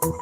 You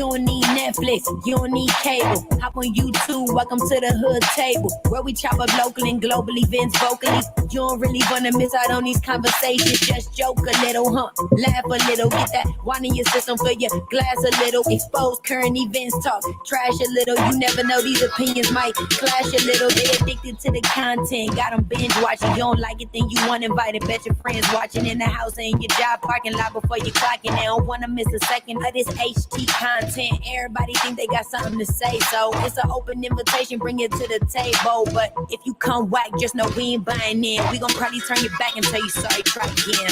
don't need Netflix, you don't need cable. Hop on YouTube, welcome to the hood table, where we chop up local and global events vocally. You don't really wanna miss out on these conversations. Just joke a little, laugh a little, get that wine in your system, fill your glass a little. Expose current events, talk trash a little. You never know, these opinions might clash a little. They addicted to the content, got them binge watching. You don't like it, then you want invited. Bet your friends watching in the house and in your job parking lot before you clocking. They don't wanna miss a second of this HT content. Everybody think they got something to say, so it's an open invitation, bring it to the table. But if you come whack, just know we ain't buying in. We gon' probably turn your back and tell you sorry, try again,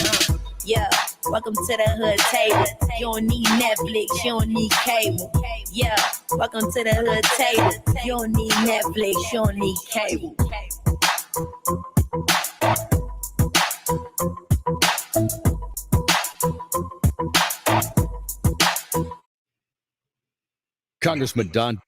Yeah, welcome to the hood table. You don't need Netflix, you don't need cable. Yeah, welcome to the hood table. You don't need Netflix, you don't need cable. Congressman Don.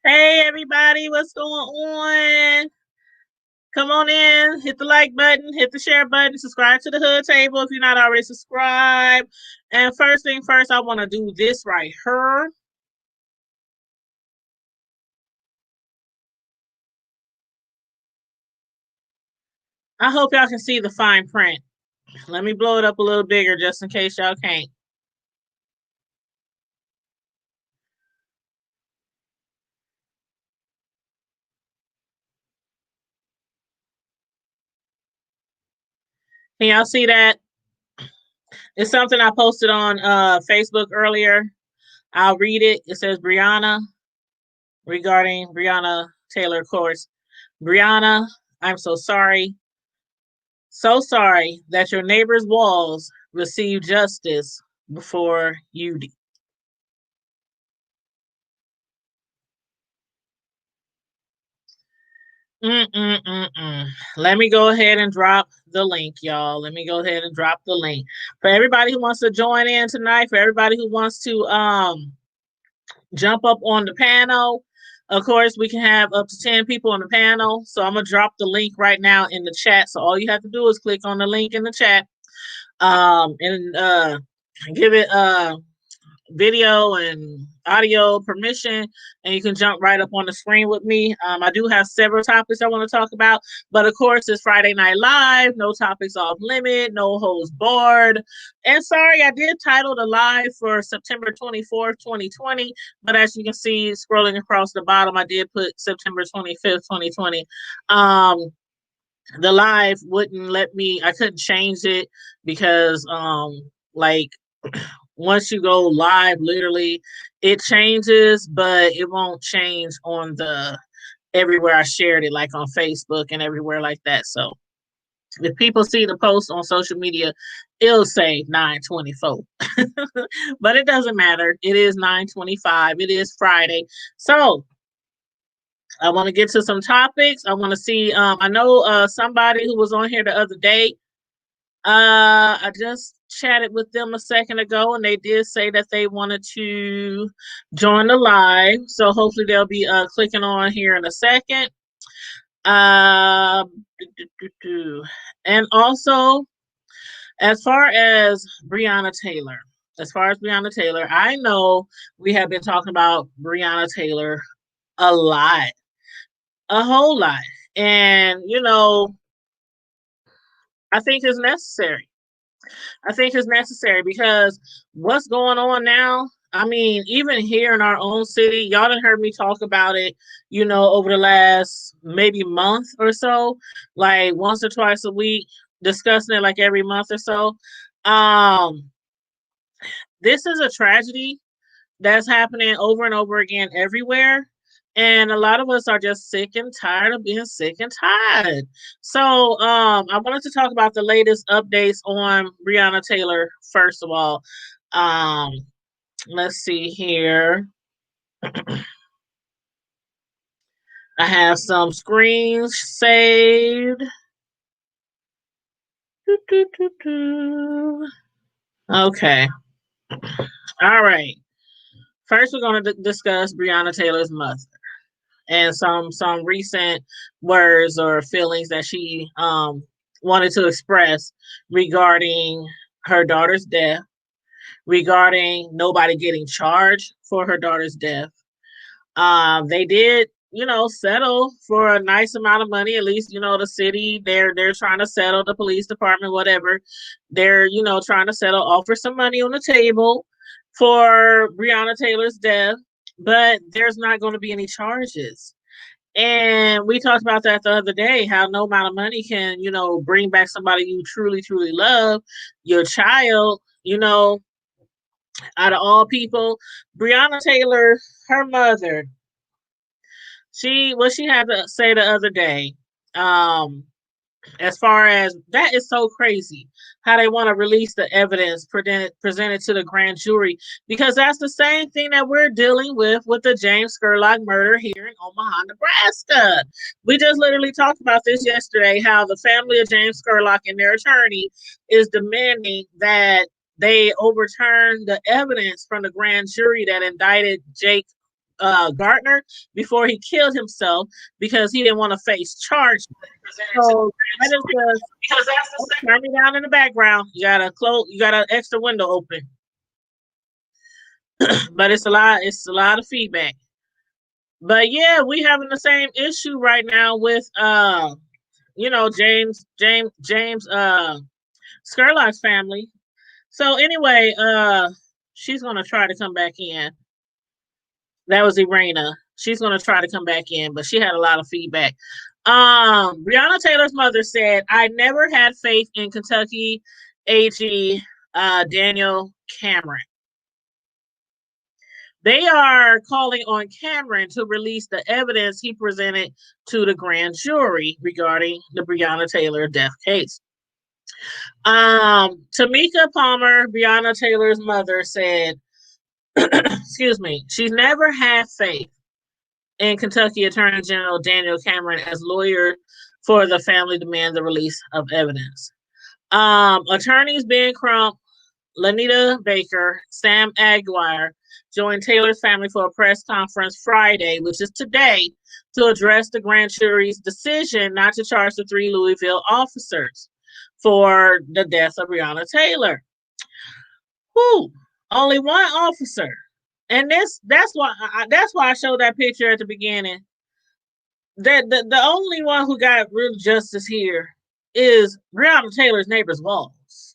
Hey everybody, what's going on? Come on in, hit the like button, hit the share button, subscribe to the hood table if you're not already subscribed. And first thing first, I want to do this right here. I hope y'all can see the fine print. Let me blow it up a little bigger just in case y'all can't. Can y'all see that? It's something I posted on Facebook earlier. I'll read it. It says, Breonna, regarding Breonna Taylor, of course. Breonna, I'm so sorry. So sorry that your neighbor's walls receive justice before you do. Let me go ahead and drop the link, y'all. Let me go ahead and drop the link. For everybody who wants to join in tonight, for everybody who wants to jump up on the panel, of course, we can have up to 10 people on the panel. So I'm going to drop the link right now in the chat. So all you have to do is click on the link in the chat and give it video and audio permission, and you can jump right up on the screen with me. I do have several topics I want to talk about, but of course it's Friday Night Live, no topics off limit, no holds barred. And sorry, I did title the live for September 24th, 2020, but as you can see scrolling across the bottom, I did put September 25th, 2020. The live wouldn't let me, I couldn't change it because like once you go live, literally it changes, but it won't change on the everywhere I shared it, like on Facebook and everywhere like that. So if people see the post on social media, it'll say 9:24, but it doesn't matter. It is 9:25. It is Friday. So I want to get to some topics. I want to see, I know somebody who was on here the other day, I just chatted with them a second ago, and they did say that they wanted to join the live. So hopefully they'll be clicking on here in a second. And also, as far as Breonna Taylor, I know we have been talking about Breonna Taylor a lot, a whole lot. And, you know, I think it's necessary. Because what's going on now, I mean, even here in our own city, y'all done heard me talk about it, you know, over the last maybe month or so, like once or twice a week, discussing it like every month or so. this is a tragedy that's happening over and over again everywhere. And a lot of us are just sick and tired of being sick and tired. So I wanted to talk about the latest updates on Breonna Taylor, first of all. Um, let's see here. I have some screens saved. Okay. All right. First, we're going to discuss Breonna Taylor's mother and some recent words or feelings that she wanted to express regarding her daughter's death, regarding nobody getting charged for her daughter's death. They did, settle for a nice amount of money. At least, the city, they're trying to settle, the police department, whatever. They're, trying to settle, offer some money on the table for Breonna Taylor's death, but there's not going to be any charges. And we talked about that the other day, how no amount of money can, bring back somebody you truly, truly love, your child, out of all people. Breonna Taylor, her mother, what she had to say the other day, as far as that is so crazy how they want to release the evidence presented to the grand jury, because that's the same thing that we're dealing with the James Scurlock murder here in Omaha, Nebraska. We just literally talked about this yesterday, how the family of James Scurlock and their attorney is demanding that they overturn the evidence from the grand jury that indicted Jake Gardner before he killed himself because he didn't want to face charges. So that is because that's the turn me down in the background. You got an extra window open. But it's a lot of feedback. But yeah, we having the same issue right now with James Scurlock's family. So anyway, she's gonna try to come back in. That was Irena. She's going to try to come back in, but she had a lot of feedback. Breonna Taylor's mother said, "I never had faith in Kentucky AG Daniel Cameron. They are calling on Cameron to release the evidence he presented to the grand jury regarding the Breonna Taylor death case." Tamika Palmer, Breonna Taylor's mother, said, excuse me, she's never had faith in Kentucky Attorney General Daniel Cameron as lawyer for the family demand the release of evidence. Attorneys Ben Crump, Lanita Baker, Sam Aguirre joined Taylor's family for a press conference Friday, which is today, to address the grand jury's decision not to charge the 3 Louisville officers for the death of Breonna Taylor. Only one officer. And that's why I showed that picture at the beginning. That the only one who got real justice here is Breonna Taylor's neighbor's walls.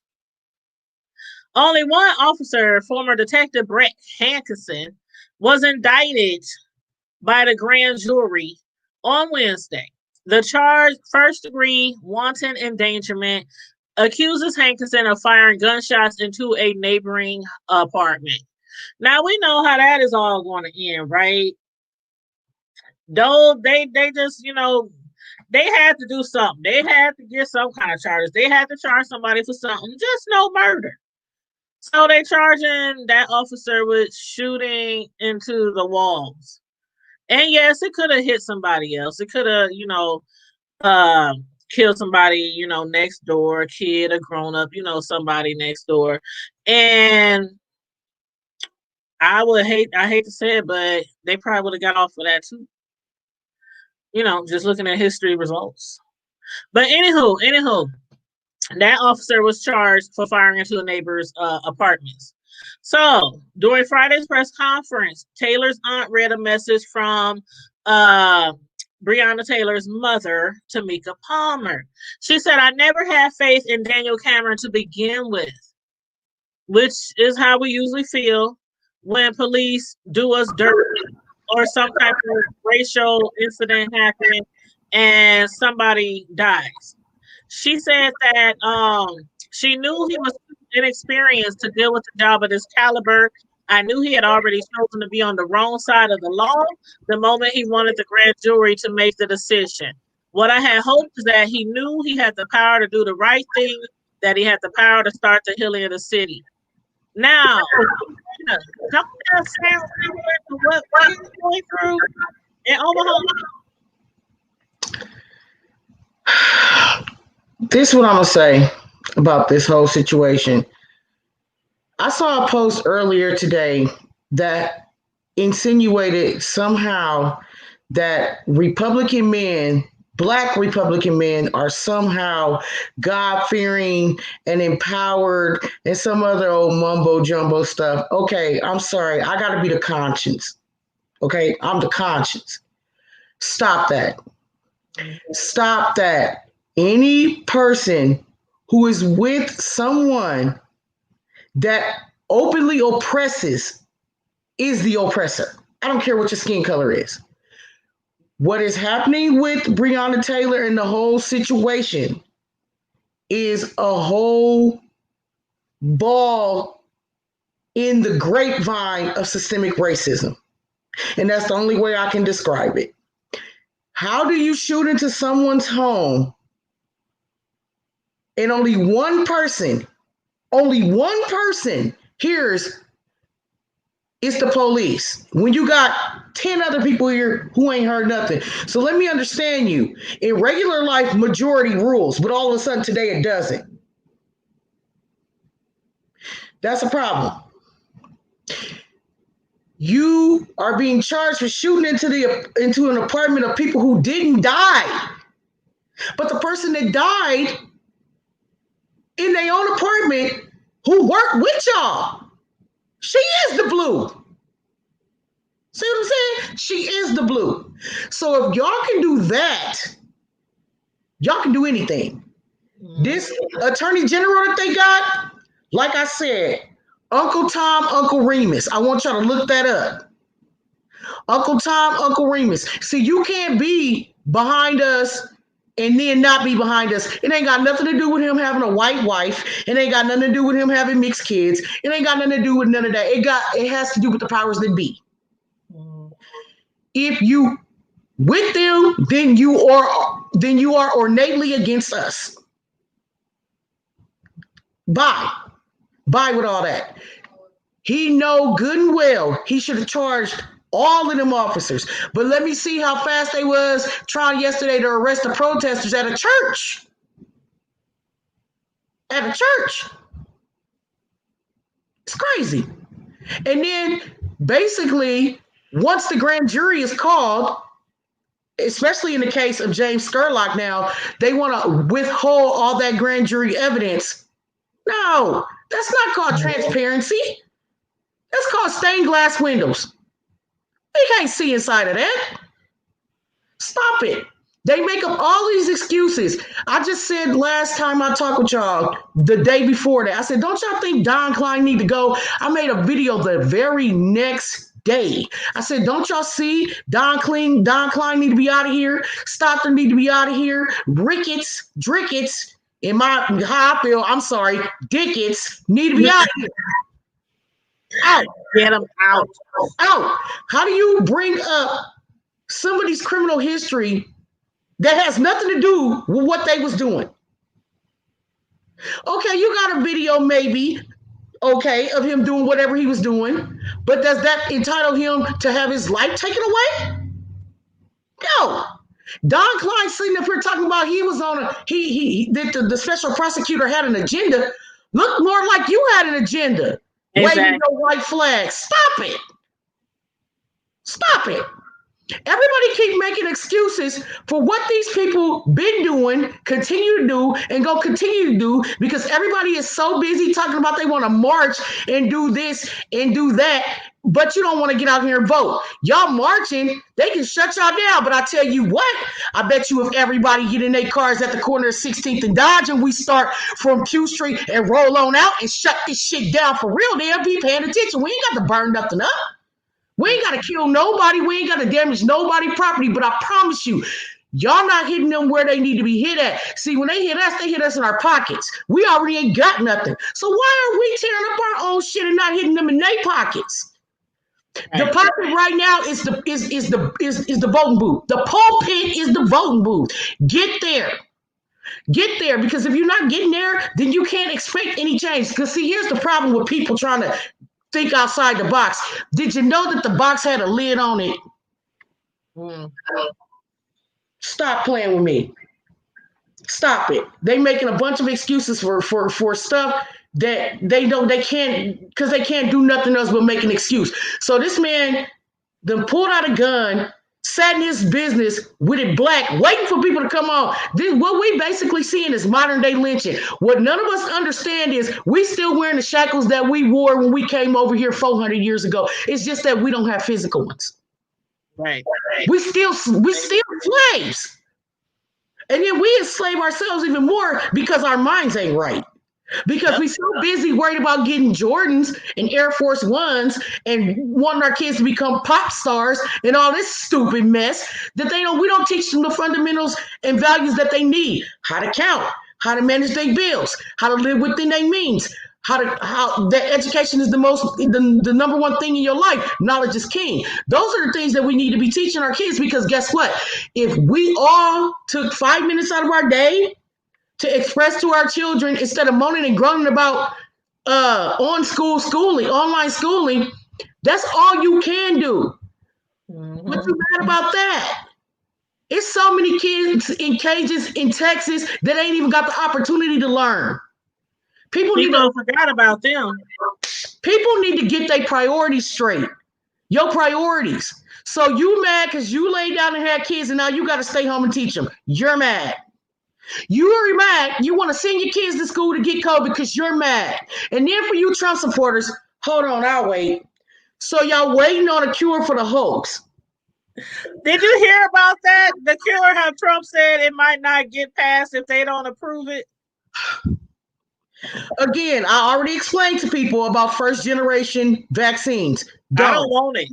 Only one officer, former Detective Brett Hankinson, was indicted by the grand jury on Wednesday. The charge, first-degree wanton endangerment, accuses Hankinson of firing gunshots into a neighboring apartment. Now we know how that is all going to end, right? Though they just, they had to do something. They had to get some kind of charges. They had to charge somebody for something, just no murder. So they charging that officer with shooting into the walls. And yes, it could have hit somebody else. It could have, killed somebody, next door, a kid, a grown up, somebody next door. And I hate to say it, but they probably would have got off for that too. Just looking at history results. But anywho, that officer was charged for firing into a neighbor's apartments. So during Friday's press conference, Taylor's aunt read a message from Breonna Taylor's mother, Tamika Palmer. She said, "I never had faith in Daniel Cameron to begin with," which is how we usually feel when police do us dirty or some type of racial incident happens and somebody dies. She said that she knew he was inexperienced to deal with the job of this caliber. I knew he had already chosen to be on the wrong side of the law the moment he wanted the grand jury to make the decision. What I had hoped is that he knew he had the power to do the right thing, that he had the power to start the healing of the city. Now, don't that sound similar to what we're going through in Omaha? This is what I'm gonna say about this whole situation. I saw a post earlier today that insinuated somehow that Republican men, black Republican men, are somehow God fearing and empowered and some other old mumbo jumbo stuff. Okay, I'm sorry. I got to be the conscience. Okay, I'm the conscience. Stop that. Stop that. Any person who is with someone that openly oppresses is the oppressor. I don't care what your skin color is. What is happening with Breonna Taylor and the whole situation is a whole ball in the grapevine of systemic racism. And that's the only way I can describe it. How do you shoot into someone's home and only one person hears it's the police when you got 10 other people here who ain't heard nothing? So let me understand you. In regular life, majority rules, but all of a sudden today it doesn't. That's a problem. You are being charged for shooting into an apartment of people who didn't die. But the person that died in their own apartment who worked with y'all, she is the blue. See what I'm saying? She is the blue. So if y'all can do that, y'all can do anything. This attorney general that they got, like I said, Uncle Tom, Uncle Remus. I want y'all to look that up. Uncle Tom, Uncle Remus. See, you can't be behind us and then not be behind us. It ain't got nothing to do with him having a white wife. It ain't got nothing to do with him having mixed kids. It ain't got nothing to do with none of that. It has to do with the powers that be. If you with them, then you are ornately against us. Bye with all that. He know good and well he should have charged all of them officers. But let me see how fast they was trying yesterday to arrest the protesters at a church. It's crazy. And then basically, once the grand jury is called, especially in the case of James Scurlock now, they want to withhold all that grand jury evidence. No, that's not called transparency. That's called stained glass windows. You can't see inside of that. Stop it. They make up all these excuses. I just said last time I talked with y'all, the day before that, I said, don't y'all think Don Klein need to go? I made a video the very next day. I said, don't y'all see Don Klein need to be out of here. Stockton need to be out of here. Drickets, in my how I feel, I'm sorry, Dickets need to be out of here. Out. Get them out. How do you bring up somebody's criminal history that has nothing to do with what they was doing? Okay, you got a video maybe, okay, of him doing whatever he was doing, but does that entitle him to have his life taken away? No. Don Klein sitting up here talking about he was on the special prosecutor had an agenda. Look more like you had an agenda. Exactly. Waving your white flag. Stop it. Everybody keep making excuses for what these people been doing, continue to do, and go continue to do because everybody is so busy talking about they want to march and do this and do that, but you don't want to get out here and vote. Y'all marching, they can shut y'all down, but I tell you what, I bet you if everybody get in their cars at the corner of 16th and Dodge and we start from Q Street and roll on out and shut this shit down for real, they'll be paying attention. We ain't got to burn nothing up. We ain't got to kill nobody. We ain't got to damage nobody's property. But I promise you, Y'all not hitting them where they need to be hit at. See, when they hit us in our pockets. We already ain't got nothing. So why are we tearing up our own shit and not hitting them in their pockets? The pocket right now is the voting booth. The pulpit is the voting booth. Get there. Get there, because if you're not getting there, then you can't expect any change. Because see, here's the problem with people trying to think outside the box. Did you know that the box had a lid on it? Stop playing with me. Stop it. They making a bunch of excuses for stuff that they can't, because they can't do nothing else but make an excuse. So this man then pulled out a gun, sat in his business with it black, waiting for people to come on. What we basically seeing is modern day lynching. What none of us understand is we still wearing the shackles that we wore when we came over here 400 years ago. It's just that we don't have physical ones. Right. We still slaves. And then we enslave ourselves even more because our minds ain't right. Because we so busy worried about getting Jordans and Air Force Ones and wanting our kids to become pop stars and all this stupid mess that we don't teach them the fundamentals and values that they need. How to count, how to manage their bills, how to live within their means, how that education is the number one thing in your life. Knowledge is king. Those are the things that we need to be teaching our kids, because guess what? If we all took 5 minutes out of our day to express to our children, instead of moaning and groaning about online schooling, that's all you can do. What you mad about that? It's so many kids in cages in Texas that ain't even got the opportunity to learn. People forgot about them. People need to get their priorities straight. Your priorities. So you mad because you laid down and had kids and now you got to stay home and teach them. You're mad. You're mad. You want to send your kids to school to get COVID because you're mad. And then for you Trump supporters, hold on, I'll wait. So y'all waiting on a cure for the hoax. Did you hear about that? The cure, how Trump said it might not get passed if they don't approve it? Again, I already explained to people about first generation vaccines. I don't want it.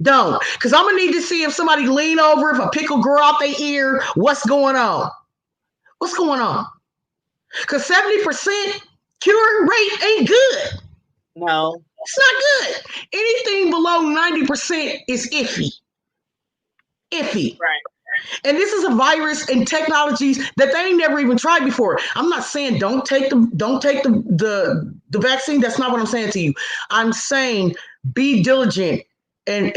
Don't. Because I'm going to need to see if somebody lean over, if a pickle grow out their ear, what's going on? What's going on? Because 70% cure rate ain't good. No. It's not good. Anything below 90% is iffy. Iffy. Right. And this is a virus and technologies that they ain't never even tried before. I'm not saying don't take the vaccine. That's not what I'm saying to you. I'm saying be diligent and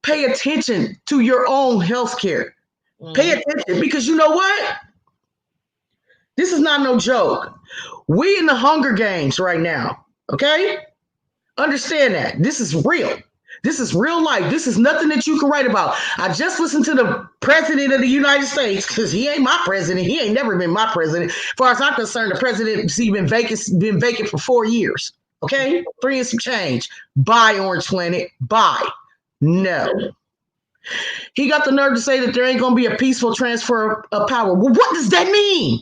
pay attention to your own health care. Pay attention, because you know what? This is not no joke. We in the Hunger Games right now, okay? Understand that. This is real. This is real life. This is nothing that you can write about. I just listened to the president of the United States, because he ain't my president. He ain't never been my president. As far as I'm concerned, the presidency been vacant for 4 years. Okay? 3 and some change. Bye, Orange Planet. Bye. No. He got the nerve to say that there ain't going to be a peaceful transfer of power. Well, what does that mean?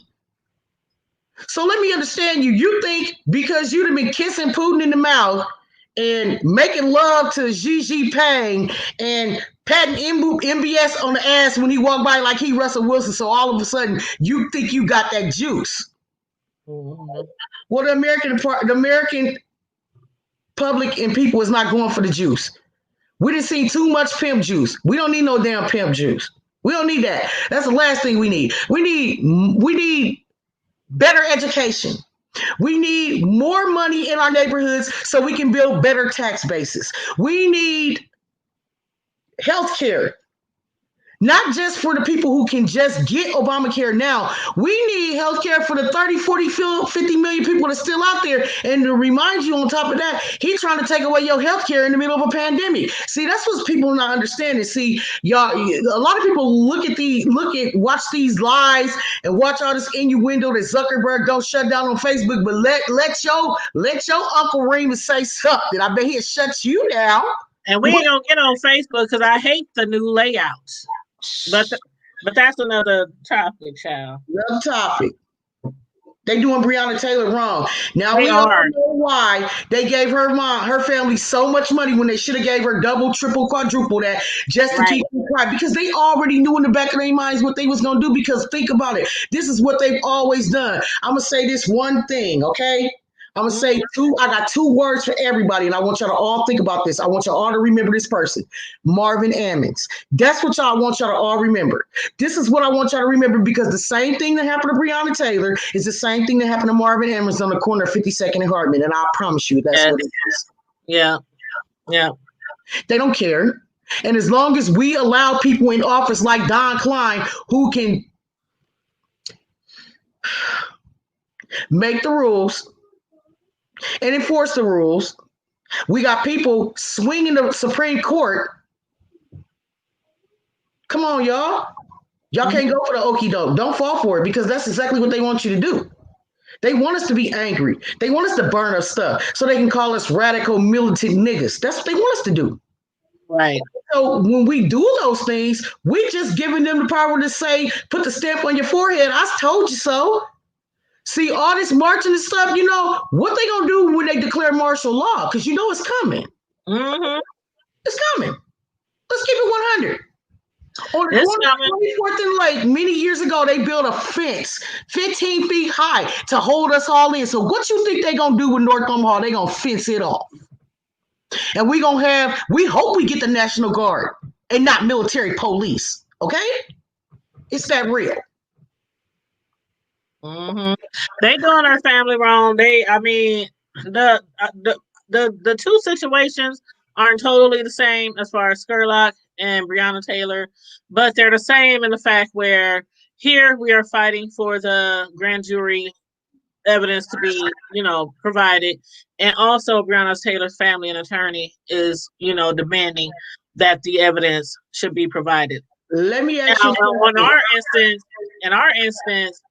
So let me understand you. You think because you'd have been kissing Putin in the mouth and making love to Xi Jinping and patting MBS on the ass when he walked by like he Russell Wilson, so all of a sudden you think you got that juice? Well, the American public and people is not going for the juice. We done seen too much pimp juice. We don't need no damn pimp juice. We don't need that. That's the last thing we need. We need better education. We need more money in our neighborhoods so we can build better tax bases. We need health care. Not just for the people who can just get Obamacare now. We need health care for the 30, 40, 50 million people that's still out there. And to remind you, on top of that, he's trying to take away your health care in the middle of a pandemic. See, that's what people not understanding. See, y'all, a lot of people watch these lies and watch all this innuendo that Zuckerberg don't shut down on Facebook, but let your Uncle Remus say something. I bet he'll shut you down. And we ain't gonna get on Facebook because I hate the new layouts. But that's another topic, child. Another topic. They doing Breonna Taylor wrong. Now we all know why they gave her family so much money when they should have gave her double, triple, quadruple that just to keep them quiet, because they already knew in the back of their minds what they was gonna do. Because think about it, this is what they've always done. I'm gonna say this one thing, okay? I'm gonna say I got 2 words for everybody, and I want y'all to all think about this. I want y'all all to remember this person, Marvin Ammons. That's what y'all want y'all to all remember. This is what I want y'all to remember, because the same thing that happened to Breonna Taylor is the same thing that happened to Marvin Ammons on the corner of 52nd and Hartman, and I promise you that's what it is. Yeah. They don't care. And as long as we allow people in office like Don Klein who can make the rules and enforce the rules, we got people swinging the Supreme Court. Come on, y'all. Y'all can't go for the okie doke. Don't fall for it, because that's exactly what they want you to do. They want us to be angry. They want us to burn our stuff so they can call us radical militant niggas. That's what they want us to do. Right. So when we do those things, we just giving them the power to say, put the stamp on your forehead. I told you so. See, all this marching and stuff, what they gonna do when they declare martial law? Because it's coming. Mm-hmm. It's coming. Let's keep it 100. On the corner of 24th and Lake, many years ago, they built a fence 15 feet high to hold us all in. So what you think they gonna do with North Omaha? They gonna fence it off. And we hope we get the National Guard and not military police. Okay? It's that real. Mm-hmm. They doing our family wrong. The 2 situations aren't totally the same as far as Scurlock and Breonna Taylor, but they're the same in the fact where here we are fighting for the grand jury evidence to be, provided, and also Breonna Taylor's family and attorney is, demanding that the evidence should be provided. Let me ask you. In our instance,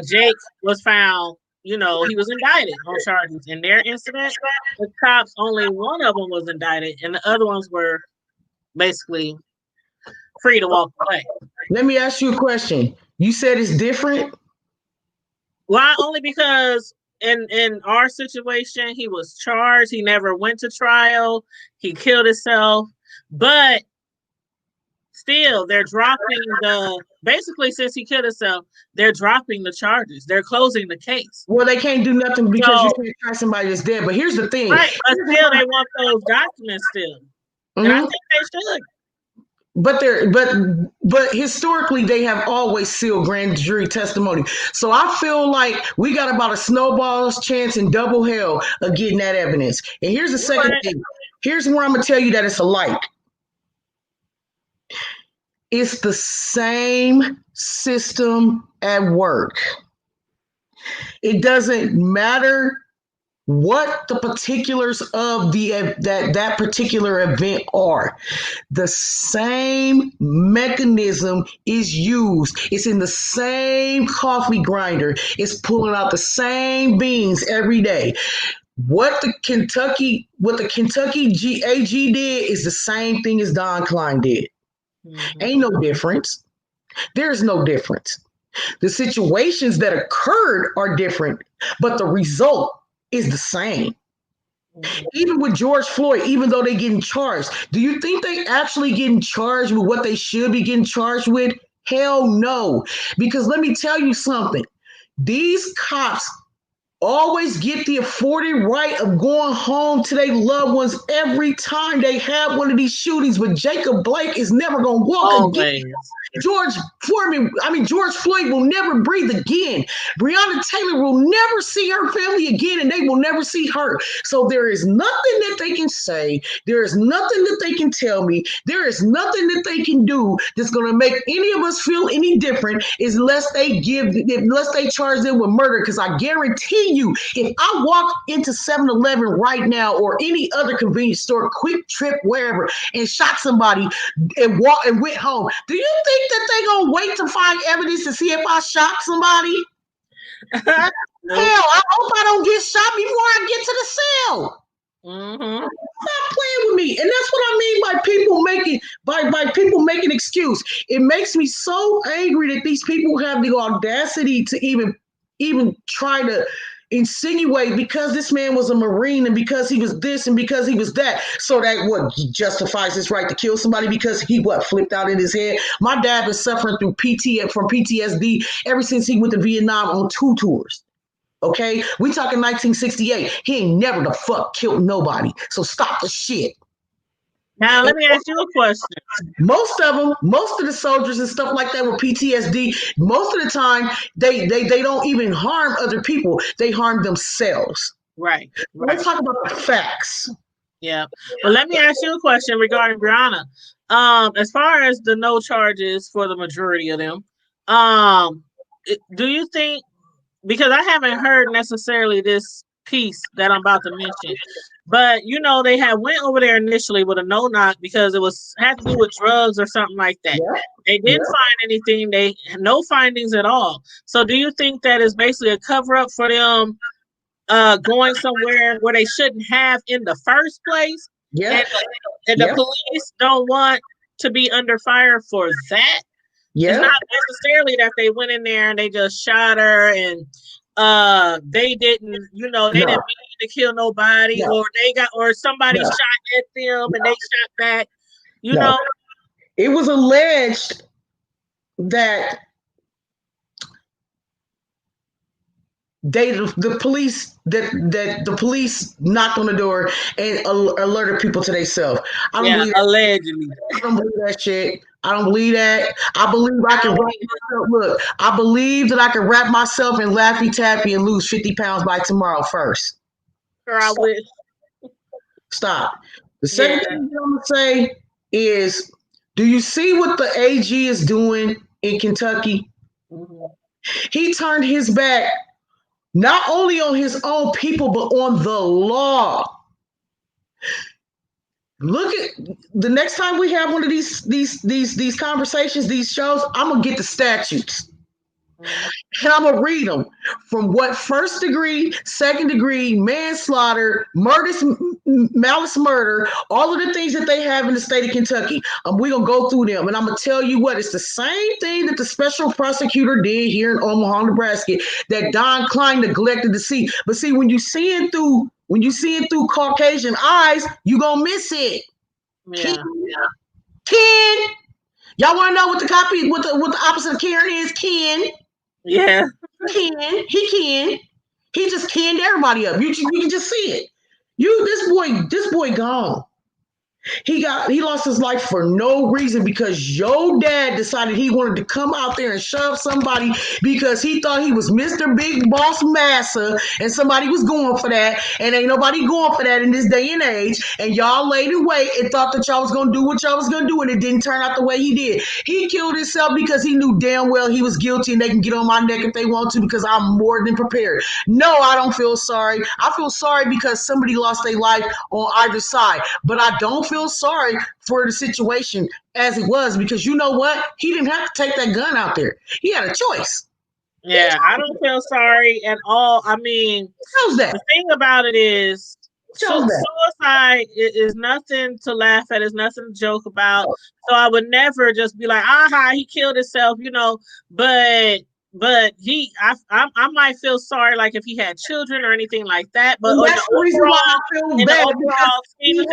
Jake was found, he was indicted on charges. In their incident, the cops, only one of them was indicted, and the other ones were basically free to walk away. Let me ask you a question. You said it's different? Well, only because in our situation, he was charged. He never went to trial. He killed himself. But still, they're dropping basically, since he killed himself, they're dropping the charges. They're closing the case. Well, they can't do nothing because you can't try somebody that's dead. But here's the thing. Right, but still, they want those documents still. Mm-hmm. And I think they should. But historically, they have always sealed grand jury testimony. So I feel like we got about a snowball's chance in double hell of getting that evidence. And here's the second thing. Here's where I'm going to tell you that it's alike. It's the same system at work. It doesn't matter what the particulars of that particular event are. The same mechanism is used. It's in the same coffee grinder. It's pulling out the same beans every day. What the Kentucky AG did is the same thing as Don Klein did. Mm-hmm. Ain't no difference. There's no difference. The situations that occurred are different, but the result is the same. Mm-hmm. Even with George Floyd, even though they're getting charged, do you think they actually getting charged with what they should be getting charged with? Hell no. Because let me tell you something. These cops always get the afforded right of going home to their loved ones every time they have one of these shootings, but Jacob Blake is never going to walk again. George Floyd will never breathe again. Breonna Taylor will never see her family again, and they will never see her. So there is nothing that they can say. There is nothing that they can tell me. There is nothing that they can do that's going to make any of us feel any different unless they charge them with murder. Because I guarantee you, if I walk into 7-Eleven right now or any other convenience store, Quick Trip, wherever, and shot somebody and went home, do you think that they gonna wait to find evidence to see if I shot somebody? Hell, I hope I don't get shot before I get to the cell. Mm-hmm. Stop playing with me. And that's what I mean by people making excuse. It makes me so angry that these people have the audacity to even even try to insinuate because this man was a Marine and because he was this and because he was that, so that what justifies his right to kill somebody because he flipped out in his head. My dad been suffering through PTSD ever since he went to Vietnam on 2 tours. Okay, we talking 1968. He ain't never the fuck killed nobody. So stop the shit. Now let me ask you a question. Most of the soldiers and stuff like that with PTSD, most of the time they don't even harm other people. They harm themselves. Right. Let's talk about the facts. Yeah. But let me ask you a question regarding Breonna. As far as the no charges for the majority of them, do you think, because I haven't heard necessarily this piece that I'm about to mention, but they had went over there initially with a no-knock because it had to do with drugs or something like that. Yeah. They didn't find anything. They no findings at all. So do you think that is basically a cover-up for them going somewhere where they shouldn't have in the first place? Yeah. And the police don't want to be under fire for that? Yeah. It's not necessarily that they went in there and they just shot her and they didn't, they didn't mean to kill nobody, or somebody shot at them and they shot back. It was alleged that the police knocked on the door and alerted people to themselves. I don't believe allegedly. I don't believe that shit. I don't believe that. I believe I can wrap myself. Look, I believe that I can wrap myself in Laffy Taffy and lose 50 pounds by tomorrow first. I wish. Stop. The second thing I'm going to say is, do you see what the AG is doing in Kentucky? Mm-hmm. He turned his back not only on his own people, but on the law. Look at the next time we have one of these conversations, these shows, I'm gonna get the statutes. And I'm gonna read them from what first degree, second degree, manslaughter, malice murder, all of the things that they have in the state of Kentucky. We're gonna go through them, and I'm gonna tell you what, it's the same thing that the special prosecutor did here in Omaha, Nebraska, that Don Klein neglected to see. But see, when you seeing through Caucasian eyes, you gonna miss it. Yeah. Ken, y'all want to know what the opposite of Karen is? Ken. Yeah. Ken. He just canned everybody up. You can just see it. This boy gone. He lost his life for no reason because your dad decided he wanted to come out there and shove somebody because he thought he was Mr. Big Boss Massa and somebody was going for that, and ain't nobody going for that in this day and age, and y'all laid away and thought that y'all was going to do what y'all was going to do, and it didn't turn out the way he did. He killed himself because he knew damn well he was guilty and they can get on my neck if they want to because I'm more than prepared. No, I don't feel sorry. I feel sorry because somebody lost their life on either side, but I don't feel sorry for the situation as it was because you know what? He didn't have to take that gun out there. He had a choice. Yeah, I don't feel sorry at all. I mean, the thing about it is suicide is nothing to laugh at. It's nothing to joke about. So I would never just be like, he killed himself, But I might feel sorry, like if he had children or anything like that. But that's the reason why I feel bad. He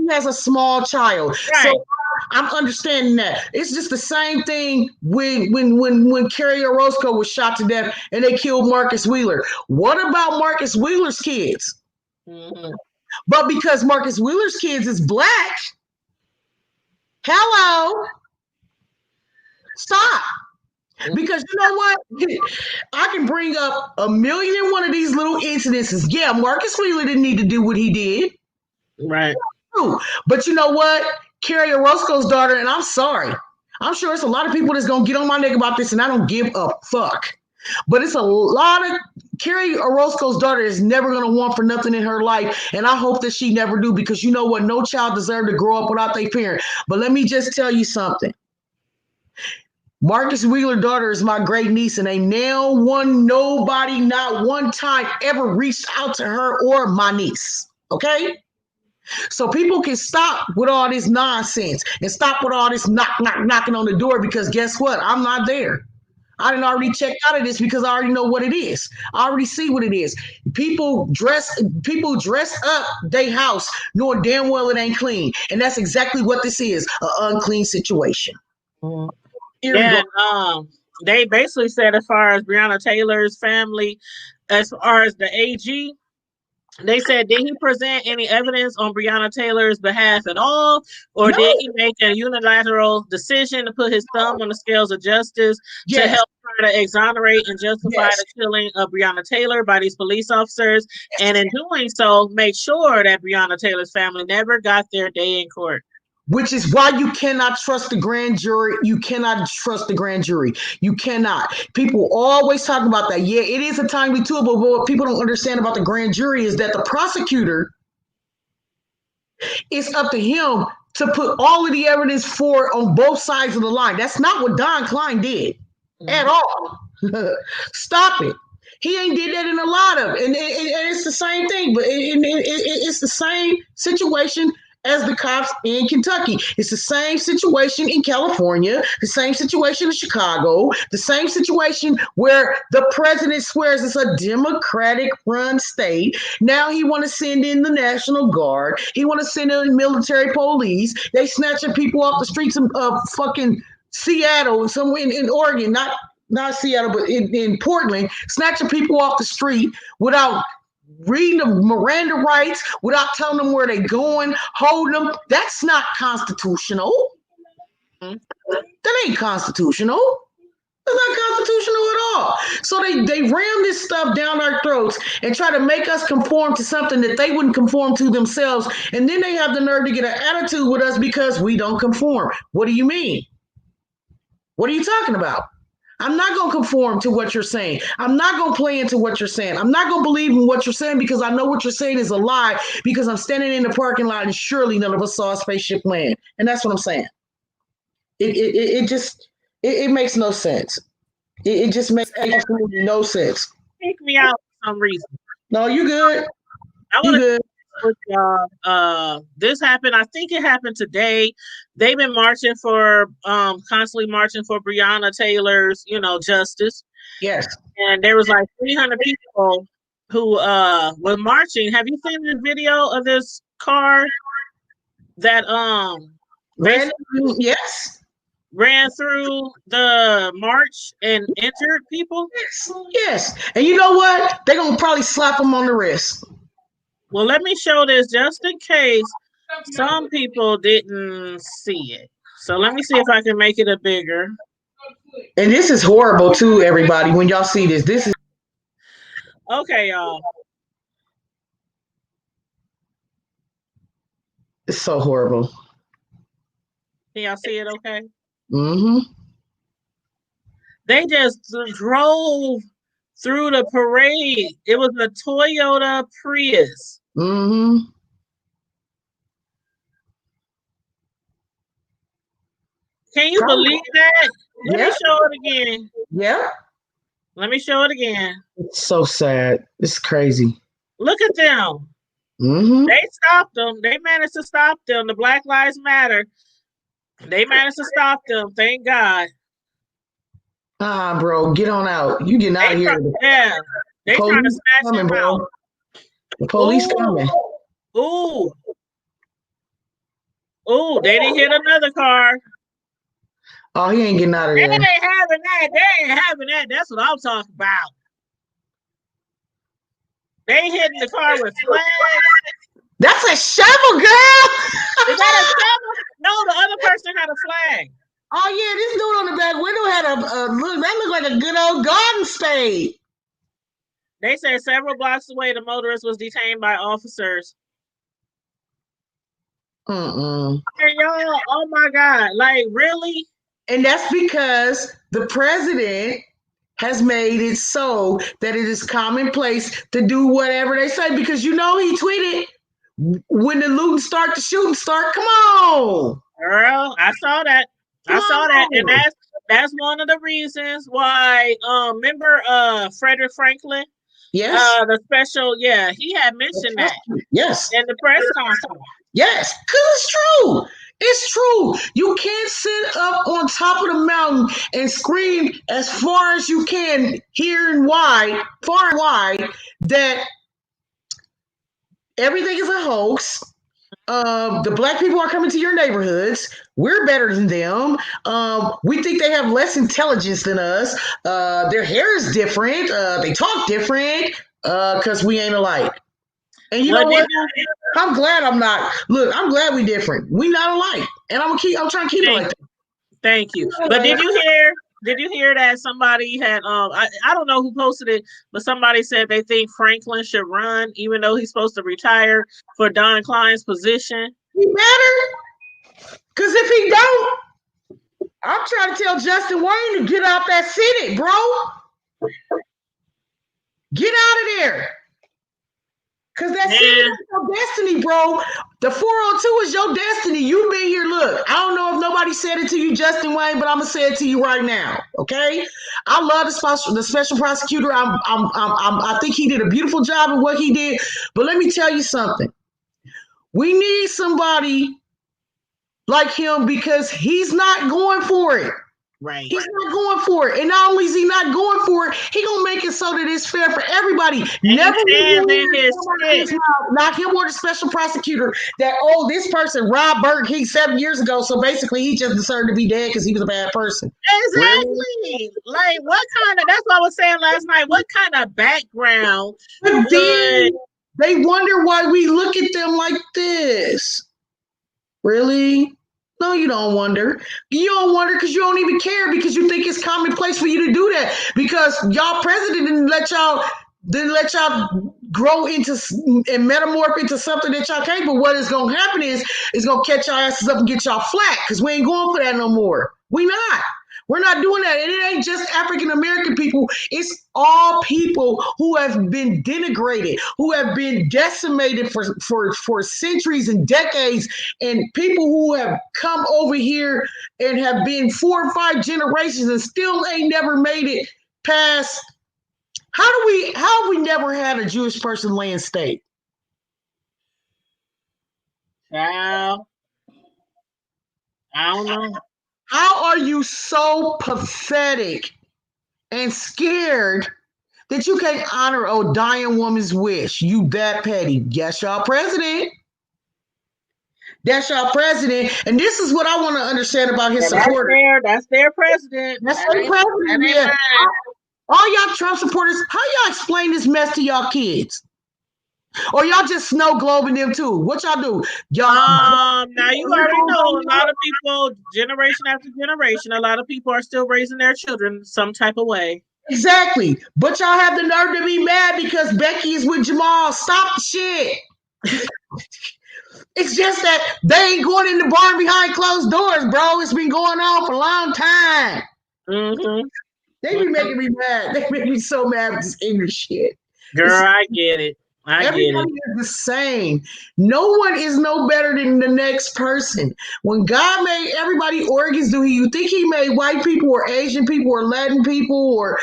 has a small child, right. So I'm understanding that. It's just the same thing when Kerry Orozco was shot to death and they killed Marcus Wheeler. What about Marcus Wheeler's kids? Mm-hmm. But because Marcus Wheeler's kids is black, hello, stop. Because you know what? I can bring up 1,000,001 of these little incidences. Yeah, Marcus Wheeler didn't need to do what he did. Right. But you know what? Kerry Orozco's daughter, and I'm sorry. I'm sure it's a lot of people that's going to get on my neck about this, and I don't give a fuck. But it's a lot of Kerry Orozco's daughter is never going to want for nothing in her life, and I hope that she never do because you know what? No child deserves to grow up without their parent. But let me just tell you something. Marcus Wheeler's daughter is my great niece, and ain't nobody, not one time ever reached out to her or my niece. Okay? So people can stop with all this nonsense and stop with all this knocking on the door because guess what? I'm not there. I didn't already check out of this because I already know what it is. I already see what it is. People dress up their house knowing damn well it ain't clean. And that's exactly what this is, an unclean situation. Yeah, they basically said as far as Breonna Taylor's family, as far as the AG, they said, did he present any evidence on Breonna Taylor's behalf at all? Or did he make a unilateral decision to put his thumb on the scales of justice to help try to exonerate and justify the killing of Breonna Taylor by these police officers? And in doing so, make sure that Breonna Taylor's family never got their day in court. Which is why you cannot trust the grand jury. You cannot trust the grand jury. You cannot. People always talk about that. Yeah, it is a timely tool, but what people don't understand about the grand jury is that the prosecutor, it's up to him to put all of the evidence forward on both sides of the line. That's not what Don Klein did at all. Stop it. He ain't did that in a lot of, and it's the same thing, but it's the same situation as the cops in Kentucky. It's the same situation in California, the same situation in Chicago, the same situation where the president swears it's a Democratic run state. Now he want to send in the National Guard. He want to send in military police. They snatching people off the streets of fucking Seattle, somewhere in Oregon, not Seattle, but in Portland, snatching people off the street without reading the Miranda rights, without telling them where they're going, holding them. That's not constitutional. That ain't constitutional. That's not constitutional at all. So they ram this stuff down our throats and try to make us conform to something that they wouldn't conform to themselves. And then they have the nerve to get an attitude with us because we don't conform. What do you mean? What are you talking about? I'm not going to conform to what you're saying. I'm not going to play into what you're saying. I'm not going to believe in what you're saying because I know what you're saying is a lie because I'm standing in the parking lot and surely none of us saw a spaceship land. And that's what I'm saying. It just makes no sense. It just makes absolutely no sense. Take me out for some reason. No, you good. You good. With y'all. This happened. I think it happened today. They've been marching for, constantly marching for Breonna Taylor's, justice. Yes. And there was like 300 people who were marching. Have you seen the video of this car that ran through the march and injured people? Yes. And you know what? They're gonna probably slap them on the wrist. Well, let me show this just in case some people didn't see it. So let me see if I can make it a bigger. And this is horrible too, everybody. When y'all see this, this is okay, y'all. It's so horrible. Can y'all see it okay? Mm-hmm. They just drove through the parade. It was a Toyota Prius. Mm-hmm. Can you believe that? Let me show it again. Yeah. Let me show it again. It's so sad. It's crazy. Look at them. Mm-hmm. They stopped them. They managed to stop them. The Black Lives Matter. They managed to stop them. Thank God. Bro, get on out. You getting out of here. Yeah. They trying to smash them out. The police coming. Ooh. They didn't hit another car. Oh, he ain't getting out of there. They ain't having that. They ain't having that. That's what I'm talking about. They hitting the car with flags. That's a shovel, girl. Is that a shovel? No, the other person had a flag. Oh yeah, this dude on the back window had a look. That looked like a good old garden spade. They said several blocks away, the motorist was detained by officers. Mm-mm. And y'all, oh my God, like really? And that's because the president has made it so that it is commonplace to do whatever they say. Because he tweeted, when the looting start, the shooting start. Come on, girl. I saw that. And that's one of the reasons why. Remember, Frederick Franklin. Yes. The special. Yeah, he had mentioned that. Yes. In the press conference. Yes, because it's true. It's true. You can't sit up on top of the mountain and scream as far as you can, far and wide, that everything is a hoax. The black people are coming to your neighborhoods. We're better than them. We think they have less intelligence than us. Their hair is different. They talk different because we ain't alike. And you know what? I'm glad I'm not. Look, I'm glad we different. We not alike, and I'm trying to keep it like that. Thank you. But did you hear that somebody had I don't know who posted it, but somebody said they think Franklin should run even though he's supposed to retire for Don Klein's position? He better, because if he don't, I'm trying to tell Justin Wayne to get out that Senate, bro. Get out of there. Because that Senate is your destiny, bro. The 402 is your destiny. You've been here. Look, I don't know if nobody said it to you, Justin Wayne, but I'm gonna say it to you right now. Okay? I love the special prosecutor. I think he did a beautiful job of what he did. But let me tell you something. We need somebody like him because he's not going for it. Right. He's not going for it. And not only is he not going for it, he gonna make it so that it's fair for everybody. Never not him or the special prosecutor that, oh, this person robbed Burger King 7 years ago, so basically he just deserved to be dead because he was a bad person. Exactly. Really? Like what kind of, that's what I was saying last night. What kind of background? But then they wonder why we look at them like this. Really? No, you don't wonder. You don't wonder because you don't even care because you think it's commonplace for you to do that because y'all president didn't let y'all grow into and metamorph into something that y'all can't. But what is going to happen is it's going to catch y'all asses up and get y'all flat because we ain't going for that no more. We not. We're not doing that. And it ain't just African-American people. It's all people who have been denigrated, who have been decimated for centuries and decades, and people who have come over here and have been 4 or 5 generations and still ain't never made it past. How have we never had a Jewish person lay in state? Wow. I don't know. How are you so pathetic and scared that you can't honor a dying woman's wish? You that petty. Yes, y'all president. That's y'all president. And this is what I want to understand about his supporters. That's their president. That's their president. Yeah. All y'all Trump supporters, how y'all explain this mess to y'all kids? Or y'all just snow globing them too? What y'all do? Y'all now you already know a lot of people, generation after generation, a lot of people are still raising their children some type of way. Exactly. But y'all have the nerve to be mad because Becky is with Jamal. Stop the shit. It's just that they ain't going in the barn behind closed doors, bro. It's been going on for a long time. Mm-hmm. They be making me mad. They make me so mad with this ignorant shit. Girl, I get it. Everybody is the same. No one is no better than the next person. When God made everybody organs, do you think he made white people or Asian people or Latin people or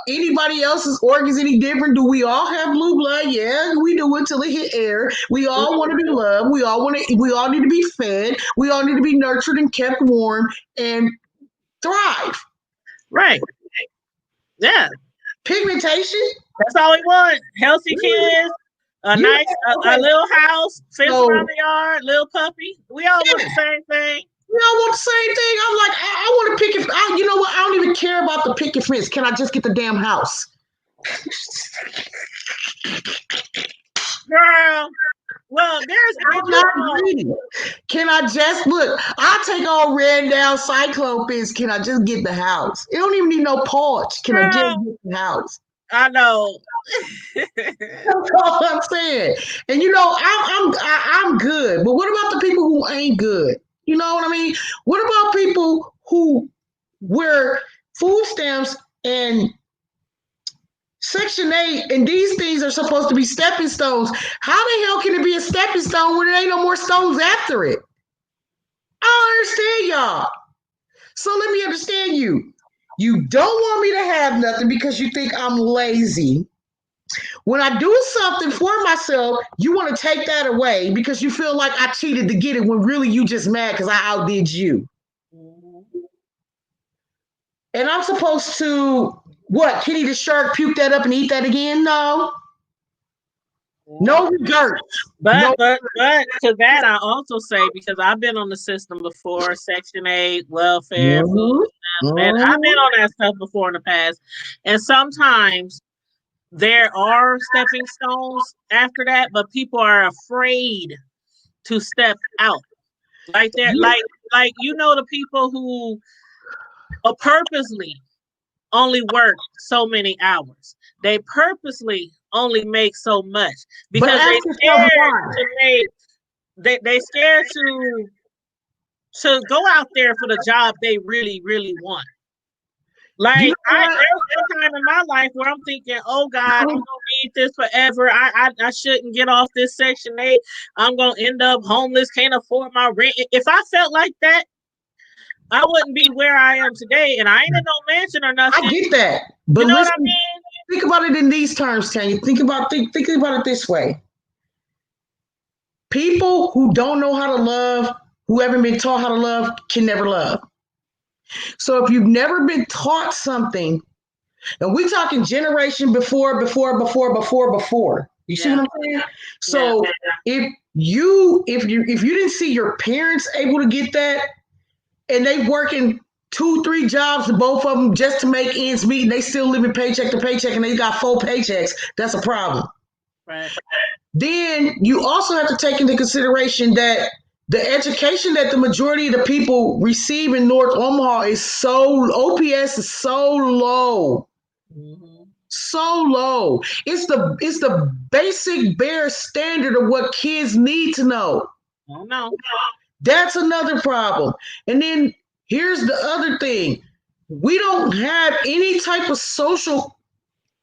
anybody else's organs any different? Do we all have blue blood? Yeah, we do until it hit air. We all want to be loved. We all need to be fed. We all need to be nurtured and kept warm and thrive. Right. Yeah. Pigmentation. That's all we want. Healthy kids, a little house, fence around the yard, little puppy. We all want the same thing. We all want the same thing. I'm like, I want to pick it. You know what? I don't even care about the picket fence. Can I just get the damn house? Girl. Well, I'm not greedy. Can I just look? I'll take all ran down cyclone fence. Can I just get the house? It don't even need no porch. Can I just get the house? I know. That's all I'm saying. And you know, I'm good. But what about the people who ain't good? You know what I mean? What about people who wear food stamps and Section 8 and these things are supposed to be stepping stones? How the hell can it be a stepping stone when there ain't no more stones after it? I don't understand y'all. So let me understand you. You don't want me to have nothing because you think I'm lazy. When I do something for myself, you want to take that away because you feel like I cheated to get it when really you just mad because I outdid you. And I'm supposed to, what, Kitty the shark puke that up and eat that again? No. No regrets. But to that I also say, because I've been on the system before, Section 8, welfare, food stamps, and I've been on that stuff before in the past. And sometimes there are stepping stones after that, but people are afraid to step out. Like they're like the people who purposely only work so many hours. They purposely only make so much because they scared to make they scared to go out there for the job they really, really want. Like there was a time in my life where I'm thinking, oh God, I'm gonna need this forever. I shouldn't get off this Section 8. I'm gonna end up homeless, can't afford my rent. If I felt like that, I wouldn't be where I am today, and I ain't in no mansion or nothing. I get that, but you know listen, what I mean? Think about it in these terms, Tanya. Think about it this way. People who don't know how to love, who haven't been taught how to love, can never love. So if you've never been taught something, and we're talking generation before. You see what I'm saying? So if you didn't see your parents able to get that, and they working 2-3 jobs, both of them, just to make ends meet, and they still living paycheck to paycheck, and they got 4 paychecks, that's a problem. Right. Then you also have to take into consideration that the education that the majority of the people receive in North Omaha OPS is so low. Mm-hmm. So low. It's the basic bare standard of what kids need to know. I know. That's another problem. And then here's the other thing. We don't have any type of social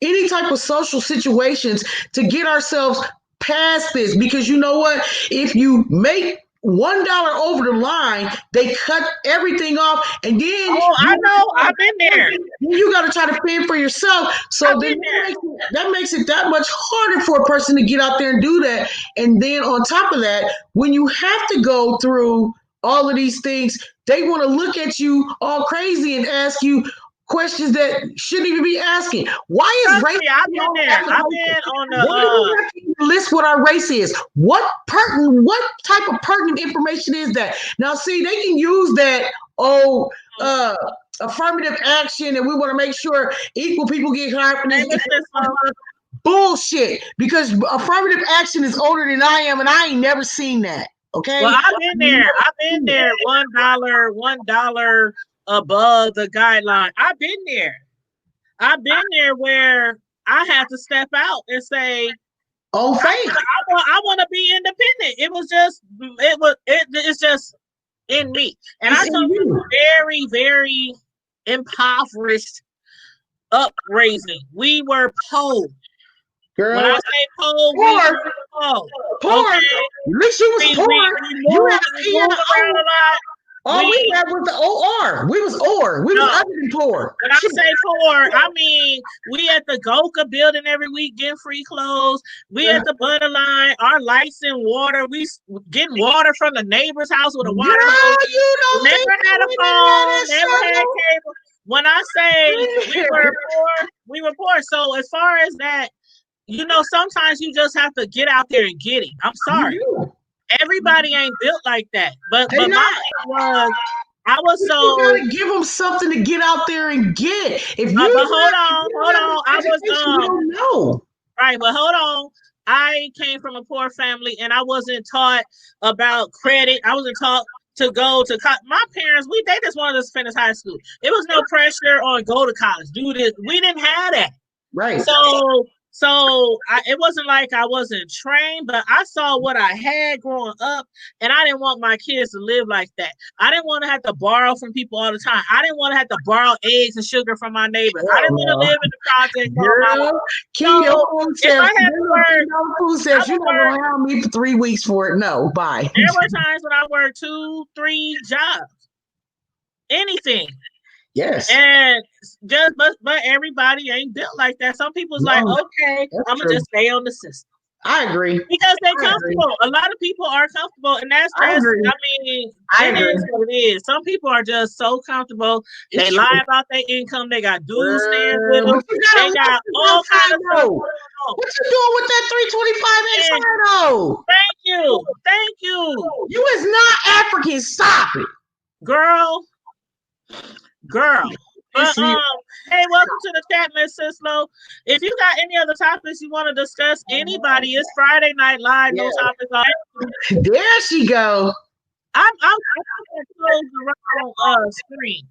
situations to get ourselves past this, because you know what? If you make $1 over the line, they cut everything off, and then I know, I've been there. You got to try to fend for yourself. So then that makes it that much harder for a person to get out there and do that. And then on top of that, when you have to go through all of these things, they want to look at you all crazy and ask you questions that shouldn't even be asking. Why is race? I've been there. I've been on the list what our race is. What type of pertinent information is that? Now, see, they can use that affirmative action, and we want to make sure equal people get hired for this. Bullshit, because affirmative action is older than I am, and I ain't never seen that. Okay. Well, I've been there. $1 above the guideline. I've been there where I had to step out and say, "Oh, faith, I want to be independent." It's just in me, and I come from a very, very impoverished upraising. We were poor. Girl, when I say poor, we were poor. Poor. Okay? At least you was poor. You had to see around a lot. All we had was the OR. We was OR. We was other than poor. When I say poor, I mean we at the Goka building every week getting free clothes. We at the butter line, our lights and water. We getting water from the neighbor's house with a water hose. You never had a phone, never had cable. When I say we were poor. So as far as that, sometimes you just have to get out there and get it. I'm sorry. Everybody ain't built like that, but my thing was, I was so. You gotta give them something to get out there and get. If you, but hold on, I was don't know. Right, but hold on. I came from a poor family, and I wasn't taught about credit. I wasn't taught to go to college. My parents, they just wanted us to finish high school. It was no pressure on go to college, do this. We didn't have that. Right. So it wasn't like I wasn't trained, but I saw what I had growing up, and I didn't want my kids to live like that. I didn't want to have to borrow from people all the time. I didn't want to have to borrow eggs and sugar from my neighbors. I didn't want to live in the project. If I had to work, you're not going to allow me for 3 weeks for it. No, bye. There were times when I worked 2-3 jobs. Anything. Yes. And just but everybody ain't built like that. Some people's like, okay, I'm gonna just stay on the system. I agree. Because they're comfortable. A lot of people are comfortable, and that's just, it is what it is. Some people are just so comfortable. They lie about their income. They got dudes staying with them. They got all kinds of stuff. What you doing with that 325 XR though? Thank you. You is not African. Stop it, girl. But, hey, welcome to the chat, Miss Sislo. If you got any other topics you want to discuss, anybody, it's Friday Night Live. No topics on. There she go. I'm gonna close the wrong screen.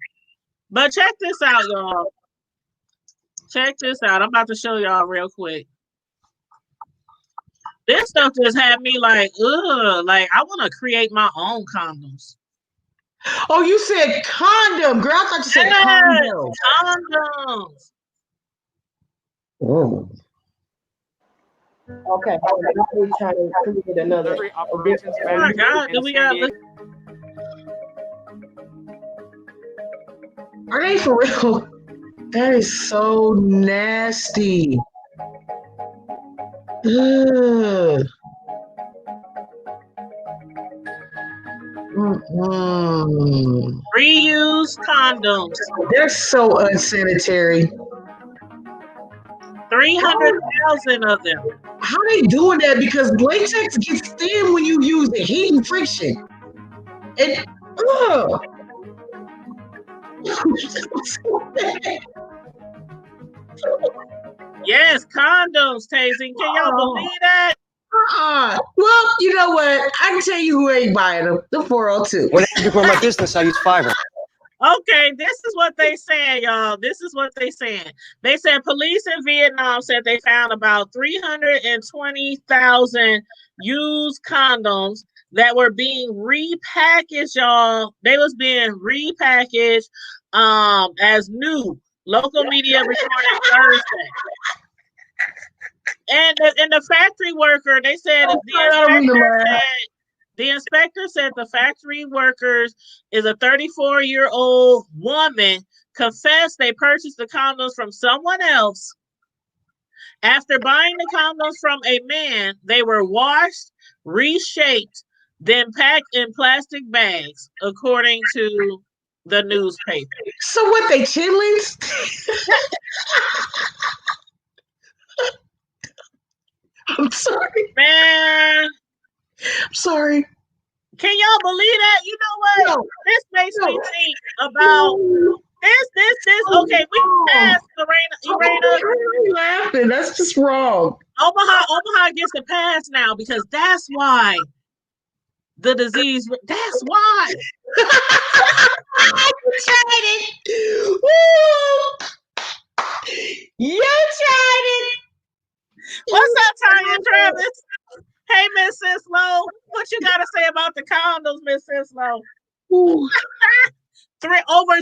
But check this out, y'all. Check this out. I'm about to show y'all real quick. This stuff just had me like, ugh, like I want to create my own condoms. Oh, you said condom, girl. I thought you said condoms. Oh. Okay. I'm trying to create another. Oh my God, do we got? Are they for real? That is so nasty. Ugh. Reuse condoms. They're so unsanitary. 300,000 of them. How they doing that? Because latex gets thin when you use it, heat and friction. And yes, condoms, Tazy. Can y'all believe that? Well, you know what? I can tell you who ain't buying them. The 402. When I grow my business, I use Fiverr. Okay, this is what they saying, y'all. This is what they saying. They said police in Vietnam said they found about 320,000 used condoms that were being repackaged, y'all. They was being repackaged as new. Local media reported Thursday. And the factory worker, they said the inspector said the factory workers is a 34-year-old woman confessed they purchased the condoms from someone else. After buying the condoms from a man, they were washed, reshaped, then packed in plastic bags, according to the newspaper. So what, they chitlins? I'm sorry. Man. I'm sorry. Can y'all believe that? You know what? No. This makes me think about this. Okay, we passed Irena. Laughing. That's just wrong. Omaha gets a pass now because that's why the disease. That's why. You tried it. Woo! You tried it. What's up, Tanya Travis? Hey, Miss Sislo, what you got to say about the condoms, Miss Sislo? Over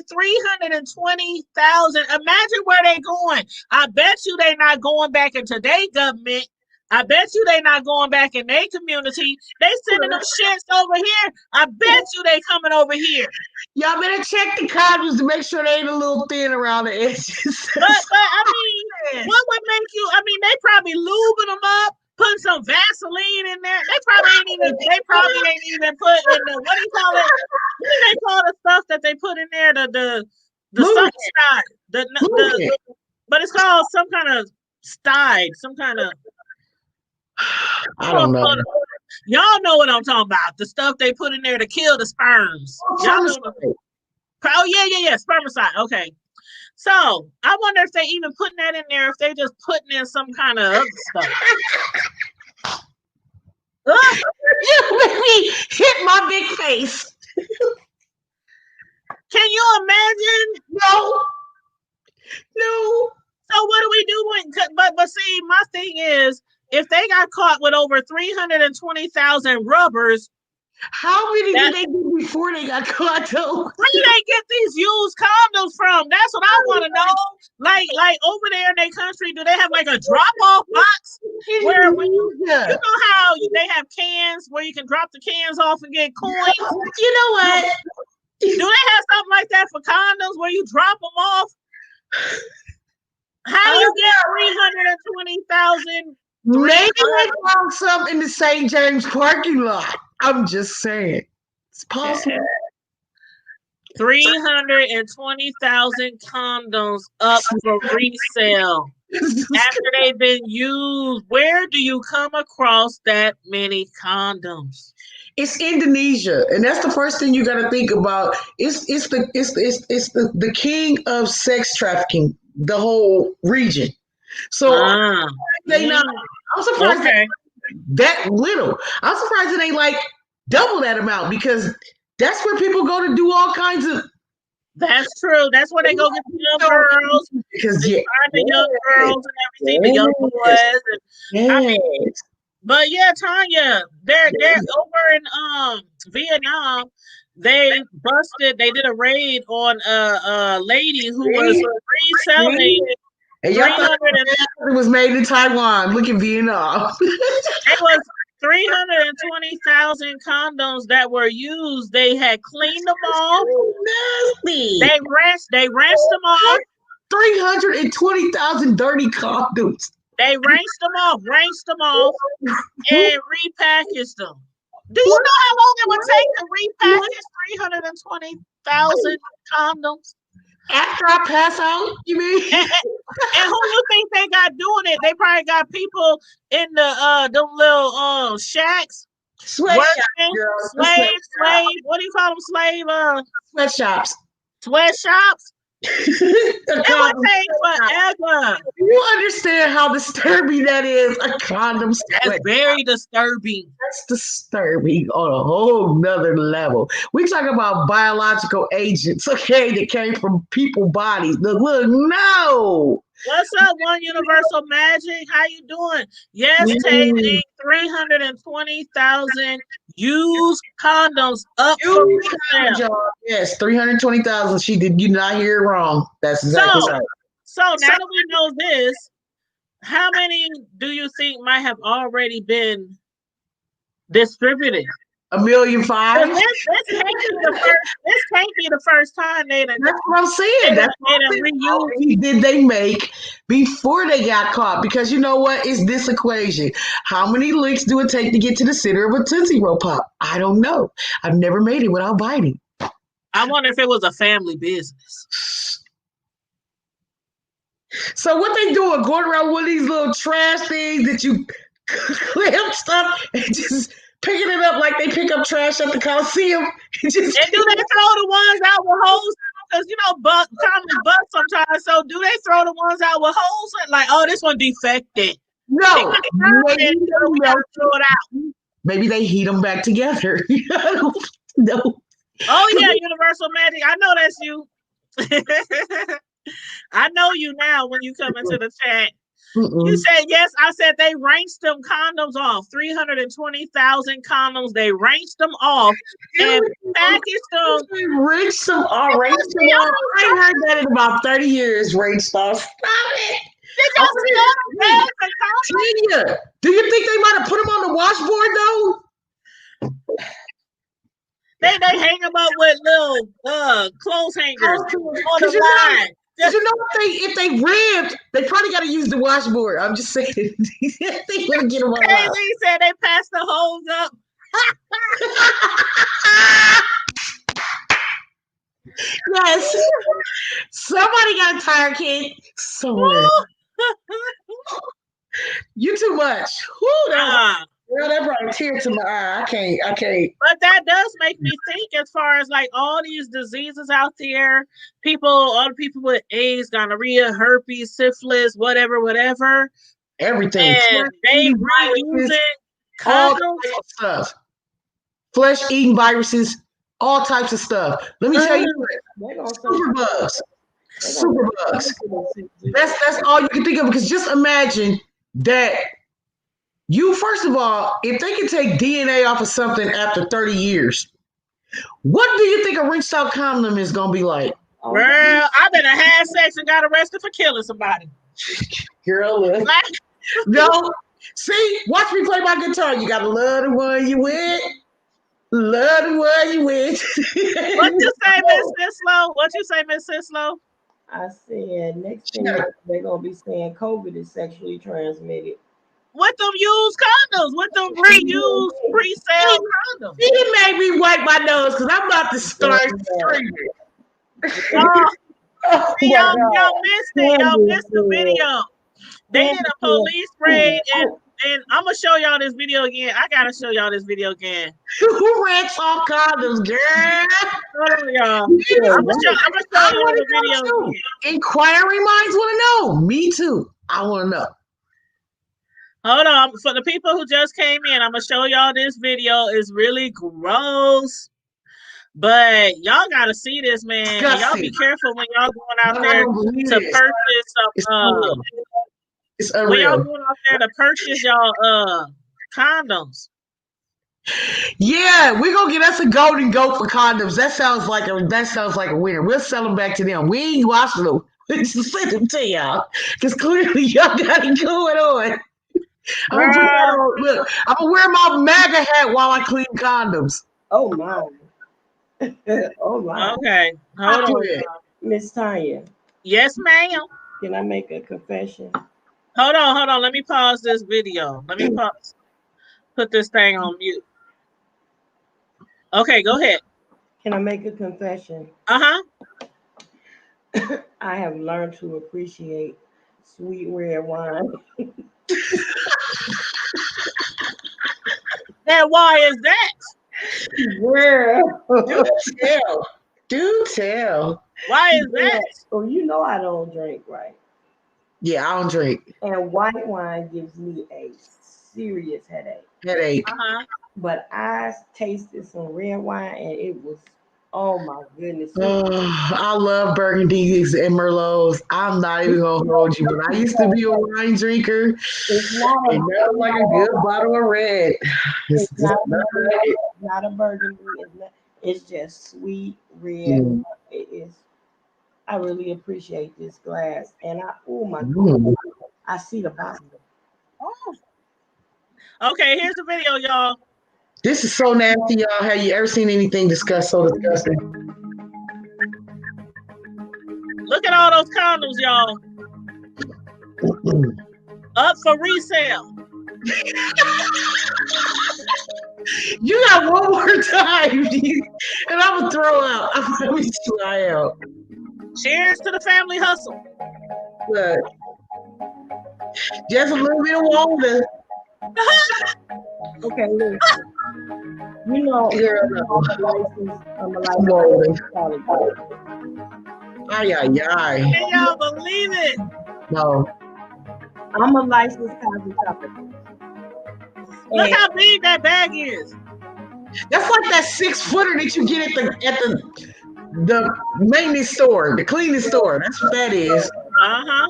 320,000. Imagine where they going. I bet you they not going back into their government. I bet you they not going back in their community. They sending them shits over here. I bet you they coming over here. Y'all better check the condoms to make sure they ain't a little thin around the edges. But I mean, what would make you? I mean, they probably lubing them up. Putting some Vaseline in there. They probably ain't even put in the what do you call it? What do they call the stuff that they put in there? The sunshine. But it's called some kind of stide, some kind of I don't know. Y'all know what I'm talking about. The stuff they put in there to kill the sperms. Y'all know yeah, spermicide. Okay. So I wonder if they even putting that in there, if they just putting in some kind of other stuff. You made me hit my big face. Can you imagine? No. So what do we do but see, my thing is, if they got caught with over 320,000 rubbers, how many did they do before they got caught though? Where do they get these used condoms from? That's what I want to know. Like over there in their country, do they have like a drop-off box where when you know how they have cans where you can drop the cans off and get coins? You know what? Do they have something like that for condoms where you drop them off? How do you get 320,000? Maybe they found some in the St. James parking lot. I'm just saying. It's possible. 320,000 condoms up for resale after they've been used. Where do you come across that many condoms? It's Indonesia, and that's the first thing you got to think about. It's the king of sex trafficking, the whole region. So they not. I'm surprised that little. I'm surprised it ain't like double that amount because that's where people go to do all kinds of. That's true. That's where they go get the young girls. Because the young girls and everything, the young boys. And, I mean, but yeah, Tanya, they're over in Vietnam. They did a raid on a lady who was reselling. And y'all thought it was made in Taiwan. Look at Vietnam. It was 320,000 condoms that were used. They had cleaned them off. Nasty. They rinsed them off. 320,000 dirty condoms. They rinsed them off, and repackaged them. Do you know how long it would take to repackage 320,000 condoms? After I pass out, you mean? And who you think they got doing it? They probably got people in the them little shacks. Slave. What do you call them? Sweatshops. Sweatshops. It would take forever. You understand how disturbing that is? A condom sweat. That's very disturbing. That's disturbing on a whole nother level. We talk about biological agents, okay, that came from people's bodies. Look, no. What's up, One Universal Magic? How you doing? Yes, taking 320,000 used condoms up for resale. Yes, 320,000. She did. You not hear it wrong. That's exactly right. So now that we know this, how many do you think might have already been distributed? 1.5 million. This can't be the first time they done. That's what I'm saying. That's what did they make before they got caught? Because you know what? It's this equation. How many licks do it take to get to the center of a Tootsie Roll Pop? I don't know. I've never made it without biting. I wonder if it was a family business. So what they doing? Going around one of these little trash things that you clamp stuff and just picking it up like they pick up trash at the Coliseum. And do they throw the ones out with holes? Because you know, common butts sometimes. So do they throw the ones out with holes? Like, oh, this one defected. No. Maybe they heat them back together. No. Oh yeah, Universal Magic. I know that's you. I know you now when you come into the chat. You said yes. I said they rinsed them condoms off. 320,000 condoms. They rinsed them off and packaged them. Rinsed them off. I ain't heard that in about 30 years. Rinsed off. Stop it. Do you think they might have put them on the washboard though? They hang them up with little clothes hangers on the line. Because you know if they ribbed, they probably got to use the washboard. I'm just saying. They want to get them all out. They said they passed the holes up. Yes. Somebody got a tire kid somewhere. You too much. Girl, that brought a tear to my eye. I can't. But that does make me think as far as like all these diseases out there, all the people with AIDS, gonorrhea, herpes, syphilis, whatever. Everything. And they reusing all types of stuff. Flesh-eating viruses, all types of stuff. Let me tell you, superbugs. That's all you can think of, because just imagine that. You, first of all, if they can take DNA off of something after 30 years, what do you think a rinsed out condom is going to be like? Girl, I've been had sex and got arrested for killing somebody. Girl, no. See, watch me play my guitar. You got to love the one you with. Love where you went. What you say, Miss Sislo? What you say, Miss Sislo? I said, next thing you know, they're gonna be saying COVID is sexually transmitted. With them used condoms, with them reused, pre-sale condoms. He made me wipe my nose because I'm about to start screaming. Oh Y'all missed it. Y'all missed the video. They did a police raid, and I'm gonna show y'all this video again. I gotta show y'all this video again. Who ran off condoms, girl? Hold on, y'all. I'm gonna show y'all the video again. Inquiring minds want to know. Me too. I want to know. Hold on. For the people who just came in, I'm gonna show y'all this video. It's really gross. But y'all gotta see this, man. And y'all be careful when y'all going out there to purchase some it's unreal. when y'all going out there to purchase y'all condoms. Yeah, we're gonna get us a golden goat for condoms. That sounds like a winner. We'll sell them back to them. We ain't watching them. We'll send them to y'all. Because clearly y'all got it going on. I'm gonna wear my MAGA hat while I clean condoms. Oh my. Oh my. Okay. Hold on. Miss Tanya. Yes, ma'am. Can I make a confession? Hold on. Let me pause this video. Let me put this thing on mute. Okay, go ahead. Can I make a confession? Uh-huh. I have learned to appreciate sweet red wine. And why is that? Girl. Do tell. Why is that? Oh, you know I don't drink, right? Yeah, I don't drink. And white wine gives me a serious headache. Uh-huh. But I tasted some red wine and it was, oh my goodness. I love Burgundies and Merlots. I'm not even gonna hold you, but I used to be a wine drinker. It's not and that was like a good bottle of red. It's not a Burgundy. It's just sweet red. It is. I really appreciate this glass, and oh my God, I see the bottle. Oh. Okay, here's the video, y'all. This is so nasty, y'all. Have you ever seen anything so disgusting? Look at all those condoms, y'all. Up for resale. You got one more time, and I'm gonna throw out. I'm gonna fly out. Cheers to the family hustle. Look, just a little bit of water. Okay, listen. You know, I'm a licensed Ay. Can y'all believe it? No. I'm a licensed cosmetologist. Look how big that bag is. That's like that 6-footer that you get at the maintenance store, the cleaning store. That's what that is. Uh-huh.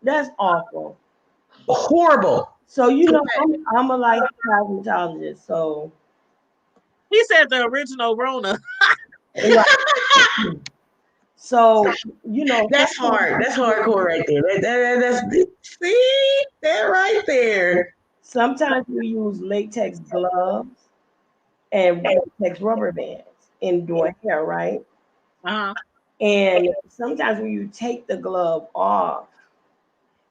That's awful. Horrible. So you know, I'm a licensed cosmetologist. So he said the original Rona. So you know, that's hard. That's hardcore right there. That's see that right there. Sometimes we use latex gloves and latex rubber bands in doing hair, right? Uh-huh. And sometimes when you take the glove off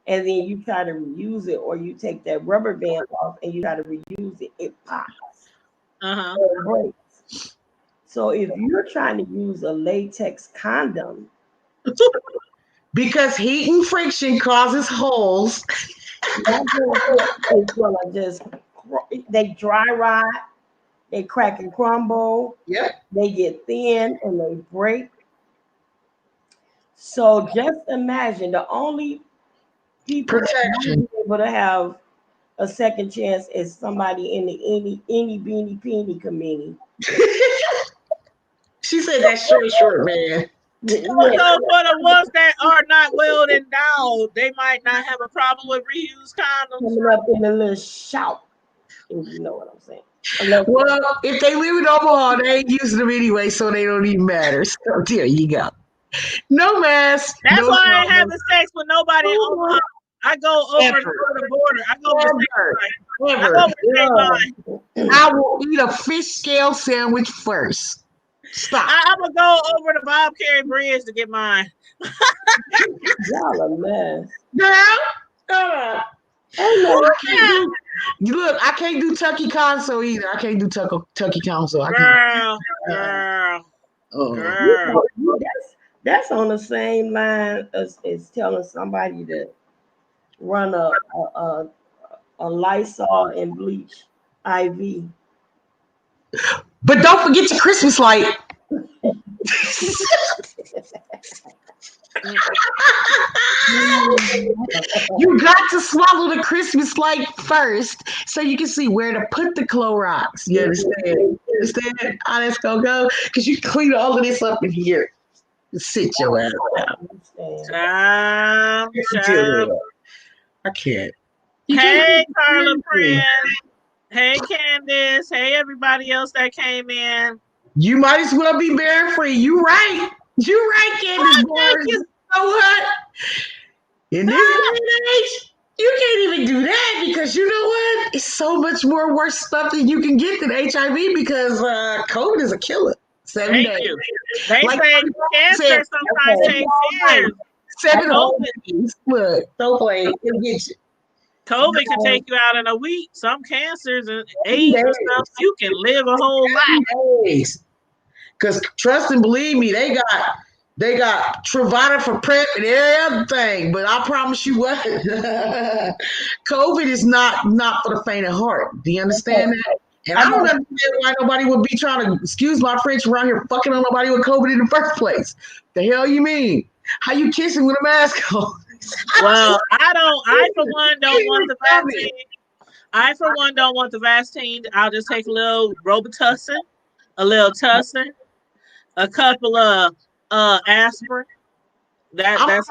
and then you try to reuse it, or you take that rubber band off and you try to reuse it, it pops. Uh-huh. It breaks. So if you're trying to use a latex condom, because heat and friction causes holes. They dry rot, they crack and crumble. Yep. They get thin and they break. So just imagine the only people protection able to have a second chance is somebody in the any beanie peenie committee. She said that short man. So for the ones that are not well endowed, they might not have a problem with reused condoms. Coming up in a little shout, if you know what I'm saying. Well, if they live in Omaha, they ain't using them anyway, so they don't even matter. So there you go. No mask. That's no why I ain't having sex with nobody in Omaha. I go over the border. I go over the state line. I will eat a fish scale sandwich first. Stop. I'm gonna go over the Bob Carey Bridge to get mine. Y'all a mess. Girl, I Oh, can't do, look, I can't do Tucky Council either. I can't do Tucky Council. I can't. Girl. no. That's on the same line as telling somebody to run a Lysol and bleach IV. But don't forget your Christmas light. You got to swallow the Christmas light first so you can see where to put the Clorox. You understand? You understand how that's gonna go? Because you clean all of this up in here. Sit your ass down. Child. I can't. Hey, Carla Prince. Hey, Candace. Hey, everybody else that came in. You might as well be bear free. You right. You right, Candace. You know what? In this day and age, you can't even do that because you know what? It's so much more worse stuff that you can get than HIV because COVID is a killer. 7 Thank days. you. They Like say cancer sometimes takes years. 7 whole days. Look, don't play. It'll get you. COVID can take you out in a week. Some cancers and AIDS and stuff, you can live a whole life. Because trust and believe me, they got Truvada for PrEP and every other thing. But I promise you what, COVID is not for the faint of heart. Do you understand that? And I don't understand why nobody would be trying to, excuse my French, around here fucking on nobody with COVID in the first place. The hell you mean? How you kissing with a mask on? Well, I for one don't want the vaccine. I for one don't want the vaccine. I'll just take a little Robitussin, a little Tussin, a couple of aspirin. I'm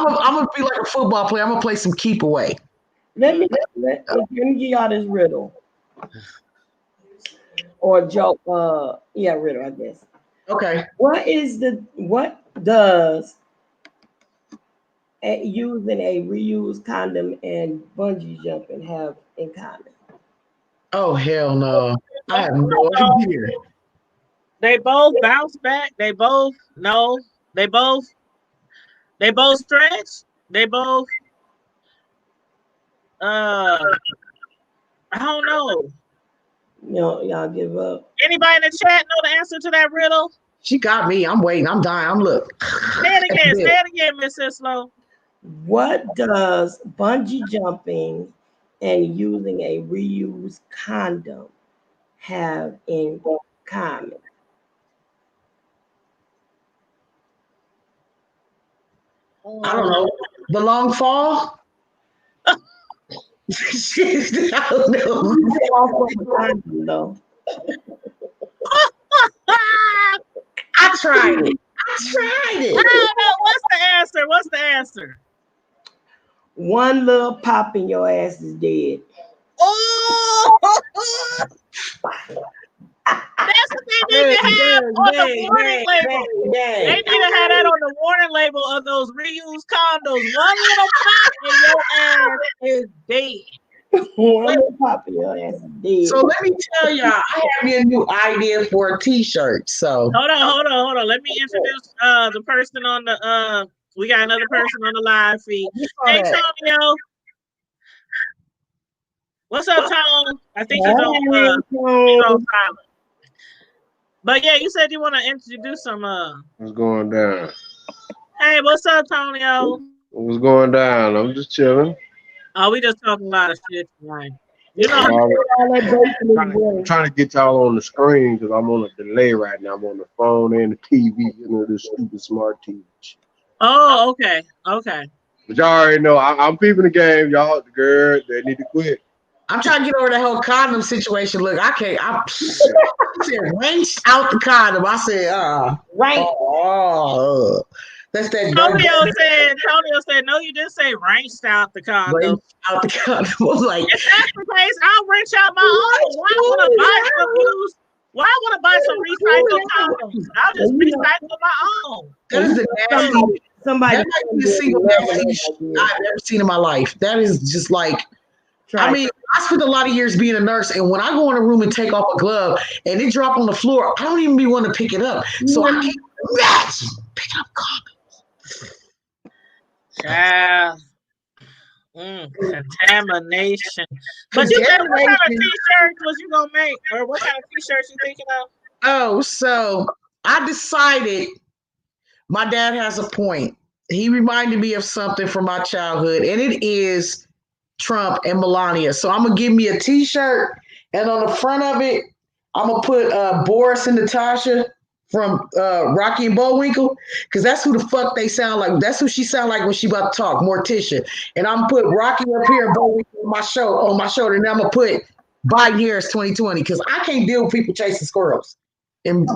gonna be like a football player. I'm gonna play some keep away. Let me give y'all this riddle. Or joke, riddle, I guess. Okay. What does using a reused condom and bungee jumping have in common? Oh hell no! I have no idea. They both bounce back. They both stretch. They both I don't know. Y'all give up. Anybody in the chat know the answer to that riddle? She got me. I'm waiting. I'm dying. I'm look. Say it again, Miss Islo. What does bungee jumping and using a reused condom have in common? I don't know. The long fall? I don't know. I tried it. I don't know. What's the answer? One little pop and your ass is dead. Oh! That's what they need to have on the warning label. They need to have that on the warning label of those reused condoms. One little pop and your ass is dead. One little pop and your ass is dead. So let me tell y'all, I have me a new idea for a t-shirt. So hold on. Let me introduce the person on the we got another person on the live feed. Hey Tonio. What's up, Tone? I think he's on silent. But yeah, you said you want to introduce some What's going down? Hey, what's up, Tonio? What's going down? I'm just chilling. Oh, we just talking a lot of shit tonight. You know, I'm trying to get y'all on the screen because I'm on a delay right now. I'm on the phone and the TV, this stupid smart TV. Oh, okay. But y'all already know I'm peeping the game. Y'all, the girl, they need to quit. I'm trying to get over the whole condom situation. Look, I can't. I said wrenched out the condom. I said, right. That's that. Antonio said, no, you didn't say wrenched out the condom. Wrenched out the condom. I was like, if that's the case, I'll wrench out my own. Why would I buy some used? Why would I buy some recycled condoms? I'll just recycle my own. That is the nastiest. That might be the single nastiest I've ever seen in my life. That is just like I mean, I spent a lot of years being a nurse, and when I go in a room and take off a glove and it drop on the floor, I don't even be want to pick it up. So I can't pick up condoms. Child. Contamination. But you said what kind of t-shirts was you gonna make, or what kind of t-shirts you thinking of? Oh, so I decided my dad has a point. He reminded me of something from my childhood, and it is Trump and Melania. So I'm gonna give me a t-shirt, and on the front of it, I'm gonna put Boris and Natasha from Rocky and Bullwinkle, because that's who the fuck they sound like. That's who she sound like when she about to talk, Morticia. And I'm gonna put Rocky up here and Bullwinkle on my shoulder, and I'm gonna put Biden Harris 2020, because I can't deal with people chasing squirrels. And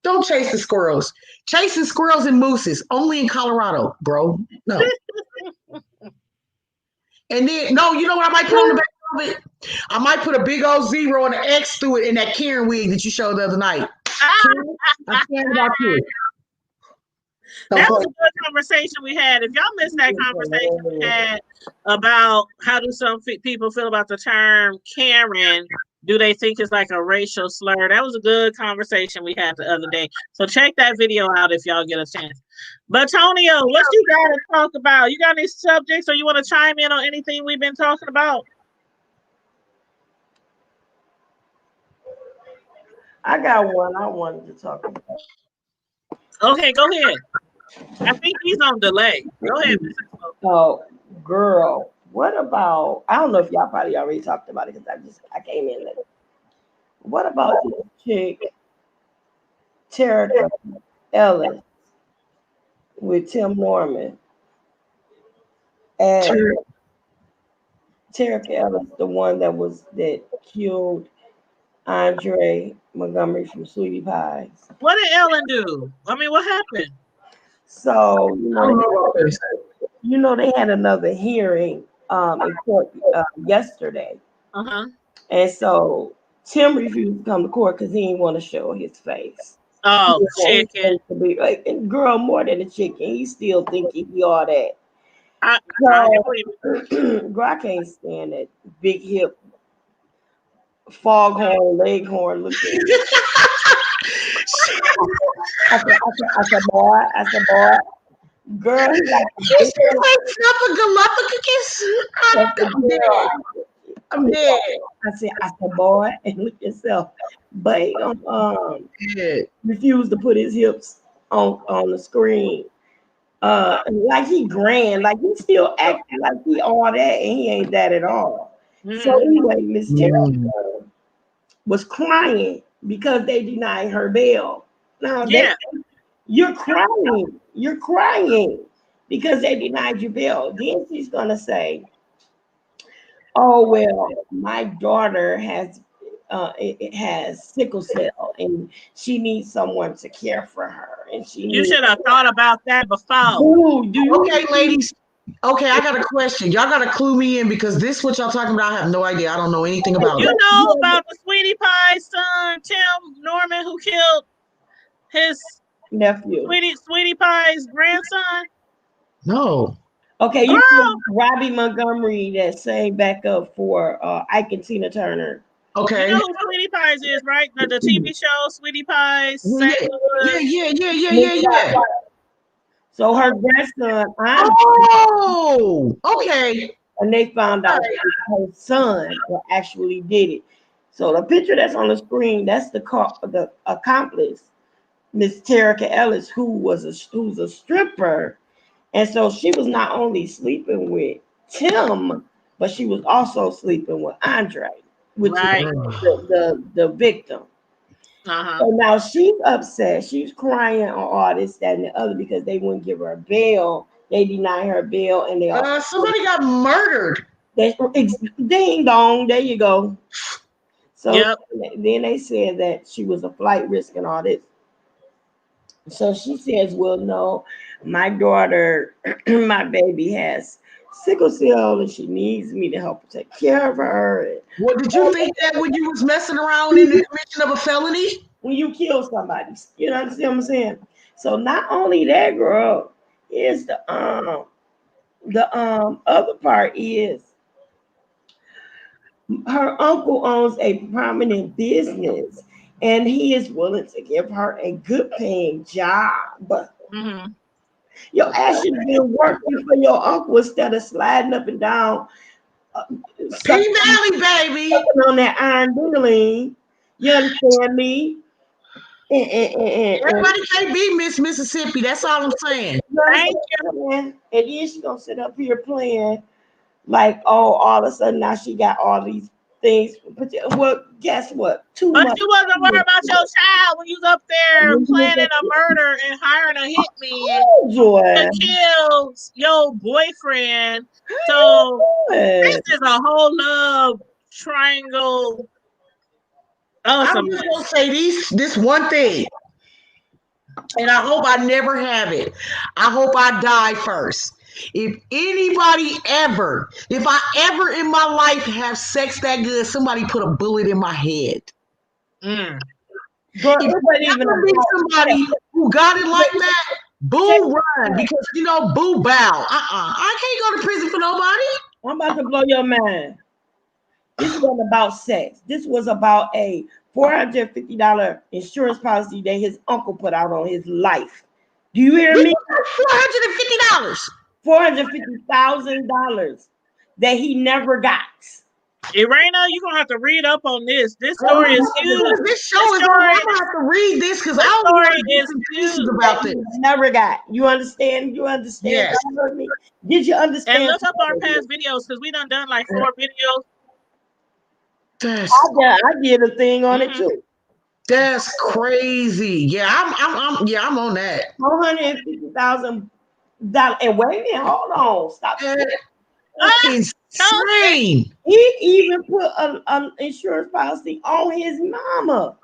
don't chase the squirrels. Chasing squirrels and mooses only in Colorado, bro. No. And then no, you know what I might put on the back of it? I might put a big old 0 and an X through it in that Karen wig that you showed the other night. Karen, I'm caring about you. That was a good conversation we had. If y'all missed that conversation we had about how do some people feel about the term Karen, do they think it's like a racial slur? That was a good conversation we had the other day. So check that video out if y'all get a chance. But Tonio, what you got to talk about? You got any subjects, or you want to chime in on anything we've been talking about? I got one I wanted to talk about. Okay, go ahead. I think he's on delay. Go ahead. Oh, girl, what about? I don't know if y'all probably already talked about it because I came in late. What about this chick, Terica Ellis, with Tim Norman? And Terica Ellis, the one that killed Andre Montgomery from Sweetie Pies. What did Ellen do? I mean, what happened? So you know they had another hearing in court yesterday. And so Tim refused to come to court because he didn't want to show his face. Oh, chicken. And girl, more than a chicken, he still think he be all that. Girl, I can't stand that big hip, foghorn, leghorn looking. I said, boy, girl, he's like I'm dead. I said, boy, and look yourself. But refused to put his hips on the screen. Like he grand, like he still acting like he all that, and he ain't that at all. So anyway, Miss Terry was crying because they denied her bail. Now, you're crying because they denied you bail. Then she's gonna say, "Oh well, my daughter has sickle cell, and she needs someone to care for her." And you should have thought about that before. Okay, ladies. Okay, I got a question. Y'all got to clue me in because this what y'all talking about. I have no idea. I don't know anything about it. You know about the Sweetie Pie son, Tim Norman, who killed his nephew, Sweetie Pie's grandson? No. Okay, you know Robbie Montgomery that sang back up for Ike and Tina Turner. Okay. You know who Sweetie Pies is, right? The TV show Sweetie Pies. Yeah. So her grandson, okay. And they found out her son actually did it. So the picture that's on the screen, that's the accomplice, Miss Terica Ellis, who's a stripper. And so she was not only sleeping with Tim, but she was also sleeping with Andre, which is the victim. So now she's upset. She's crying on all this, that, and the other because they wouldn't give her bail. They denied her bail, and they somebody got murdered. Ding dong, there you go. So then they said that she was a flight risk and all this. So she says, "Well, no, my daughter, my baby has sickle cell, and she needs me to help take care of her." Well, did you think that when you was messing around in the commission of a felony? When you kill somebody, you know what I'm saying? So not only that, girl, is the other part is her uncle owns a prominent business, and he is willing to give her a good paying job. Mhm. Your ass should have been working for your uncle instead of sliding up and down, sucking P Valley, baby. on that iron diddling. You understand me? Everybody can't be Miss Mississippi. That's all I'm saying. Thank you. And then she's gonna sit up here playing like, oh, all of a sudden now she got all these things. Well, guess what? Too But much. you wasn't worried about your child when you was up there planning a murder and hiring a hitman to kill your boyfriend. So this is a whole love triangle. I'm just gonna say this one thing, and I hope I never have it. I hope I die first. If I ever in my life have sex that good, somebody put a bullet in my head. Girl, if ever be somebody who got it like that, boo run, because boo bow. I can't go to prison for nobody. I'm about to blow your mind. This wasn't about sex. This was about a $450 insurance policy that his uncle put out on his life. Do you hear me? $450. $450,000 that he never got. Irena, you're gonna have to read up on this. This story is huge. This show is on. I'm gonna have to read this because I don't want to get confused about this. Never got. You understand? You understand? Yes. Did you understand? And look up our past videos because we done like 4 videos. I did a thing on it too. That's crazy. Yeah, I'm on that. $450,000. And wait a minute, hold on, stop. That's insane. He even put an insurance policy on his mama.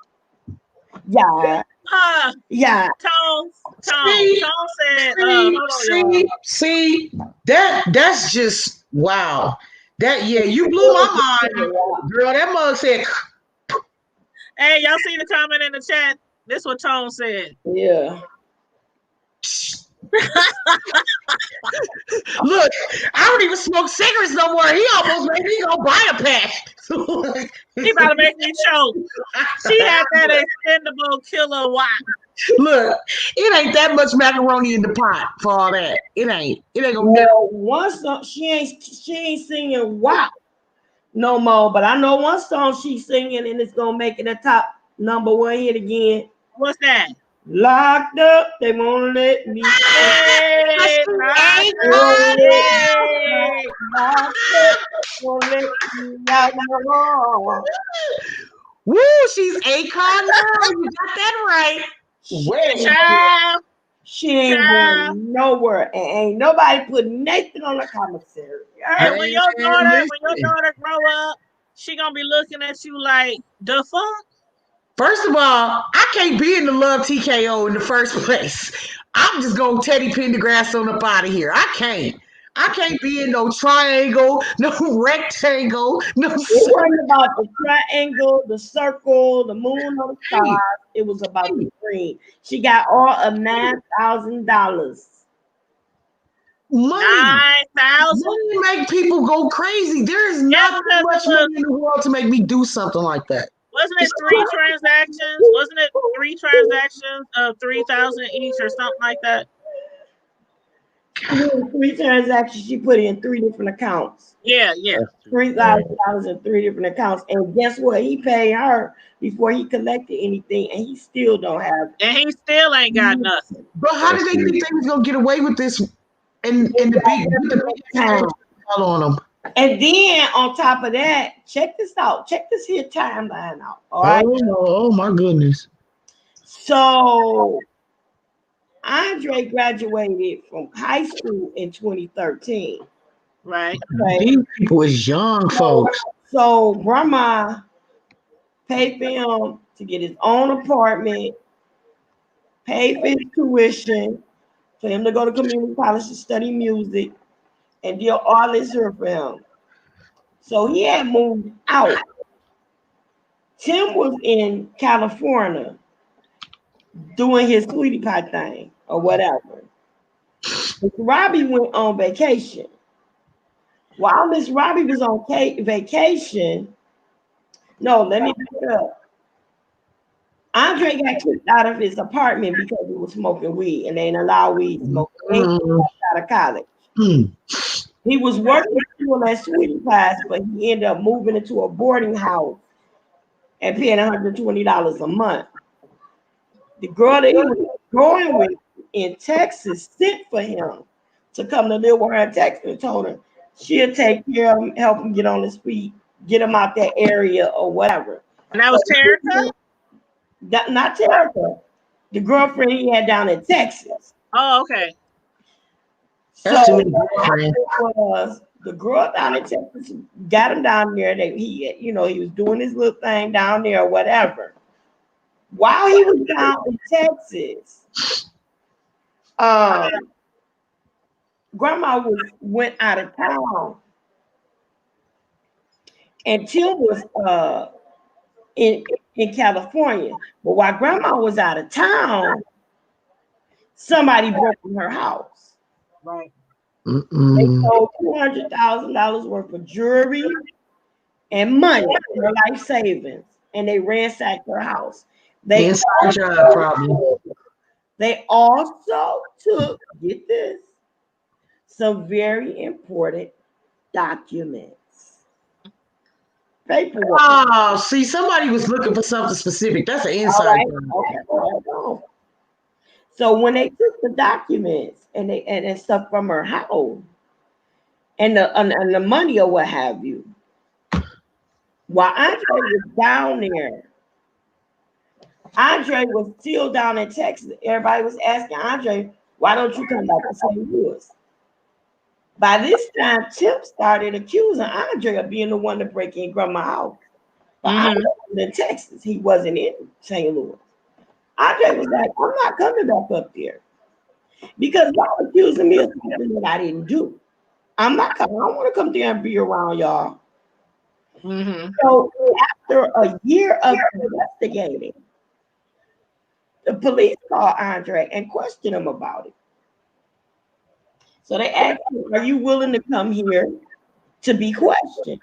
Yeah. Yeah. Tone said, see, that's just wow. You blew my mind, girl. That mug said. Hey, y'all see the comment in the chat? This is what Tone said. Yeah. Look, I don't even smoke cigarettes no more. He almost made me go buy a pack. He about to make me choke. She had that extendable killer watch. Look, it ain't that much macaroni in the pot for all that. It ain't gonna one song she ain't singing WAP no more, but I know one song she's singing and it's gonna make it a top #1 hit again. What's that? Locked up, they won't let me. Woo, she's Akon now. You got that right. She ain't going nowhere, and ain't nobody put Nathan on the commissary. And when your daughter grow up, she gonna be looking at you like the fuck. First of all, I can't be in the Love TKO in the first place. I'm just gonna Teddy Pendergrass on up out of here. I can't be in no triangle, no rectangle, no. It wasn't about the triangle, the circle, the moon on the stars. It was about the green. She got all of $9,000. Money. Money make people go crazy. There's not that much money in the world to make me do something like that. Wasn't it 3 transactions? Wasn't it 3 transactions of 3,000 each or something like that? 3 transactions. She put in 3 different accounts. Yeah. $3,000 in 3 different accounts. And guess what? He paid her before he collected anything, and he still don't have. And he still ain't got nothing. But how did they think they was gonna get away with this? And the big time on them. And then on top of that, check this out. Check this here timeline out. All right. Oh my goodness. So Andre graduated from high school in 2013. Right. These people is young folks. So grandma paid for him to get his own apartment, paid for his tuition, for him to go to community college to study music, and did all this here for him. So he had moved out. Tim was in California doing his sweetie pie thing or whatever. Miss Robbie went on vacation. While Miss Robbie was on vacation, No, let me back it up. Andre got kicked out of his apartment because he was smoking weed, and they didn't allow weed smoking. He got out of college. He was working at Sweetie Pies, but he ended up moving into a boarding house and paying $120 a month. The girl that he was going with in Texas sent for him to come to live with her in Texas and told her she'll take care of him, help him get on his feet, get him out that area or whatever. And that was Terica? Not Terica. The girlfriend he had down in Texas. Oh, okay. That's So too many girlfriends. was the girl down in Texas got him down there. He was doing his little thing down there or whatever. While he was down in Texas, grandma went out of town, and Tim was in California. But while grandma was out of town, somebody broke in her house. Right. They stole $200,000 worth of jewelry and money, her life savings, and they ransacked her house. They also took, get this, some very important documents. Paperwork. Oh, see, somebody was looking for something specific. That's an inside. Okay. So when they took the documents and stuff from her house and the money or what have you, while Andre was down there, Andre was still down in Texas. Everybody was asking Andre, why don't you come back to St. Louis? By this time, Tim started accusing Andre of being the one to break in grandma's house. But Andre was in Texas. He wasn't in St. Louis. Andre was like, I'm not coming back up there because y'all accusing me of something that I didn't do. I'm not coming. I don't want to come there and be around y'all. So after a year of investigating, the police called Andre and questioned him about it. So they asked him, are you willing to come here to be questioned?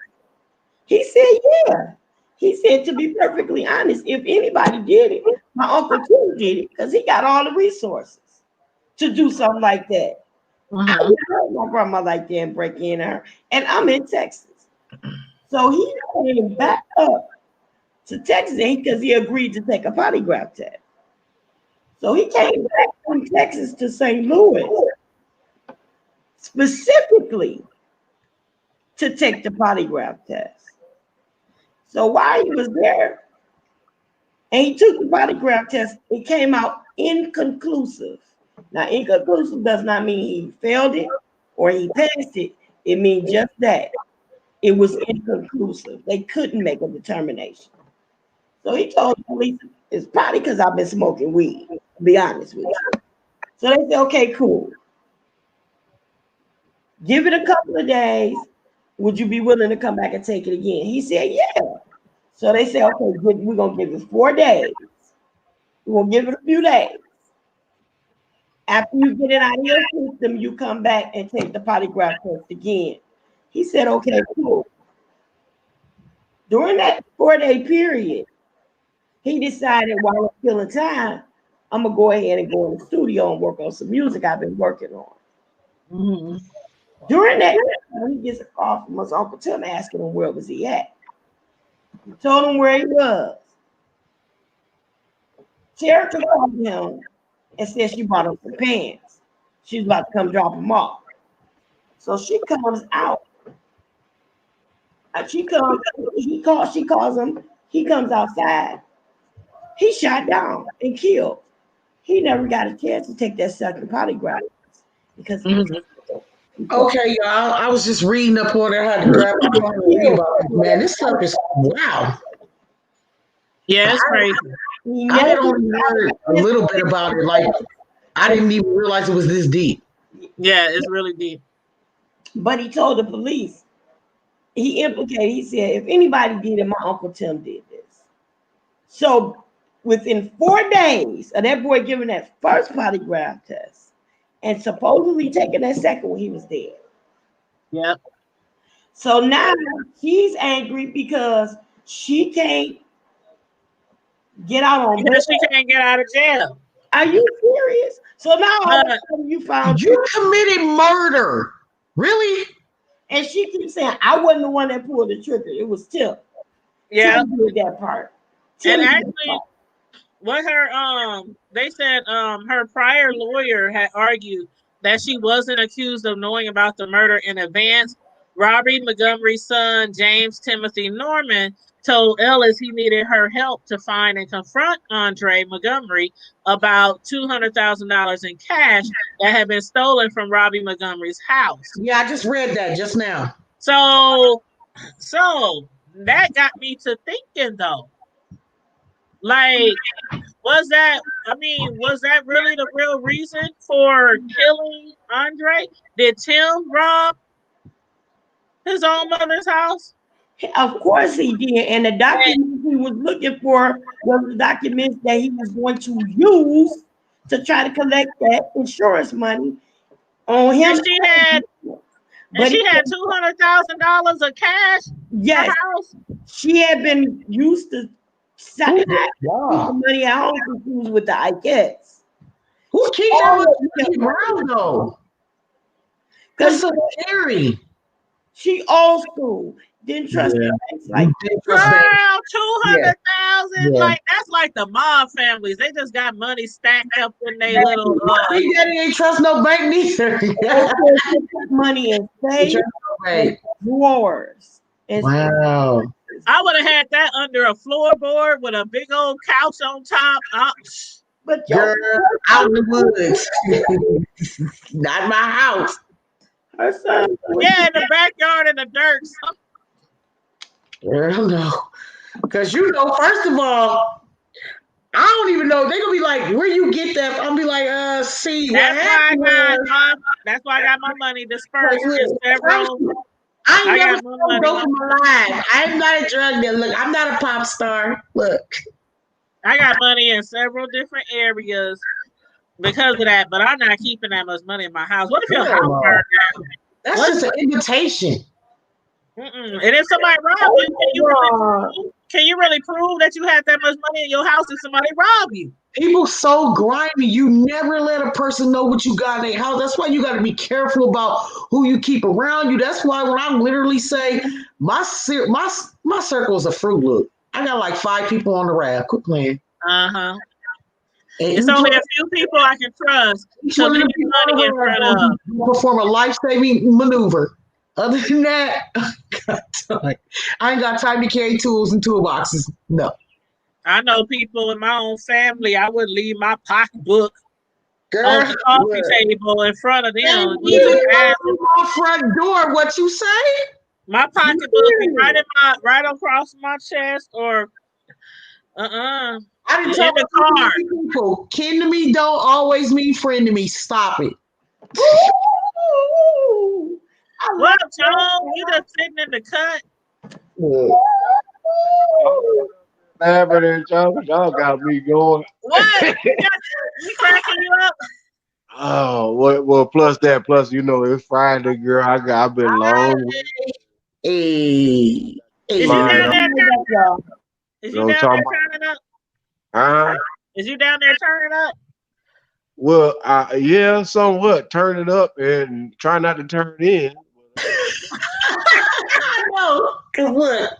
He said, yeah. He said, to be perfectly honest, if anybody did it, my Uncle Tim did it because he got all the resources to do something like that. I would hurt my grandma like that and break in her. And I'm in Texas. So he came back up to Texas because he agreed to take a polygraph test. So he came back from Texas to St. Louis specifically to take the polygraph test. So while he was there and he took the polygraph test, it came out inconclusive. Now, inconclusive does not mean he failed it or he passed it. It means just that. It was inconclusive. They couldn't make a determination. So he told the police, it's probably because I've been smoking weed, to be honest with you. So they said, okay, cool. Give it a couple of days. Would you be willing to come back and take it again? He said, yeah. So they said, okay, we're going to give it 4 days. We're going to give it a few days. After you get it out of your system, you come back and take the polygraph test again. He said, okay, cool. During that 4-day period, he decided while I'm feeling time, I'm going to go ahead and go in the studio and work on some music I've been working on. During that time, he gets a call from his Uncle Tim asking him where was he at. He told him where he was. Terica called him and said she bought him some pants. She was about to come drop him off. So she comes out. She calls him. He comes outside. He shot down and killed. He never got a chance to take that second polygraph because okay, y'all. I was just reading up on there how to grab my phone and read about this. Man, this stuff is wow. Yeah, it's crazy. I had only heard a little bit about it. Like I didn't even realize it was this deep. Yeah, it's really deep. But he told the police. He said, if anybody did it, my Uncle Tim did this. So within 4 days of that boy giving that first polygraph test and supposedly taking that second one, he was dead. Yep. So now he's angry because she can't get out on Because bail. she can't get out of jail. Are you serious? So now all of a Uh, sudden you found You committed murder. Really? and she keeps saying, I wasn't the one that pulled the trigger. It was Tim. Yeah. Tim did that part. Tim And did that actually, part. what her they said her prior lawyer had argued that she wasn't accused of knowing about the murder in advance. Robbie Montgomery's son, James Timothy Norman, told Ellis he needed her help to find and confront Andre Montgomery about $200,000 in cash that had been stolen from Robbie Montgomery's house. Yeah, I just read that just now. So that got me to thinking though. Like, was that really the real reason for killing Andre? Did Tim rob his own mother's house? Of course he did. And the documents he was looking for was the documents that he was going to use to try to collect that insurance money on him. And she had $200,000 of cash. Yes, house. She had been used to money at home to use with the IKES. Who keeps that around though? That's so scary. She old school. Didn't trust the banks like girl, 200,000. Like that's like the mob families. They just got money stacked up in their little. Big Daddy ain't trust no bank neither. Money in safe drawers. Wow. I would have had that under a floorboard with a big old couch on top. But girl, out in the woods. Not my house. Her son. Yeah, in the backyard in the dirt. Girl, no. Because first of all, I don't even know. They're gonna be like, where you get that? I'm be like, see, that's why I got my money dispersed in several. I never go for my life. I'm not a drug dealer. Look, I'm not a pop star. Look. I got money in several different areas because of that, but I'm not keeping that much money in my house. What if your house burned down? That's just an invitation. And if somebody robbed you, can you really prove that you had that much money in your house if somebody robbed you? People so grimy. You never let a person know what you got in their house. That's why you got to be careful about who you keep around you. That's why when I literally say my circle is a Fruit Loop. I got like 5 people on the raft. Quit playing. It's only a few people I can trust to leave money in front of. Perform a life-saving maneuver. Other than that, I ain't got time to carry tools and toolboxes. No. I know people in my own family, I would leave my pocketbook on the coffee table in front of them. My front door, what you say? My pocketbook be right across my chest or I didn't tell the car. People, kin to me don't always mean friend to me. Stop it. What up, Joe? You just sitting in the cut? Y'all got me going. What? You cracking you up? Oh, well, plus it's Friday, girl. I've been long. Hey. Is you down there turning up? Is you down there turning up? Huh? Is you down there turning up? Well, yeah, somewhat. Turn it up and try not to turn in. I know, cause look,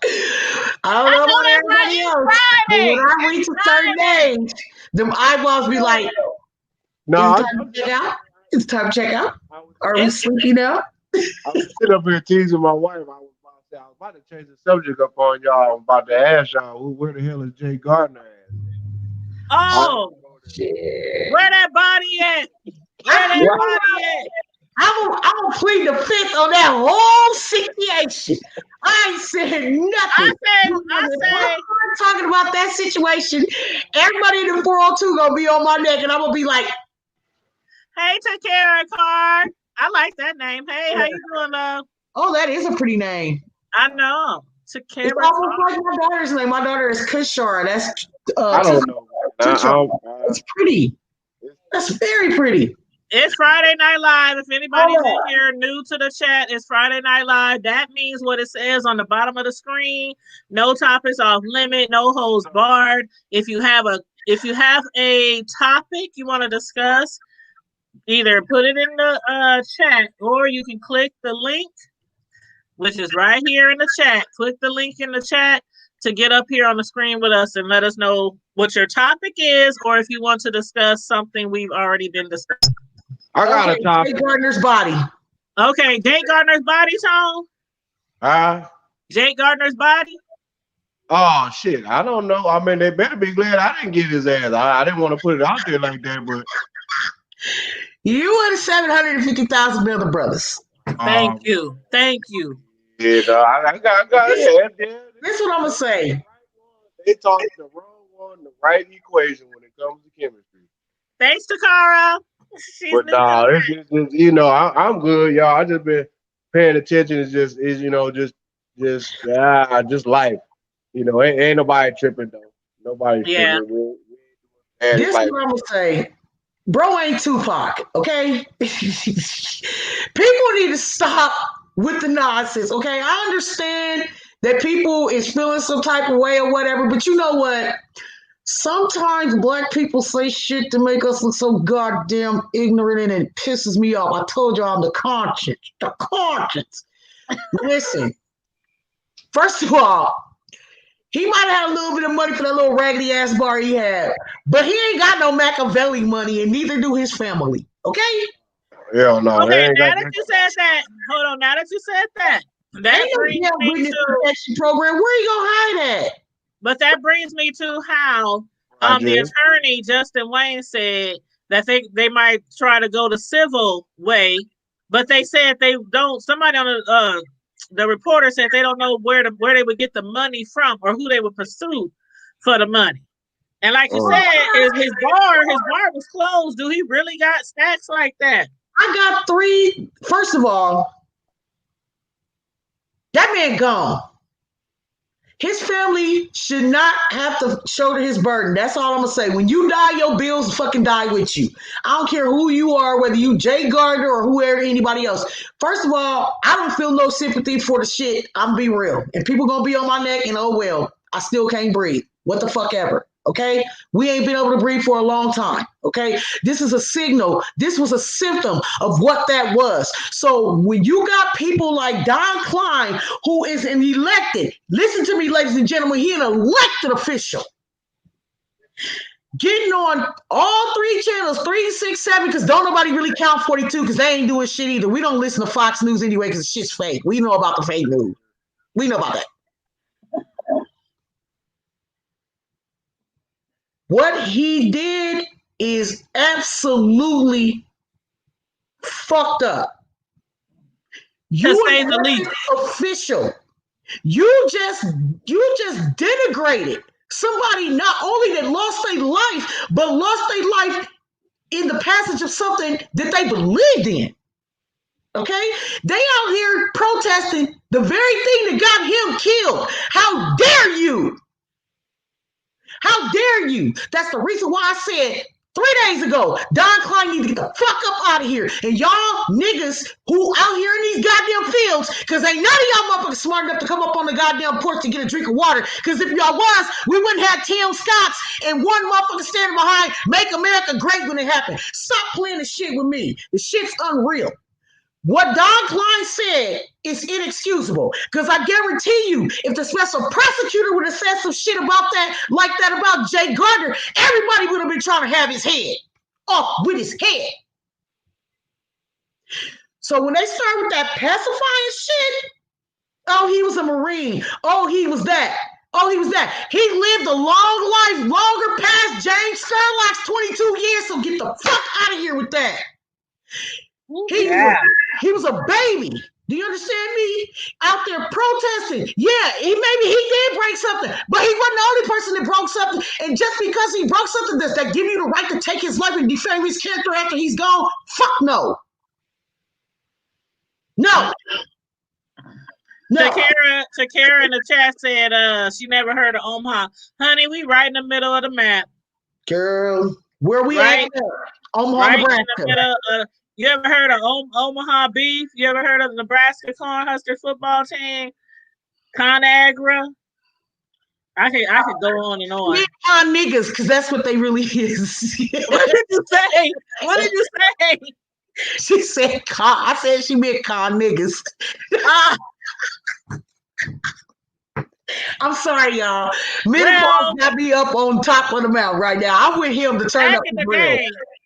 I don't know about everybody else, but when I reach a certain age, them eyeballs be like, "No, it's time to check out. Are we sleepy now?" I was sitting up here teasing my wife. I was about to change the subject up on y'all. I'm about to ask y'all, where the hell is Jay Gardner at? Oh, where that body at? Where that body at? I'm gonna plead the fifth on that whole situation. I ain't said nothing. I said, I'm talking about that situation. Everybody in the 402 gonna be on my neck, and I'm gonna be like, "Hey, Takara Card. I like that name. Hey, how you doing, love?" Oh, that is a pretty name. I know. Takara. It's almost like my daughter's name. My daughter is Kushar. That's I don't know. It's pretty. That's very pretty. It's Friday Night Live. If anybody's in here new to the chat, it's Friday Night Live. That means what it says on the bottom of the screen. No topics off limit, no holds barred. If you have a topic you want to discuss, either put it in the chat, or you can click the link, which is right here in the chat. Click the link in the chat to get up here on the screen with us and let us know what your topic is, or if you want to discuss something we've already been discussing. I got a topic. Jay Gardner's body. Okay, Jake Gardner's body, Tone? Jake Gardner's body? Oh, shit. I don't know. I mean, they better be glad I didn't get his ass. I didn't want to put it out there like that, but. You and the 750,000 other brothers. Thank you. Yeah, I got it. Yeah. This is what I'm going to say. They talked the wrong one, the right equation when it comes to chemistry. Thanks, Takara. But nah, it's just I'm good, y'all. I just been paying attention. It's just life. Ain't nobody tripping though. Nobody's tripping. This is what I'm gonna say. Bro ain't Tupac, okay? People need to stop with the nonsense, okay? I understand that people is feeling some type of way or whatever, but you know what? Sometimes black people say shit to make us look so goddamn ignorant, and it pisses me off. I told you I'm the conscience. The conscience. Listen, first of all, he might have had a little bit of money for that little raggedy ass bar he had, but he ain't got no Machiavelli money, and neither do his family. Okay? Hell no. Okay, now that you said that, hold on. Now that you said that, that brings me to protection program. Where you gonna hide at? But that brings me to how the attorney Justin Wayne said that they might try to go the civil way, but they said they don't. Somebody on the reporter said they don't know where they would get the money from or who they would pursue for the money. And like you said, his bar was closed. Do he really got stacks like that? I got 3. First of all, that man gone. His family should not have to shoulder his burden. That's all I'm gonna say. When you die, your bills fucking die with you. I don't care who you are, whether you Jay Gardner or whoever, anybody else. First of all, I don't feel no sympathy for the shit. I'm gonna be real. And people gonna be on my neck, and oh well, I still can't breathe. What the fuck ever. Okay? We ain't been able to breathe for a long time. Okay? This is a signal. This was a symptom of what that was. So when you got people like Don Klein, who is an elected, listen to me, ladies and gentlemen, he an elected official. Getting on all 3 channels, 3, 6, 7, because don't nobody really count 42 because they ain't doing shit either. We don't listen to Fox News anyway because shit's fake. We know about the fake news. We know about that. What he did is absolutely fucked up. You say the least. Official. You just denigrated somebody not only that lost their life, but lost their life in the passage of something that they believed in. Okay? They out here protesting the very thing that got him killed. How dare you? How dare you? That's the reason why I said 3 days ago, Don Klein need to get the fuck up out of here. And y'all niggas who out here in these goddamn fields, because ain't none of y'all motherfuckers smart enough to come up on the goddamn porch to get a drink of water. Because if y'all was, we wouldn't have Tim Scotts and one motherfucker standing behind Make America Great when it happened. Stop playing the shit with me. The shit's unreal. What Don Klein said is inexcusable, because I guarantee you, if the special prosecutor would have said some shit about that, like that about Jay Gardner, everybody would have been trying to have his head off with his head. So when they start with that pacifying shit, oh, he was a Marine. Oh, he was that. Oh, he was that. He lived a long life, longer past James Sherlock's 22 years, so get the fuck out of here with that. He was a baby. Do you understand me? Out there protesting. Yeah, maybe he did break something, but he wasn't the only person that broke something. And just because he broke something, does that give you the right to take his life and defame his character after he's gone? Fuck no. No. Takara in the chat said she never heard of Omaha. Honey, we right in the middle of the map. Girl, where we right? at? Omaha, right Nebraska. in the middle. You ever heard of Omaha Beef? You ever heard of the Nebraska Cornhusker football team? ConAgra. I could go on and on. Mid-con niggas, because that's what they really is. What did you say? What did you say? She said con. I said she meant con niggas. I'm sorry, y'all. Menopause got me up on top of the mountain right now. I'm with him to turn up the grill.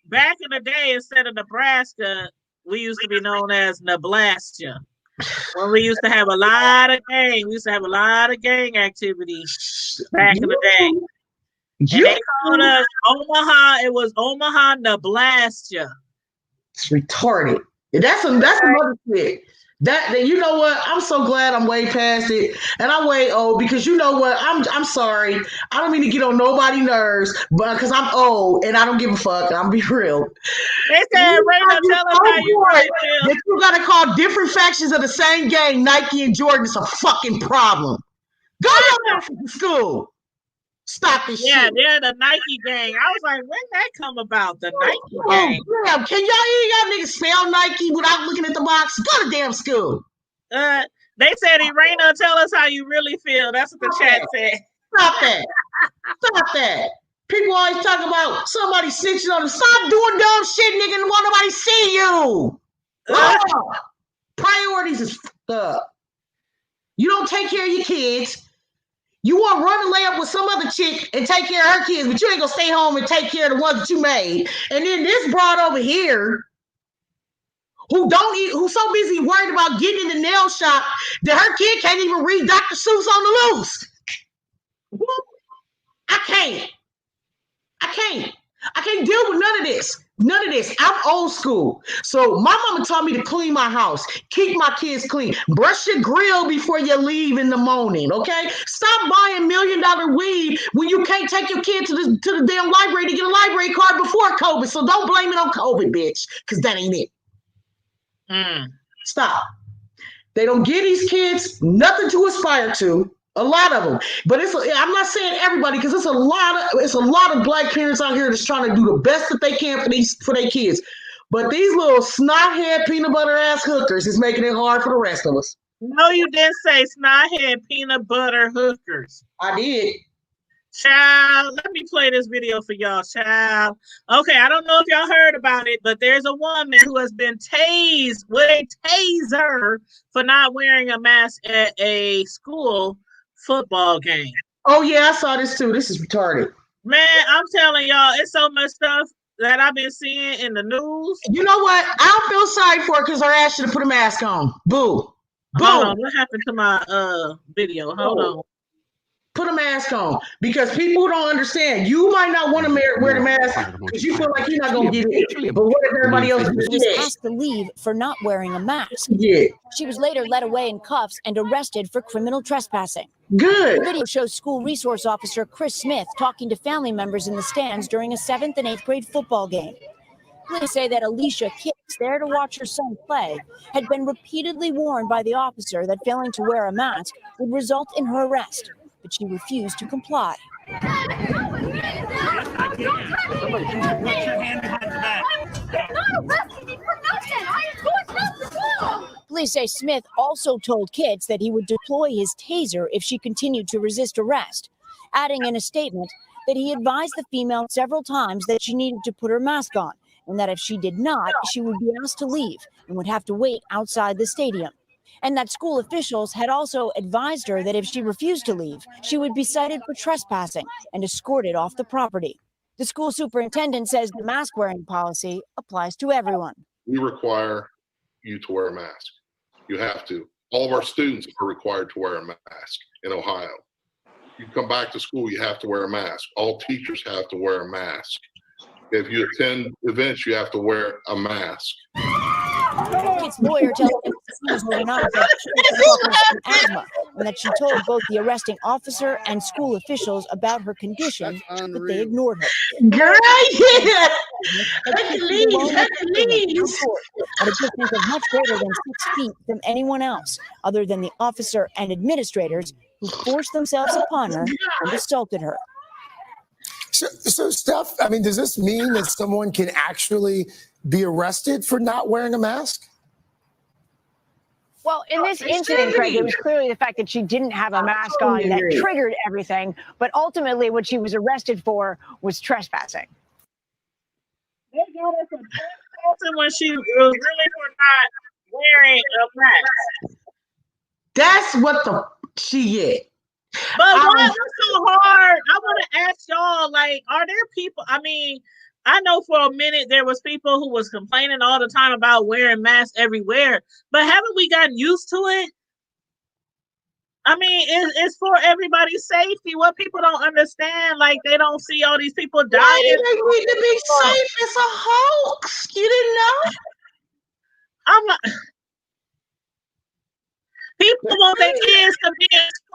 Back in the day, instead of Nebraska, we used to be known as Nebraska. When we used to have a lot of gang, we used to have a lot of gang activity back in the day. And they called us Omaha. It was Omaha, Nebraska. It's retarded. That's another shit. That you know what? I'm so glad I'm way past it, and I'm way old because you know what? I'm sorry. I don't mean to get on nobody's nerves, but because I'm old and I don't give a fuck. I'm be real. They said, Raina, tell us how you really feel. That you gotta call different factions of the same gang, Nike and Jordan. It's a fucking problem. Go to school. Stop this shit. Yeah, they're the Nike gang. I was like, when did that come about? The Nike gang. Damn. Can y'all niggas spell Nike without looking at the box? Go to damn school. They said, Raina, tell us how you really feel. That's what the chat said. Stop that. Stop that. People always talk about somebody snitching on them. Stop doing dumb shit, nigga, and won't nobody see you. Priorities is fucked up. You don't take care of your kids. You want to run and lay up with some other chick and take care of her kids, but you ain't gonna stay home and take care of the ones that you made. And then this broad over here, who's so busy worried about getting in the nail shop that her kid can't even read Dr. Seuss on the loose. I can't deal with none of this. None of this. I'm old school. So my mama taught me to clean my house, keep my kids clean, brush your grill before you leave in the morning, okay? Stop buying $1 million weed when you can't take your kid to the damn library to get a library card before COVID. So don't blame it on COVID, bitch, because that ain't it. Stop. They don't give these kids nothing to aspire to. A lot of them, but I'm not saying everybody because it's a lot of black parents out here that's trying to do the best that they can for their kids. But these little snot-head peanut butter ass hookers is making it hard for the rest of us. No, you didn't say snot-head peanut butter hookers. I did. Child, let me play this video for y'all, child. Okay, I don't know if y'all heard about it, but there's a woman who has been tased with a taser for not wearing a mask at a school football game. Oh yeah, I saw this too. This is retarded. Man, I'm telling y'all, it's so much stuff that I've been seeing in the news. You know what? I don't feel sorry for her because her ass should have put a mask on. Boo. Hold on, what happened to my video? Hold on. Put a mask on because people don't understand. You might not want to wear the mask because you feel like you're not gonna get it. But what if everybody else was asked to leave for not wearing a mask? Yeah. She was later led away in cuffs and arrested for criminal trespassing. Good. The video shows school resource officer Chris Smith talking to family members in the stands during a 7th and 8th grade football game. Police say that Alicia Kicks, there to watch her son play, had been repeatedly warned by the officer that failing to wear a mask would result in her arrest, but she refused to comply. Police say Smith also told Kitts that he would deploy his taser if she continued to resist arrest, adding in a statement that he advised the female several times that she needed to put her mask on, and that if she did not, she would be asked to leave and would have to wait outside the stadium. And that school officials had also advised her that if she refused to leave, she would be cited for trespassing and escorted off the property. The school superintendent says the mask wearing policy applies to everyone. We require you to wear a mask. You have to. All of our students are required to wear a mask in Ohio. You come back to school, you have to wear a mask. All teachers have to wear a mask. If you attend events, you have to wear a mask. Kit's lawyer tells him she was not asthma, and that she told both the arresting officer and school officials about her condition, but they ignored her. Girl, yeah. Hercules. At a distance of much greater than 6 feet from anyone else, other than the officer and administrators who forced themselves upon her and assaulted her. So, Steph, I mean, does this mean that someone can actually be arrested for not wearing a mask? Well, in this incident, Craig, it was clearly the fact that she didn't have a mask on that triggered everything. But ultimately, what she was arrested for was trespassing. They got her for trespassing when she was really for not wearing a mask. That's what she get. But why was so hard? I want to ask y'all, like, are there people? I mean, I know for a minute there was people who was complaining all the time about wearing masks everywhere, but haven't we gotten used to it? I mean, it's for everybody's safety. What people don't understand, like they don't see all these people dying. Why do they need to be safe? It's a hoax. You didn't know? I'm not. People want their kids to be in school.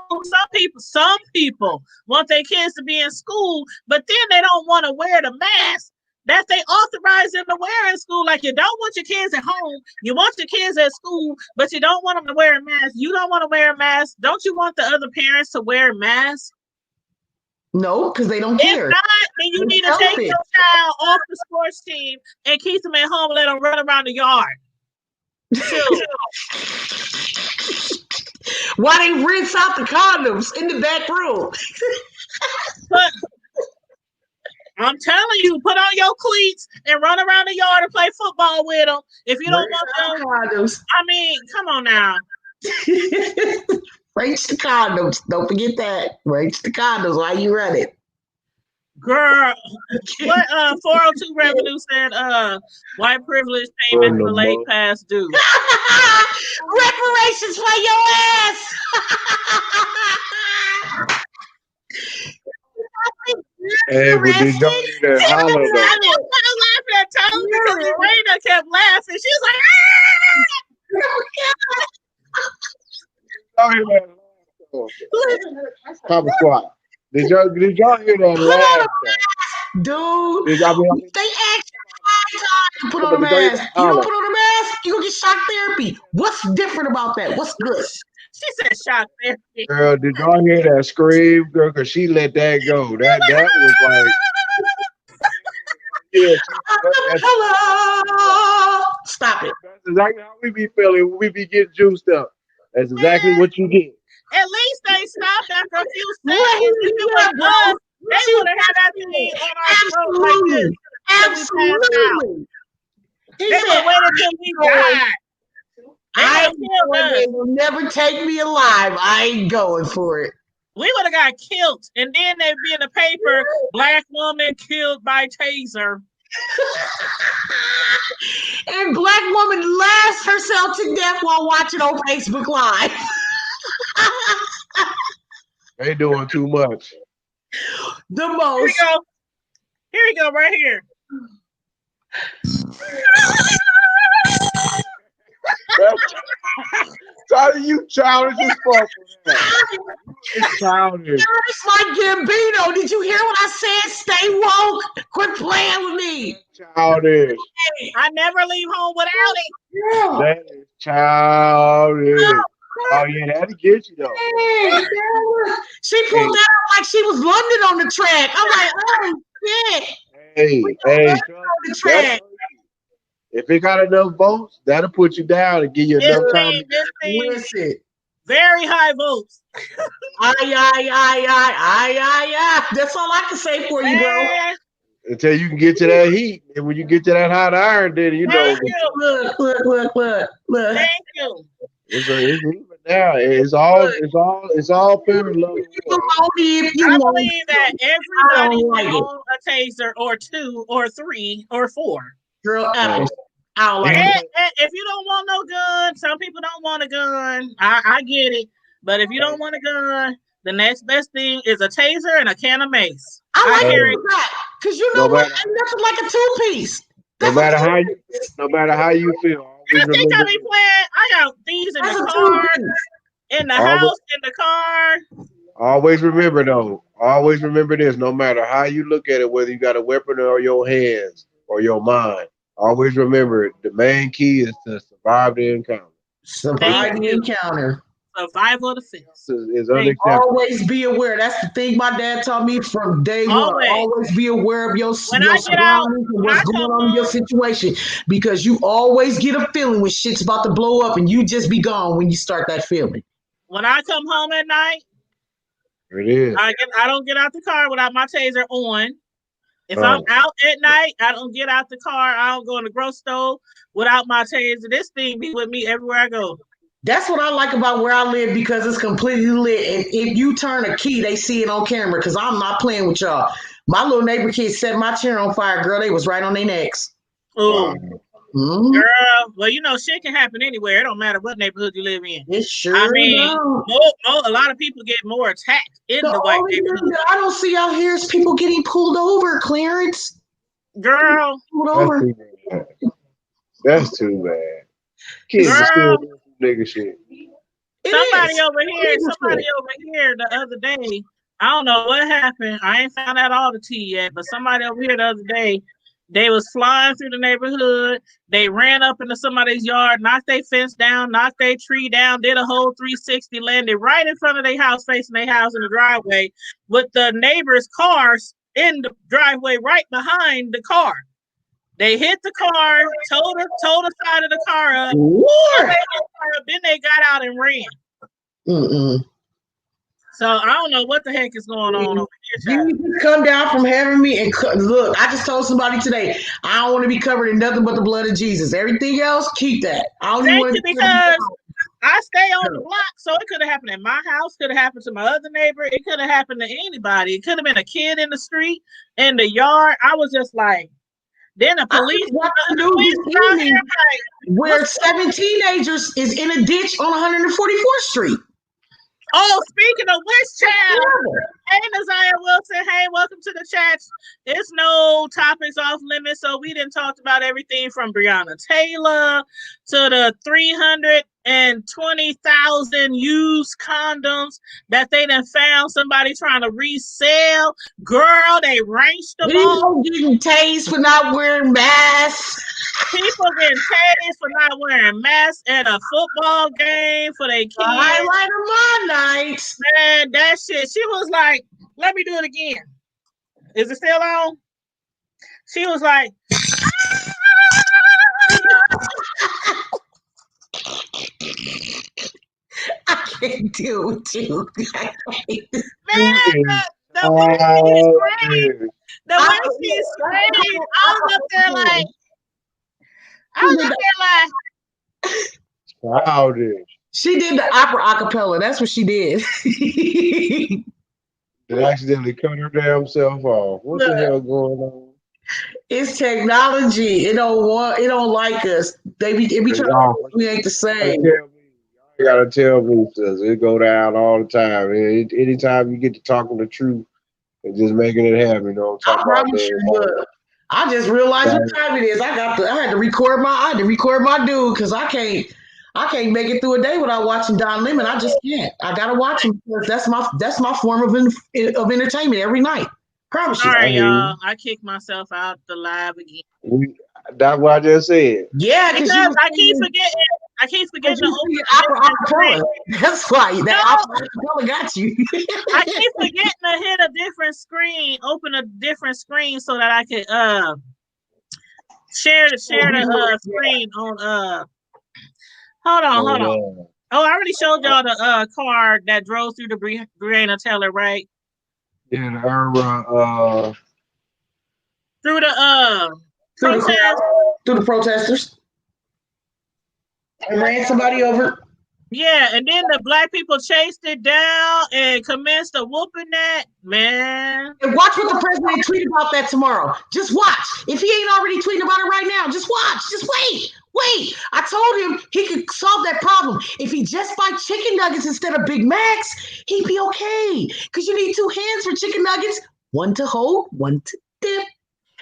Some people want their kids to be in school, but then they don't want to wear the mask that they authorize them to wear in school. Like, you don't want your kids at home, you want your kids at school, but you don't want them to wear a mask. You don't want to wear a mask. Don't you want the other parents to wear a mask? No, because they don't care. If not, then you need to take your child off the sports team and keep them at home and let them run around the yard. Why they rinse out the condoms in the back room? But I'm telling you, put on your cleats and run around the yard and play football with them. If you don't want them, condoms. I mean, come on now. Range the condoms. Don't forget that. Range the condoms while you run it. Girl, what 402 Revenue said white privilege payment for late past due. Reparations for your ass. Hey, but did y'all hear that holler though? I was laughing at Tony because Lorena kept laughing. She was like, Papa Squad. Did y'all hear that laugh? Dude, they asked you to put on a mask. You don't put on a mask, you gonna get shock therapy. What's different about that? What's good? She said shock therapy. Girl, did y'all hear that scream, girl? Because she let that go. That was like, yeah. Hello. Stop it. That's exactly how we be feeling when we be getting juiced up. That's exactly what you get. At least they stopped after a few seconds. If it was us, they would have had that thing on our throat like this. Absolutely. They would have waited until we died. They will never take me alive. I ain't going for it. We would have got killed, and then they'd be in the paper, black woman killed by taser. And black woman laughs herself to death while watching on Facebook Live. They doing too much. The most. Here we go, right here. Sorry, you childish as fuck. It's childish. It's like Gambino. Did you hear what I said? Stay woke. Quit playing with me. Childish. I never leave home without it. That is childish. Oh yeah, that'll get you though. She pulled that up like she was London on the track. I'm like, oh shit. Hey, if it got enough votes, that'll put you down and give you enough time. Listen. Very high votes. Aye. That's all I can say for you, bro. Until you can get to that heat, and when you get to that hot iron, then you know. Look. Thank you. It's even now. It's all fair and love. I believe that everybody can own a taser or two or three or four. Girl, I don't like it. If you don't want no gun, some people don't want a gun. I get it. But if you don't want a gun, the next best thing is a taser and a can of mace. I like that. Because you know what? Ain't nothing like a two-piece. No matter how you feel. I think I be playing. I got these in the car, in the house, in the car. Always remember though. Always remember this. No matter how you look at it, whether you got a weapon or your hands or your mind, always remember the main key is to survive the encounter. Survive the encounter. Survival of the fittest. Is unacceptable. Always be aware. That's the thing my dad taught me from day one. Always. Always be aware of your When I get out, surroundings and when what's I going come on in your home, situation, because you always get a feeling when shit's about to blow up, and you just be gone when you start that feeling. when I come home at night, It is. I don't get out the car without my taser on. If Right. I'm out at night, I don't get out the car. I don't go in the grocery store without my taser. This thing be with me everywhere I go. That's what I like about where I live, because it's completely lit. And if you turn a key, they see it on camera, because I'm not playing with y'all. My little neighbor kids set my chair on fire, girl. They was right on their necks. Oh, Mhm. girl. Well, you know, shit can happen anywhere. It don't matter what neighborhood you live in. It sure I mean, does. a lot of people get more attacked in The the white only thing neighborhood. that I don't see out here is people getting pulled over, Clarence. Girl, Pulled That's over. too bad. That's too bad. Kids are still doing some nigga shit. somebody over here the other day, I don't know what happened. I ain't found out all the tea yet, but somebody over here the other day, they was flying through the neighborhood. They ran up into somebody's yard, knocked their fence down, knocked their tree down, did a whole 360, landed right in front of their house, facing their house in the driveway, with the neighbor's cars in the driveway right behind the car. They hit the car, towed the side of the car up, then they got out and ran. Mm-mm. So I don't know what the heck is going on over here. You just come down from having me and look. I just told somebody today, I don't want to be covered in nothing but the blood of Jesus. Everything else, keep that. I don't even Thank want you, to because I stay on the block, so it could have happened in my house, could have happened to my other neighbor, it could have happened to anybody. It could have been a kid in the street, in the yard. I was just like, then the police where 7 teenagers is in a ditch on 144th Street. Oh, speaking of which, child. Hey, Naziah Wilson. Hey, welcome to the chat. It's no topics off limits, so we didn't talk about everything from Breonna Taylor to the 320,000 used condoms that they done found somebody trying to resell. Girl, they ranked them all. Getting tased for not wearing masks. People getting tased for not wearing masks at a football game for their kids. Highlight of my nights. Man, that shit. She was like, let me do it again. Is it still on? She was like, I can't deal with you. man, the way she screamed, I was up there like, Childish. She did the opera acapella. That's what she did. They accidentally cut her damn self off. What the hell going on? It's technology. It don't like us. It be trying we ain't the same. You gotta tell me, sis. It go down all the time. Anytime you get to talking the truth and just making it happen, you know what I'm talking about? I just realized what time it is. I had to record my dude, because I can't make it through a day without watching Don Lemon. I just can't. I gotta watch him, because that's my form of entertainment every night. Promise you. All right, y'all. I kicked myself out the live again. That's what I just said. Yeah, because I keep forgetting. I keep forgetting to open the acapella. That's why that acapella got you. I keep forgetting to hit a different screen, open a different screen, so that I could share the screen on Hold on. Oh, I already showed y'all the car that drove through the Breonna Taylor, right? Yeah, through the through the protesters. And ran somebody over. Yeah, and then the black people chased it down and commenced a whooping that, man. And watch what the president tweet about that tomorrow. Just watch. If he ain't already tweeting about it right now, just watch. Just wait. I told him he could solve that problem. If he just buy chicken nuggets instead of Big Macs, he'd be okay. Because you need 2 hands for chicken nuggets. One to hold, one to dip.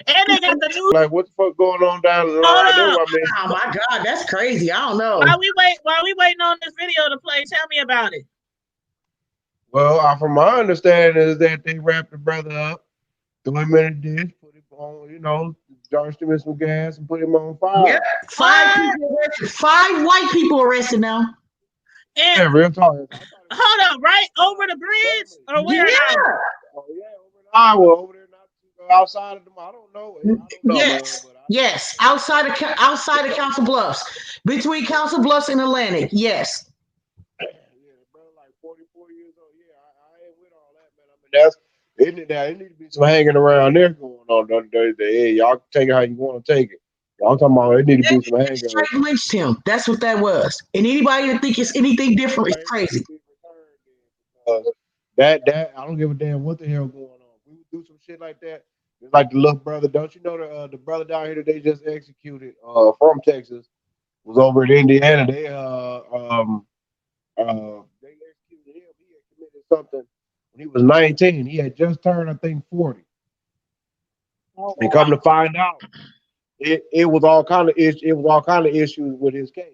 And they got the new. Like, what the fuck going on down the line? Oh my God, that's crazy. I don't know. While we waiting on this video to play, tell me about it. Well, from my understanding is that they wrapped the brother up, threw him in a dish, put him on, charged him with some gas and put him on fire. Yeah, 5 people arrested. 5 white people arrested now. And Yeah, real talk. hold up, right over the bridge or where? Yeah. Oh yeah, over in Iowa, over there, not outside of them. I don't know. I don't know, man. Yes. But Yes. Outside of Council Bluffs. Between Council Bluffs and Atlantic. Yes. yeah, bro, like 44 years old. Yeah, I ain't with all that, man. I mean, that's it need to be some hanging around there going on. Yeah, y'all take it how you want to take it. Y'all talking about it need to be some They hanging. straight lynched him. That's what that was. And anybody that think it's anything different is crazy. That I don't give a damn what the hell going on. We would do some shit like that. It's like the little brother. Don't you know the brother down here that they just executed from Texas was over in Indiana. They executed him. He had committed something when he was 19. He had just turned, I think, 40. Oh, And come to find out, it was all kind of issues with his case.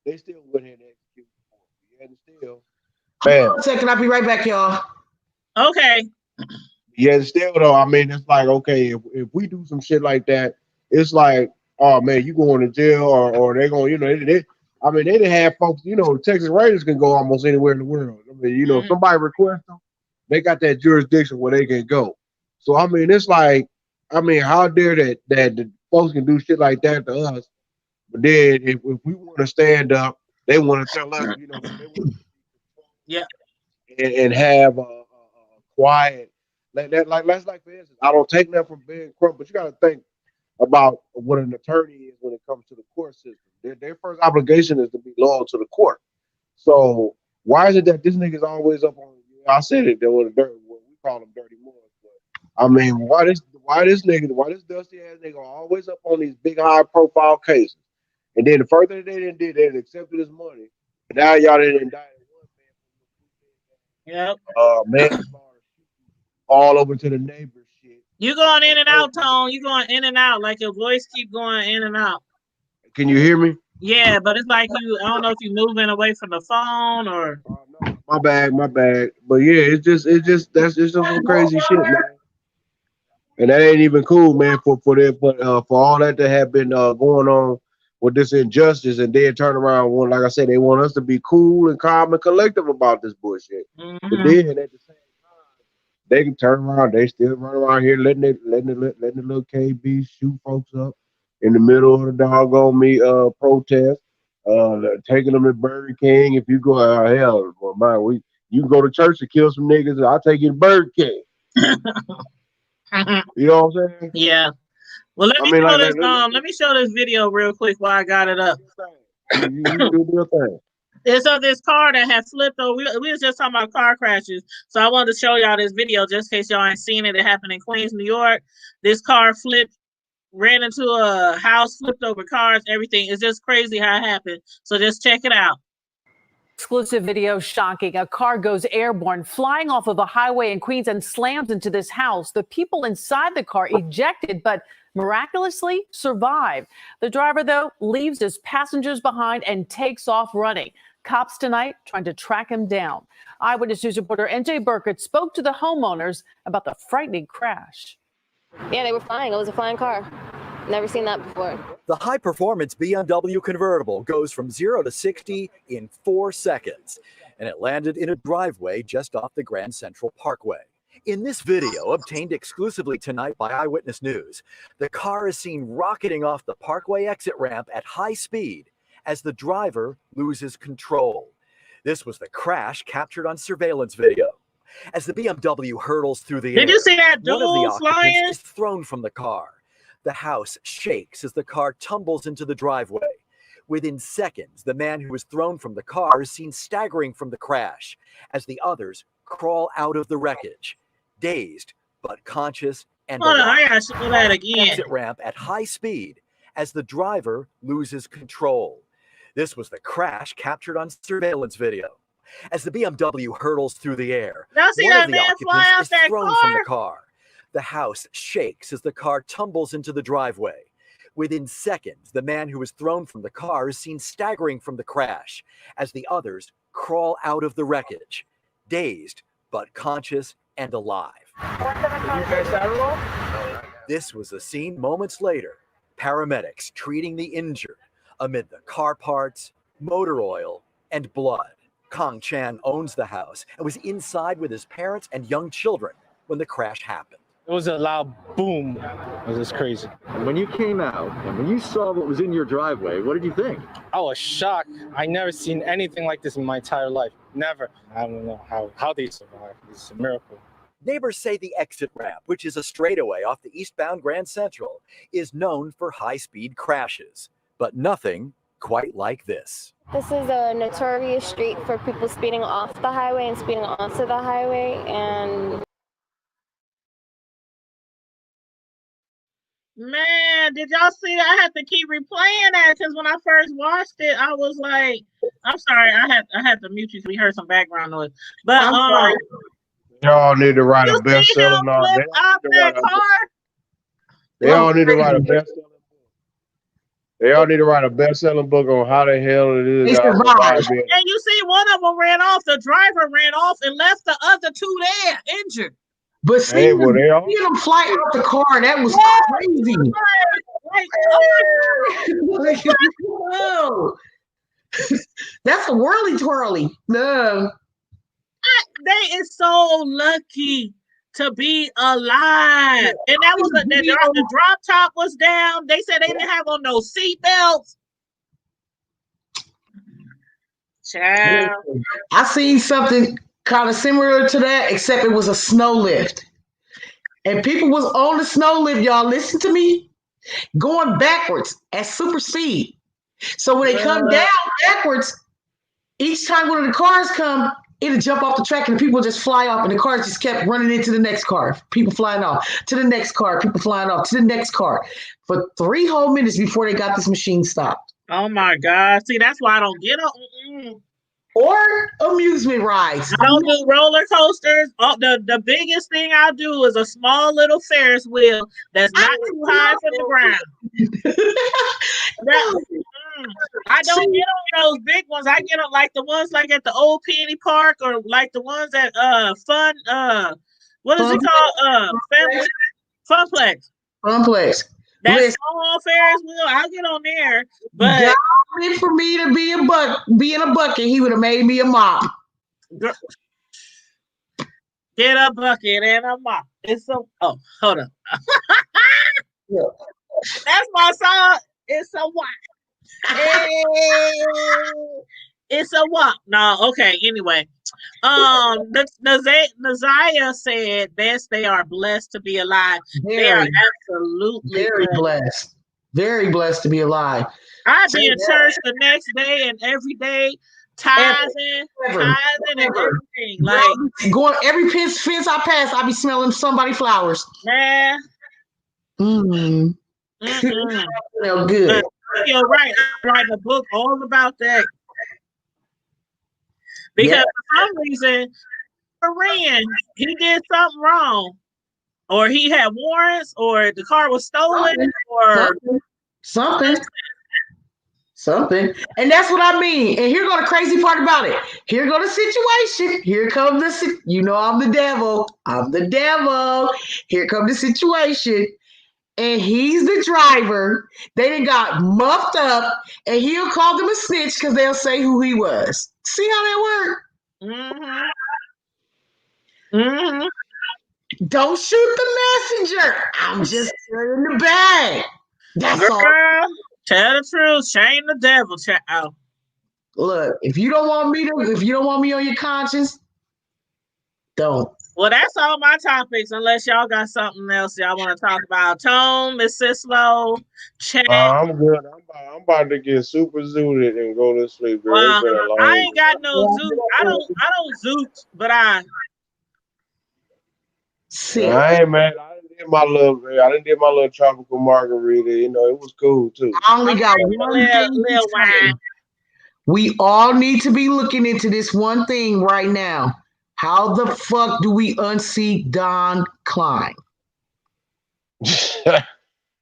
They still went ahead and executed him. And still, bam. 1 second, I'll be right back, y'all. okay. Yeah, still though, I mean, it's like, okay, if we do some shit like that, it's like, oh man, you going to jail or they're going, you know, they didn't have folks, you know, Texas Rangers can go almost anywhere in the world. I mean, you know, if somebody requests them, they got that jurisdiction where they can go. So I mean, it's like, I mean, how dare that the folks can do shit like that to us, but then if we want to stand up, they want to tell us, you know, Yeah. and have a quiet. Like for instance, I don't take that from being corrupt, but you got to think about what an attorney is when it comes to the court system. Their first obligation is to be loyal to the court. So why is it that this nigga's always up on? I said it. There was what we call them dirty moors. But I mean, why this dusty ass nigga always up on these big high profile cases? And then the further they didn't accepted his money. Now y'all didn't indict one man. Yep. Man. All over to the neighbors shit. You going in and out, Tone. You going in and out. Like your voice keep going in and out. Can you hear me? Yeah, but it's like I don't know if you're moving away from the phone or no, my bad. But yeah, that's just some crazy shit, man. And that ain't even cool, man, for all that to have been going on with this injustice, and then turn around when, like I said, they want us to be cool and calm and collective about this bullshit. But then at the same they can turn around. They still run around here letting the little KB shoot folks up in the middle of the doggone protest. Taking them to Burger King. If you go hell, well, man, you can go to church and kill some niggas. I'll take you to Burger King. You know what I'm saying? Yeah. Well, let me show this video real quick while I got it up. You do your thing. It's of this car that had flipped over. We was just talking about car crashes. So I wanted to show y'all this video just in case y'all ain't seen it. It happened in Queens, New York. This car ran into a house, flipped over cars, everything. It's just crazy how it happened. So just check it out. Exclusive video shocking. A car goes airborne, flying off of a highway in Queens and slams into this house. The people inside the car ejected, but miraculously survived. The driver, though, leaves his passengers behind and takes off running. Cops tonight trying to track him down. Eyewitness News reporter NJ Burkett spoke to the homeowners about the frightening crash. Yeah, they were flying. It was a flying car. Never seen that before. The high-performance BMW convertible goes from 0 to 60 in 4 seconds, and it landed in a driveway just off the Grand Central Parkway. In this video, obtained exclusively tonight by Eyewitness News, the car is seen rocketing off the Parkway exit ramp at high speed as the driver loses control. This was the crash captured on surveillance video. As the BMW hurtles through the air, did you see that dude one of the occupants flying? is thrown from the car. The house shakes as the car tumbles into the driveway. Within seconds, the man who was thrown from the car is seen staggering from the crash as the others crawl out of the wreckage, dazed but conscious and Hold on, alive. I gotta show that again. Exit ramp at high speed as the driver loses control. This was the crash captured on surveillance video. As the BMW hurtles through the air, Y'all see one that of the man fly occupants out is that thrown car? from the car. The house shakes as the car tumbles into the driveway. Within seconds, the man who was thrown from the car is seen staggering from the crash as the others crawl out of the wreckage, dazed but conscious and alive. This was a scene moments later. Paramedics treating the injured amid the car parts, motor oil, and blood. Kong Chan owns the house and was inside with his parents and young children when the crash happened. It was a loud boom. It was just crazy. And when you came out and when you saw what was in your driveway, what did you think? I was shocked. I never seen anything like this in my entire life. Never. I don't know how they survived. It's a miracle. Neighbors say the exit ramp, which is a straightaway off the eastbound Grand Central, is known for high-speed crashes, but nothing quite like this. This is a notorious street for people speeding off the highway and speeding onto the highway, and Man, did y'all see that? I had to keep replaying that because when I first watched it, I was like, I'm sorry, I had to mute you so we heard some background noise. But y'all need to write a you see bestseller him novel. flip out that car? They all need to write a bestseller book. They all need to write a best-selling book on how the hell it is. And you see one of them ran off, the driver ran off and left the other two there injured. But see, Hey, well, they all- seeing them fly out the car, that was crazy. Like, Whoa. That's a whirly twirly. No. They is so lucky to be alive. And that was the drop top was down. They said they didn't have on no seat belts. Child. I seen something kind of similar to that, except it was a snow lift. And people was on the snow lift, y'all, listen to me, going backwards at super speed. So when they come down backwards, each time one of the cars come, it'll jump off the track and the people just fly off, and the cars just kept running into the next car. People flying off to the next car, people flying off to the next car for 3 whole minutes before they got this machine stopped. Oh my God. See, that's why I don't get on. Or amusement rides. I don't do roller coasters. Oh, the biggest thing I do is a small little Ferris wheel that's not too high from the ground. I don't get on those big ones. I get on like the ones like at the old Penny Park or like the ones at Fun what is it called? Funplex. Funplex. That small Ferris wheel, I'll get on there. But God meant for me to be in a bucket, he would have made me a mop. Get a bucket and a mop. It's so hold on. That's my song. It's a what? It's a what? No, okay. Anyway, Naziah said, "Best, they are blessed to be alive. They are absolutely very blessed. Very blessed to be alive. I'd be in church the next day and every day, tithing and everything. Like going every fence I pass, I be smelling somebody flowers. Man. Smell good. You're right. I'm writing a book all about that. Because for some reason, Korean, he did something wrong. Or he had warrants, or the car was stolen, or something. And that's what I mean. And here go the crazy part about it. Here go the situation. Here comes the, you know, I'm the devil. Here comes the situation. And he's the driver. They done got muffed up, and he'll call them a snitch because they'll say who he was. See how that worked? Don't shoot the messenger. I'm just in the bag. That's all. Tell the truth. Shame the devil, child. Look, if you don't want me on your conscience, don't. Well, that's all my topics, unless y'all got something else y'all want to talk about. Tone, Miss Sislo, chat. I'm good. I'm about to get super zooted and go to sleep. Girl. I ain't got no zoot. I don't zoot, but I ain't mad. I didn't did my little tropical margarita. You know, it was cool too. I only got one little wine. We all need to be looking into this one thing right now. How the fuck do we unseat Don Klein?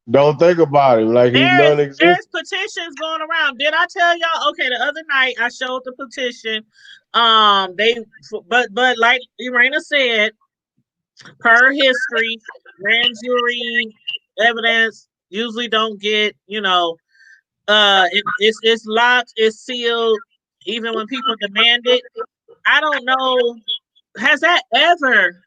Don't think about him like he's non-existent. There's petitions going around. Did I tell y'all? Okay, the other night I showed the petition. But like Irena said, per history, grand jury evidence usually don't get, it's locked, it's sealed, even when people demand it. I don't know. Have they ever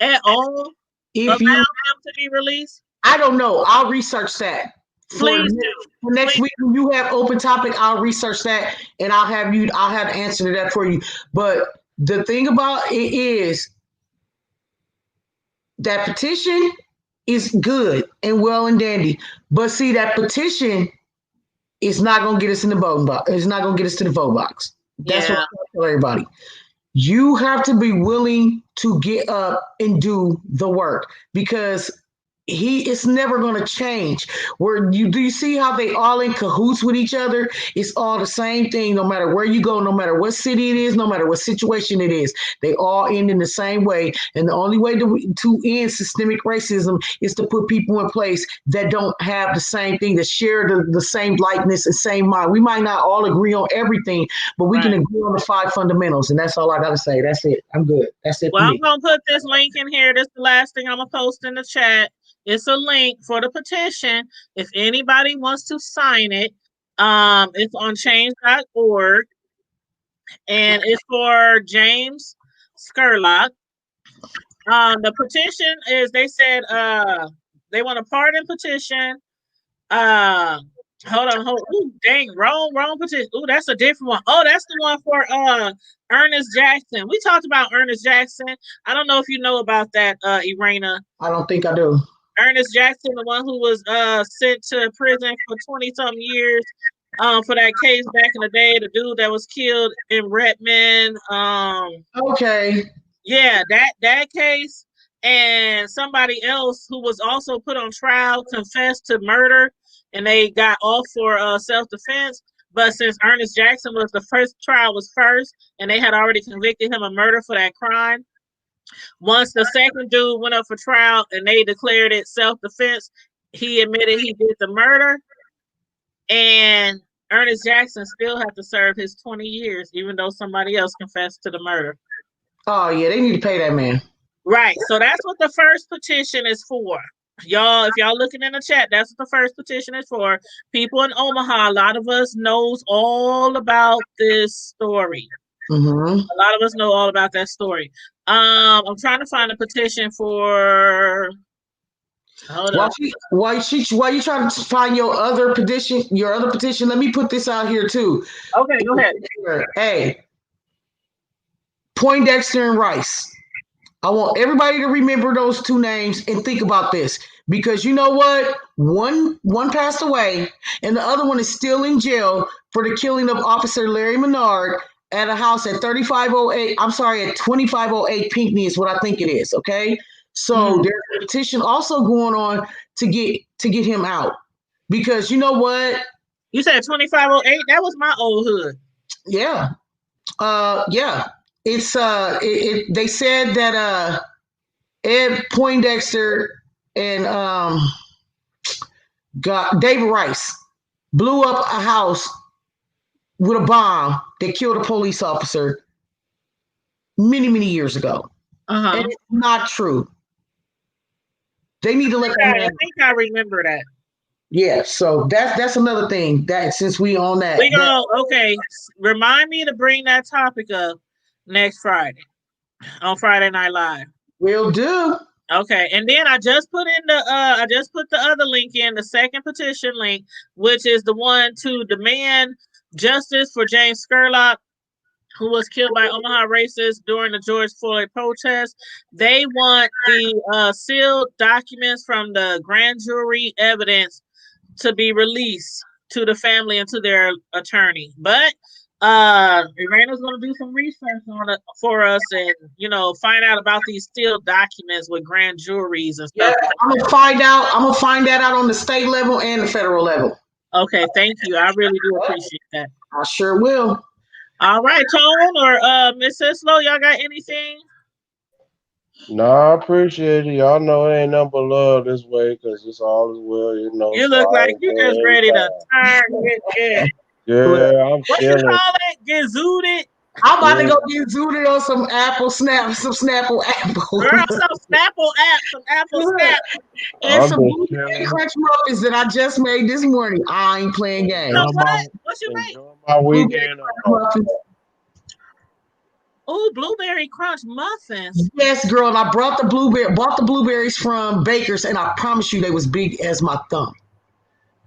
at all allowed him to be released? I don't know. I'll research that. Please do. For next week when you have open topic, I'll research that and I'll have the answer to that for you. But the thing about it is that petition is good and well and dandy. But see, that petition is not gonna get us in the voting box. It's not gonna get us to the vote box. That's what I tell everybody. You have to be willing to get up and do the work because it's never going to change. Do you see how they all in cahoots with each other? It's all the same thing, no matter where you go, no matter what city it is, no matter what situation it is. They all end in the same way. And the only way to end systemic racism is to put people in place that don't have the same thing, that share the same likeness and same mind. We might not all agree on everything, but we can agree on the 5 fundamentals. And that's all I got to say. That's it. I'm good. That's it. Well, I'm going to put this link in here. This is the last thing I'm going to post in the chat. It's a link for the petition. If anybody wants to sign it, it's on change.org. And it's for James Scurlock. The petition is, they said, they want a pardon petition. Hold on. Ooh, dang, wrong petition. Ooh, that's a different one. Oh, that's the one for Ernest Jackson. We talked about Ernest Jackson. I don't know if you know about that, Irena. I don't think I do. Ernest Jackson, the one who was sent to prison for 20-something years for that case back in the day, the dude that was killed in Redmond. Okay. Yeah, that case. And somebody else who was also put on trial confessed to murder, and they got off for self-defense. But since Ernest Jackson was the trial was first, and they had already convicted him of murder for that crime, once the second dude went up for trial and they declared it self-defense, he admitted he did the murder, and Ernest Jackson still had to serve his 20 years, even though somebody else confessed to the murder. Oh, yeah, they need to pay that man. Right. So that's what the first petition is for. Y'all, if y'all looking in the chat, that's what the first petition is for. People in Omaha, a lot of us knows all about this story. Mm-hmm. A lot of us know all about that story. I'm trying to find a petition for. Hold on. While you trying to find your other petition, let me put this out here too. Okay, go ahead. Hey, Poindexter and Rice. I want everybody to remember those two names and think about this, because you know what? One passed away, and the other one is still in jail for the killing of Officer Larry Menard at a house at 3508. I'm sorry, at 2508 Pinckney is what I think it is. Okay, so there's a petition also going on to get him out, because you know what? You said 2508. That was my old hood. Yeah, yeah. It's they said that Ed Poindexter and David Rice blew up a house with a bomb that killed a police officer many years ago. And it's not true. They need to let them know. I think I remember that. Yeah, so that's another thing that since we on that. Okay. Remind me to bring that topic up next Friday on Friday Night Live. Will do. Okay, and then I just put in the other link in, the second petition link, which is the one to demand justice for James Scurlock, who was killed by Omaha racists during the George Floyd protest. They want the sealed documents from the grand jury evidence to be released to the family and to their attorney. But Irena's going to do some research on it for us, and find out about these sealed documents with grand juries and stuff. Yeah, I'm gonna find that out on the state level and the federal level. Okay, thank you. I really do appreciate that. I sure will. All right, Tone or Miss Sislo, y'all got anything? No, I appreciate it. Y'all know it ain't nothing but love this way, because it's all as well, You look like you just ready to turn it. Yeah, I'm what chilling. you call it? Get zooted? I'm about to go get zooted on some Snapple apple. Girl, some apple snap. And I'm some just blueberry chilling. crunch muffins that I just made this morning. I ain't playing games. So what? What you make? Enjoying my weekend. Muffins. Oh, blueberry crunch muffins. Yes, girl. And I bought the blueberries from Baker's, and I promise you they was big as my thumb.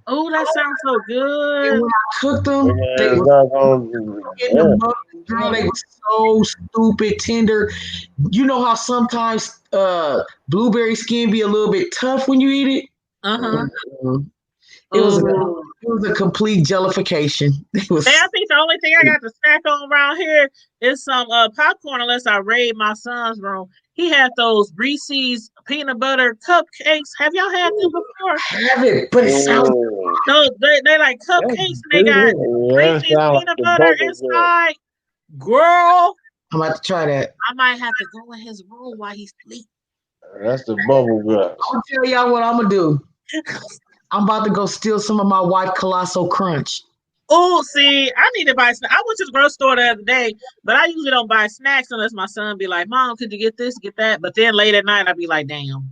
Oh, that sounds so And good. when I cooked them, they It's were not gonna- in the muffins, girl. They were so stupid tender. You know how sometimes blueberry skin be a little bit tough when you eat it. Uh-huh. It was a complete jellification. It was. Hey, I think the only thing I got to snack on around here is some popcorn, unless I raid my son's room. He had those Reese's peanut butter cupcakes. Have y'all had them before? Have it, but it sounds. No, they like cupcakes. And they got Reese's peanut butter inside. Girl, I'm about to try that. I might have to go in his room while he sleep. That's the bubble gut. I'll tell y'all what I'm gonna do. I'm about to go steal some of my white Colosso Crunch. Oh, see, I need to buy snacks. I went to the grocery store the other day, but I usually don't buy snacks unless my son be like, Mom, could you get this, get that? But then late at night, I'd be like, damn.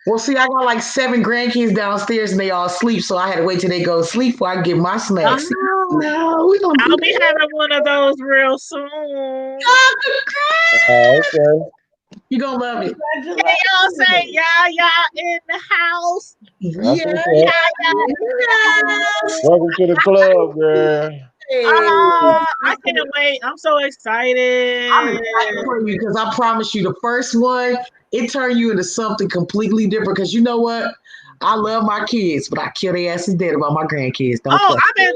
Well, see, I got like 7 grandkids downstairs and they all sleep, so I had to wait till they go to sleep before I get my snacks. No, we don't. I'll be having one of those real soon. Okay. You gonna love it. Hey, y'all say, yeah, in the house. That's what's up. Welcome to the club, girl. I can't wait. I'm so excited. I'm excited for you because I promise you, the first one, it turned you into something completely different. Because you know what? I love my kids, but I kill their asses dead about my grandkids. Don't Oh, play.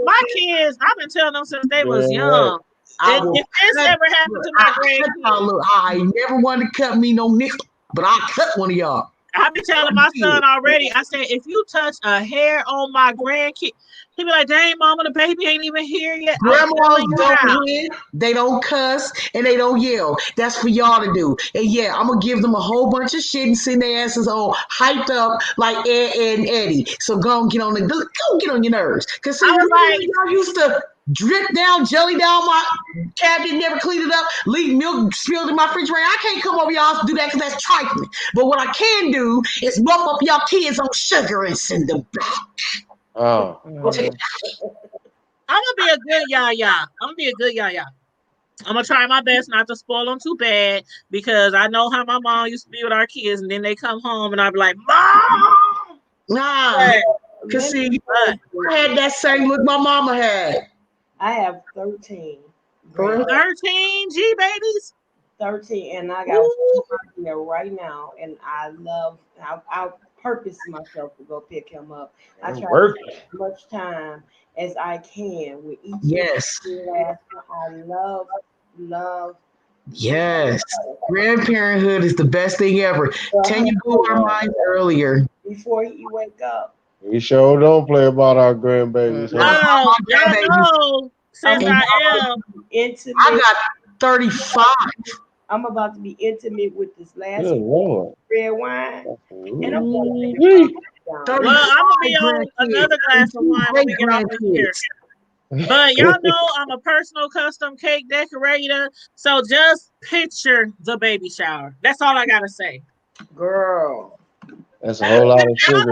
I've been telling them since they was young. If this ever happened to my grandkids, I never wanted to cut me no nickel, but I cut one of y'all. I be telling my son already. I said, if you touch a hair on my grandkid, he be like, dang, mama, the baby ain't even here yet. Grandmas don't hit, they don't cuss, and they don't yell. That's for y'all to do. And yeah, I'm gonna give them a whole bunch of shit and send their asses all hyped up like Ed and Eddie. So go get on your nerves. Cause see, y'all used to drip down, jelly down my cabinet, never clean it up, leave milk spilled in my refrigerator. I can't come over y'all to do that because that's trifling. But what I can do is rough up y'all kids on sugar and send them back. Oh. I'm gonna be a good yaya. I'm gonna try my best not to spoil them too bad because I know how my mom used to be with our kids, and then they come home and I'd be like, Mom! Nah, cause see, I had that same look my mama had. I have 13. 13 G babies? 13, and I got one here right now, and I purpose myself to go pick him up. I try to spend as much time as I can with each. Yes. I love. Yes. Grandparenthood is the best thing ever. Tanya blew our minds earlier. Before you wake up. We sure don't play about our grandbabies. No, y'all know, since I am intimate. I got 35. I'm about to be intimate with this last Good Lord. red wine. And I'm going to well, I'm gonna be on another glass of wine when we get off of here. But y'all know I'm a personal custom cake decorator, so just picture the baby shower. That's all I gotta say. Girl. That's a whole lot of sugar.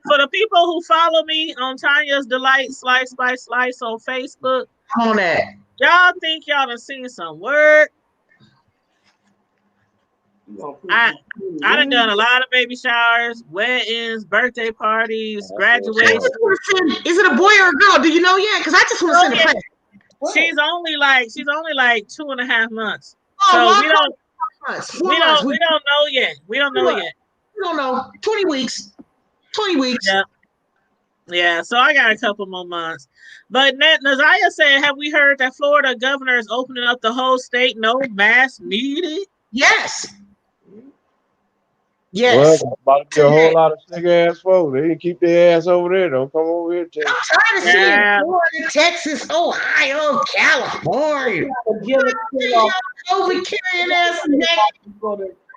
For the people who follow me on Tanya's Delight Slice by Slice on Facebook, on that. Y'all think y'all done seen some work? I done a lot of baby showers, weddings, birthday parties, graduations. Is it a boy or a girl? Do you know yet? Because I just want to send a friend. She's only like 2.5 months. Oh, so we don't know yet. We don't know yet. We don't know. 20 weeks. 20 weeks. Yeah, so I got a couple more months. But Naziah said, have we heard that Florida governor is opening up the whole state, no mask needed? Yes. Well, about to be a whole lot of sick ass folks. They didn't keep their ass over there. Don't come over here. I'm trying to see it. Florida, Texas, Ohio, California. Over carrying ass.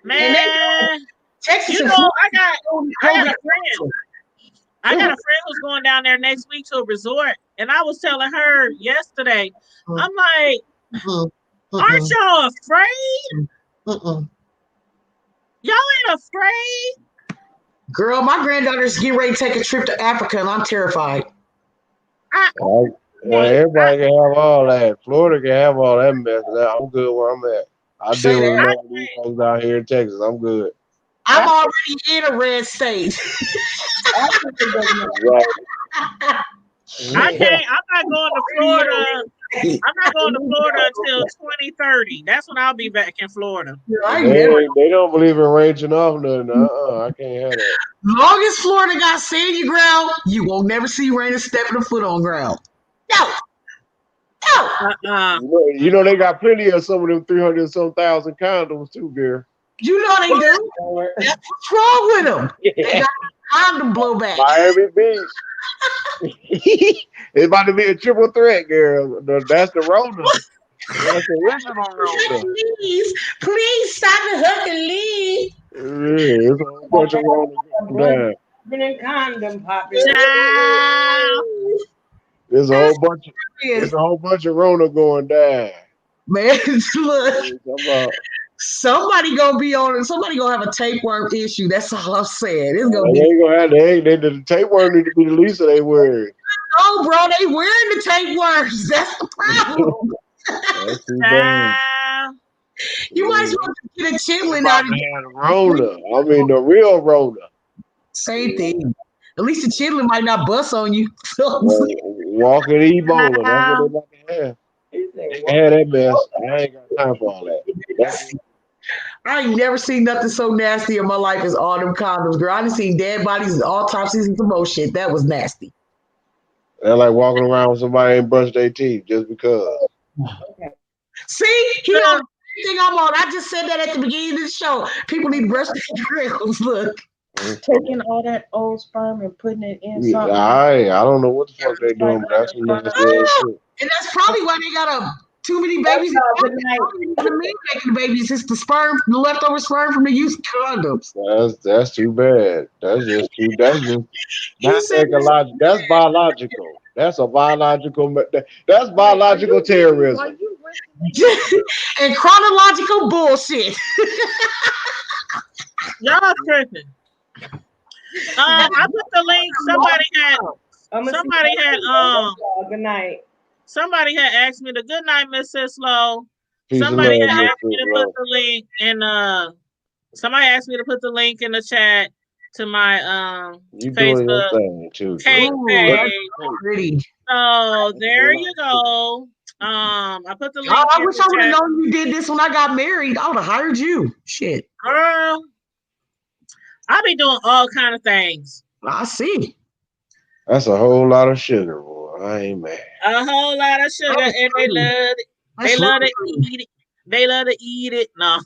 Man, Texas. You know, I got a friend. I got a friend who's going down there next week to a resort, and I was telling her yesterday, I'm like, Aren't y'all afraid? Y'all ain't afraid? Girl, my granddaughter's getting ready to take a trip to Africa, and I'm terrified. Everybody can have all that. Florida can have all that mess. I'm good where I'm at. I deal with enough of these folks down here in Texas. I'm good. I'm already in a red state. I'm not going to Florida. I'm not going to Florida until 2030. That's when I'll be back in Florida. They don't believe in ranging off nothing. I can't have that. Long as Florida got sandy ground, you will never see Raina stepping a foot on ground. No. You know they got plenty of some of them 300-some thousand condoms too, girl. You know they do. That's what's wrong with them. They got condom blowback. Miami Beach. It's about to be a triple threat, girl. That's the Rona. That's the original Rona. Please stop the hook and leave. Yeah, it's a whole bunch of Rona. Condom popping. There's a whole bunch of Rona going down. Man, look. Somebody gonna have a tapeworm issue. That's all I'm saying. It's gonna be. The tapeworm need to be the least of their worries. Oh, bro, they wearing the tapeworms. That's the problem. That's too bad. You might as well get a chitlin out of the Rona. I mean the real Rona. Same thing. At least the chitlin might not bust on you. Walking Ebola. That's what they about to have. They can have that mess. I ain't got time for all that. I ain't never seen nothing so nasty in my life as all them condoms, girl. I done seen dead bodies and autopsies and some more shit. That was nasty. They're like walking around with somebody ain't brushed their teeth just because. See, he on everything I'm on. I just said that at the beginning of the show. People need to brush their grills. Look. Taking all that old sperm and putting it in something. I don't know what the fuck they doing, but that's some nasty ass shit. And that's probably why they got too many babies. Making babies. It's the sperm, the leftover sperm from the used condoms. That's too bad. That's ecological. That's biological. That's a biological. That's biological terrorism. And chronological bullshit. Y'all tripping. I put the link. Good night. Somebody had asked me to good night, Miss Sislo. Somebody had asked me to put the link in somebody asked me to put the link in the chat to my Facebook cake page. So there you go. I put the link. I wish I would have known you did this when I got married. I would have hired you. Shit. Girl. I be doing all kind of things. I see. That's a whole lot of sugar, boy. I ain't mad. A whole lot of sugar, and they love it. They love to eat it. They love to eat it. No.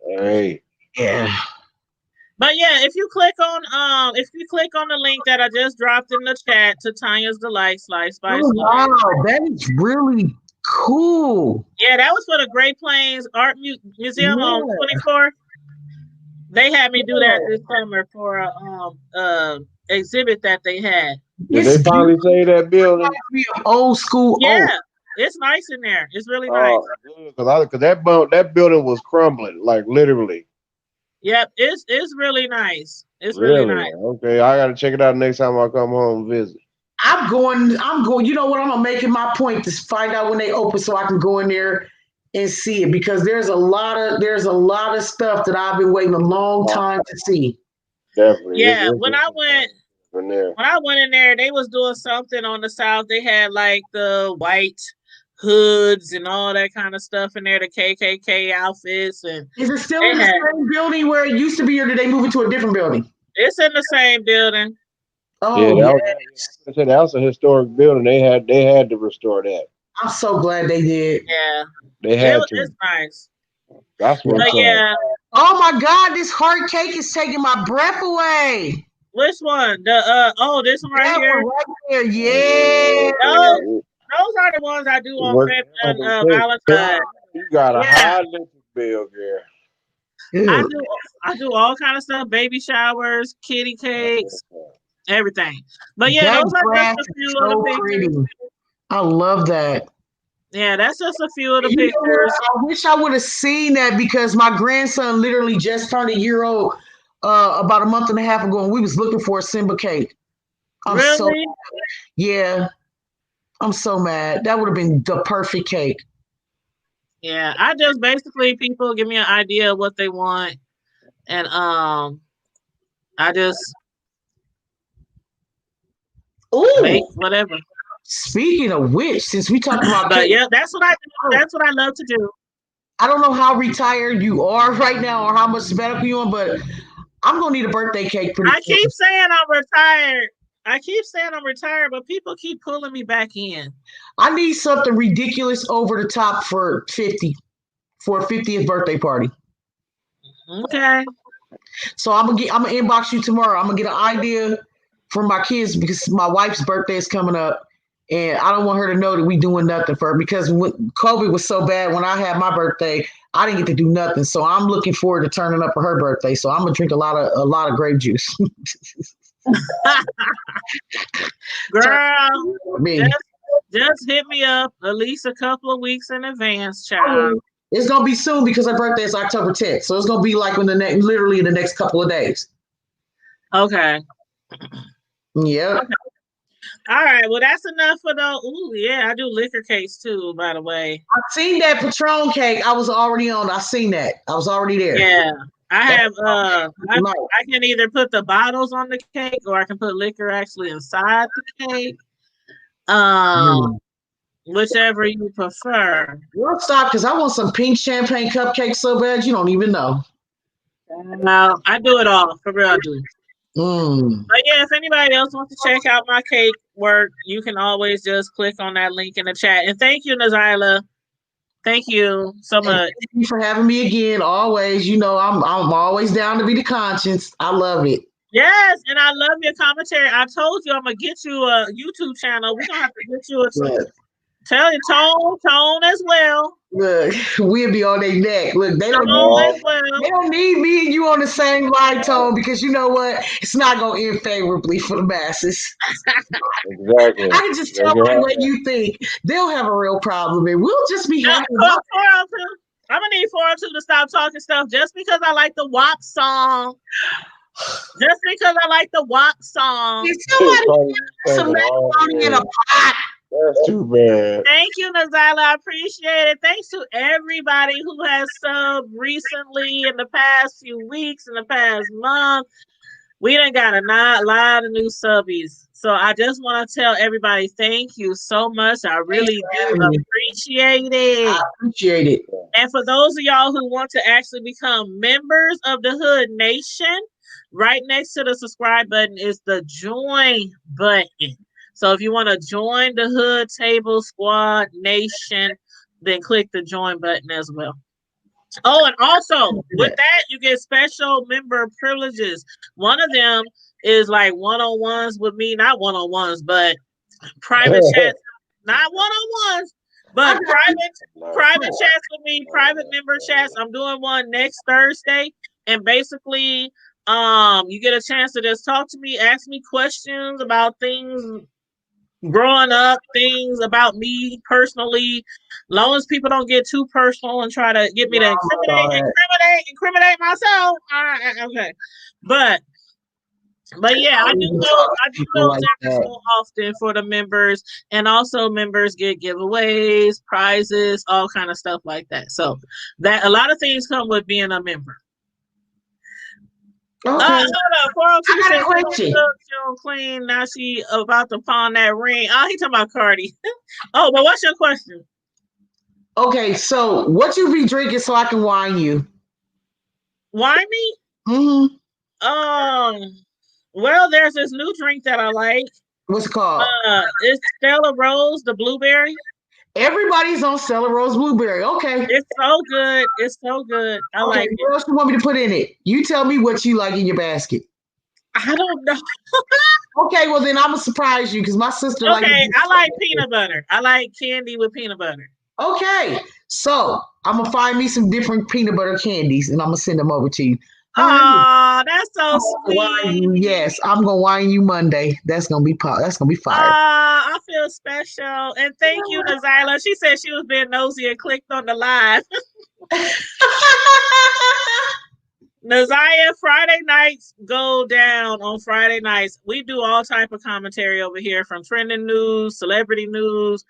Hey. Yeah. But yeah, if you click on the link that I just dropped in the chat to Tanya's Delight Slice by Wow, that is really cool. Yeah, that was for the Great Plains Art Museum on 24th. They had me do that this summer for a exhibit that they had. Did they finally say that building? Old school. Yeah, it's nice in there. It's really nice. Because that building was crumbling, like literally. Yep, it's really nice. It's really nice. Okay, I gotta check it out next time I come home and visit. I'm going. You know what? I'm gonna make it my point to find out when they open so I can go in there and see it, because there's a lot of stuff that I've been waiting a long time to see. Definitely. Yeah, when I went in there, they was doing something on the south. They had like the white hoods and all that kind of stuff in there, the KKK outfits. And is it still in the same building where it used to be, or did they move it to a different building? It's in the same building. Oh, yeah. That was a historic building. They had to restore that. I'm so glad they did. Yeah. They had to. It's nice. That's what. Yeah. Oh my God! This heart cake is taking my breath away. Which one? This one right here. Right there. Yeah. Those are the ones I do on Valentine's. You got a high Olympic bill, girl. I do all kind of stuff: baby showers, kitty cakes, everything. But yeah, those are just a few of the pictures. I love that. Yeah, that's just a few of the You know what? pictures. I wish I would have seen that because my grandson literally just turned a year old about a month and a half ago, and we was looking for a Simba cake. I'm so Really? yeah, I'm so mad. That would have been the perfect cake. Yeah, I just basically people give me an idea of what they want, and I just make whatever. Speaking of which, since we talk about But cake, yeah, that's what I do. That's what I love to do. I don't know how retired you are right now or how much sabbatical you on, but I'm gonna need a birthday cake pretty I soon. keep saying I'm retired. I keep saying I'm retired, but people keep pulling me back in. I need something ridiculous over the top for 50 for a 50th birthday party. Okay. So I'm gonna inbox you tomorrow. I'm gonna get an idea for my kids because my wife's birthday is coming up, and I don't want her to know that we doing nothing for her because when COVID was so bad when I had my birthday, I didn't get to do nothing. So I'm looking forward to turning up for her birthday. So I'm gonna drink a lot of grape juice. Girl, just hit me up at least a couple of weeks in advance, child. It's gonna be soon because her birthday is October 10th. So it's gonna be like literally in the next couple of days. Okay. Yeah. Okay. All right. Well, that's enough for the. Ooh, yeah, I do liquor cakes too, by the way. I've seen that Patron cake. I was already on. I seen that. I was already there. Yeah. I have I can either put the bottles on the cake or I can put liquor actually inside the cake. Whichever you prefer. Well, stop, because I want some pink champagne cupcakes so bad you don't even know. No, I do it all. For real, I do. But yeah, if anybody else wants to check out my cake work, you can always just click on that link in the chat. And thank you, Nazyla. Thank you so much. Thank you for having me again. Always, you know, I'm always down to be the conscience. I love it. Yes, and I love your commentary. I told you I'm gonna get you a YouTube channel. We're gonna have to get you a tell you tone as well. Look, we'll be on their neck. Look, they don't need me and you on the same line tone because you know what? It's not gonna end favorably for the masses. Exactly. I can just tell by the way you think they'll have a real problem and we'll just be happy. I'm gonna need 402 to stop talking stuff just because I like the WAP song. Just because I like the WAP song. Some macaroni in a pot. That's too bad. Thank you, Nazyla. I appreciate it. Thanks to everybody who has subbed recently in the past few weeks, in the past month. We done got a lot of new subbies. So I just want to tell everybody thank you so much. I really do appreciate it. I appreciate it. And for those of y'all who want to actually become members of the Hood Nation, right next to the subscribe button is the join button. So if you want to join the Hood Table Squad Nation, then click the join button as well. Oh, and also with that, you get special member privileges. One of them is like one-on-ones with me, not one-on-ones, but private chats, not one-on-ones, but private chats with me, private member chats. I'm doing one next Thursday, and basically, you get a chance to just talk to me, ask me questions about things growing up, things about me personally, long as people don't get too personal and try to get me to incriminate myself. Okay. But yeah, I do those every so often for the members, and also members get giveaways, prizes, all kind of stuff like that. So that a lot of things come with being a member. Okay. I got a question. She don't clean. Now she about to pawn that ring. Oh, he talking about Cardi. Oh, but what's your question? Okay, so what you be drinking so I can wine you? Wine me? Mm-hmm. Well, there's this new drink that I like. What's it called? It's Stella Rose, the blueberry. Everybody's on Stella Rose Blueberry. Okay. It's so good. It's so good. I like it. What else you want me to put in it? You tell me what you like in your basket. I don't know. Okay, well then I'm gonna surprise you because my sister. Okay, I like peanut butter. I like candy with peanut butter. Okay, so I'm gonna find me some different peanut butter candies and I'm gonna send them over to you. Oh, that's so so sweet. Yes, I'm gonna wine you Monday. That's gonna be fire. I feel special. And thank you, Nazyla. She said she was being nosy and clicked on the live. Naziah, Friday nights go down on Friday nights. We do all type of commentary over here, from trending news, celebrity news,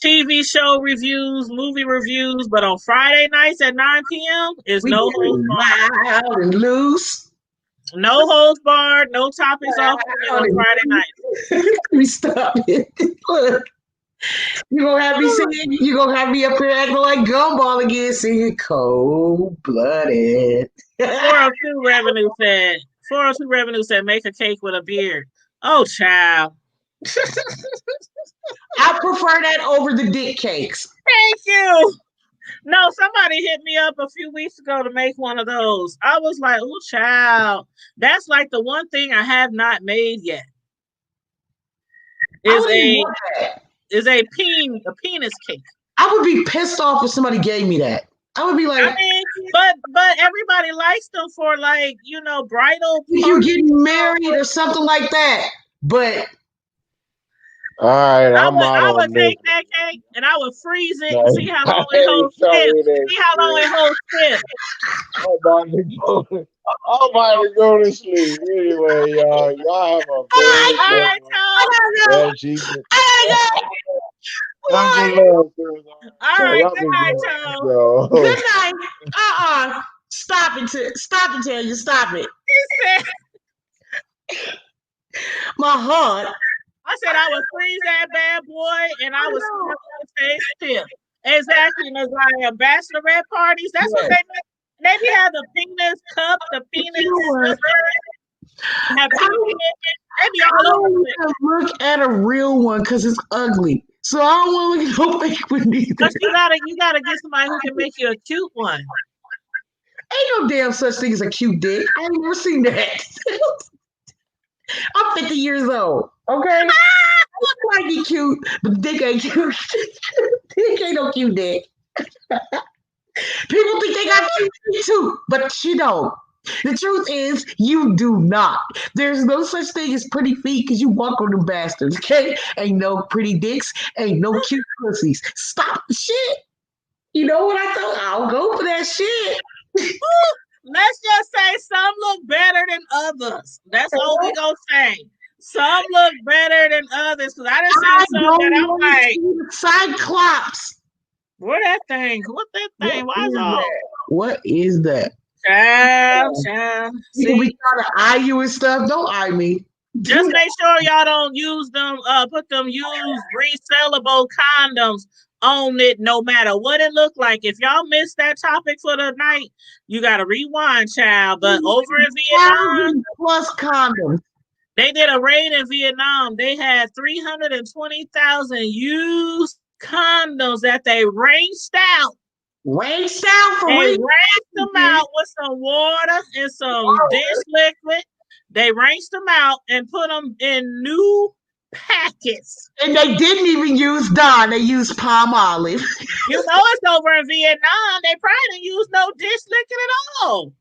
TV show reviews, movie reviews. But on Friday nights at 9 p.m. is no holds barred. Wild and loose. No holds barred. No topics off on Friday nights. Let me stop it. Look. You gonna have me singing? You gonna have me up here acting like Gumball again, singing Cold Blooded? 402 Revenue said, make a cake with a beard. Oh, child. I prefer that over the dick cakes. Thank you. No, somebody hit me up a few weeks ago to make one of those. I was like, oh, child. That's like the one thing I have not made yet. Is a penis cake. I would be pissed off if somebody gave me that. I would be like, I mean, but everybody likes them for, like, you know, bridal. You getting married or something like that. But all right, I would take that cake and I would freeze it and see how long it holds stiff. See how long it holds stiff. I'm about to go to sleep. Anyway, y'all have a good All right, Jesus. All right, good night, Joe. Good night. Stop it, tell you, stop it. My heart. I said I would freeze that bad boy and I would stay stiff. Exactly, Naziah. Bachelorette parties, that's what they be have the penis cup, the penis. Have they be all over it. Look at a real one because it's ugly. So I don't want to look at no fake one either. But you gotta get somebody who can make you a cute one. Ain't no damn such thing as a cute dick. I ain't never seen that. I'm 50 years old. Okay? I look like he cute, but the dick ain't cute. Dick ain't no cute dick. People think they got cute feet too, but you don't. The truth is, you do not. There's no such thing as pretty feet because you walk on them bastards, okay? Ain't no pretty dicks, ain't no cute pussies. Stop the shit. You know what I thought? I'll go for that shit. Let's just say some look better than others. That's all we gonna say. Some look better than others because I done seen some that I'm like Cyclops. What that thing? What that thing? Why is all? What is that? Child. See, we try to eye you and stuff. Don't eye me. Just make sure y'all don't use them. Put them used resellable condoms on it, no matter what it look like. If y'all missed that topic for the night, you gotta rewind, child. But over in Vietnam, plus condoms. They did a raid in Vietnam. They had 320,000 used condoms that they rinsed out. Rinsed out for They real? rinsed them out with some water and some dish liquid. They rinsed them out and put them in new packets. And they didn't even use Dawn. They used palm olive. You know it's over in Vietnam. They probably didn't use no dish liquid at all.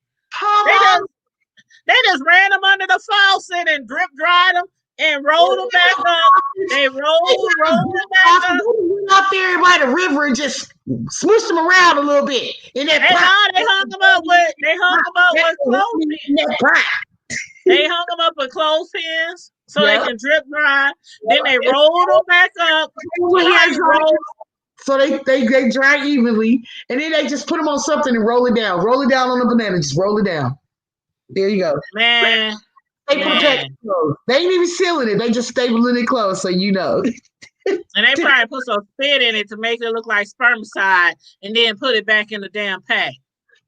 They just ran them under the faucet and drip dried them and rolled them back up. They rolled them back up. Went out there by the river and just smushed them around a little bit. In that they hung them up with clothespins. They hung them up with clothespins so they can drip dry. Then they rolled them back up. So they dry evenly, and then they just put them on something and roll it down. Roll it down on a banana. Just roll it down. There you go. Man. They protect clothes. They ain't even sealing it. They just stapling it close so you know. And they probably put some spit in it to make it look like spermicide and then put it back in the damn pack.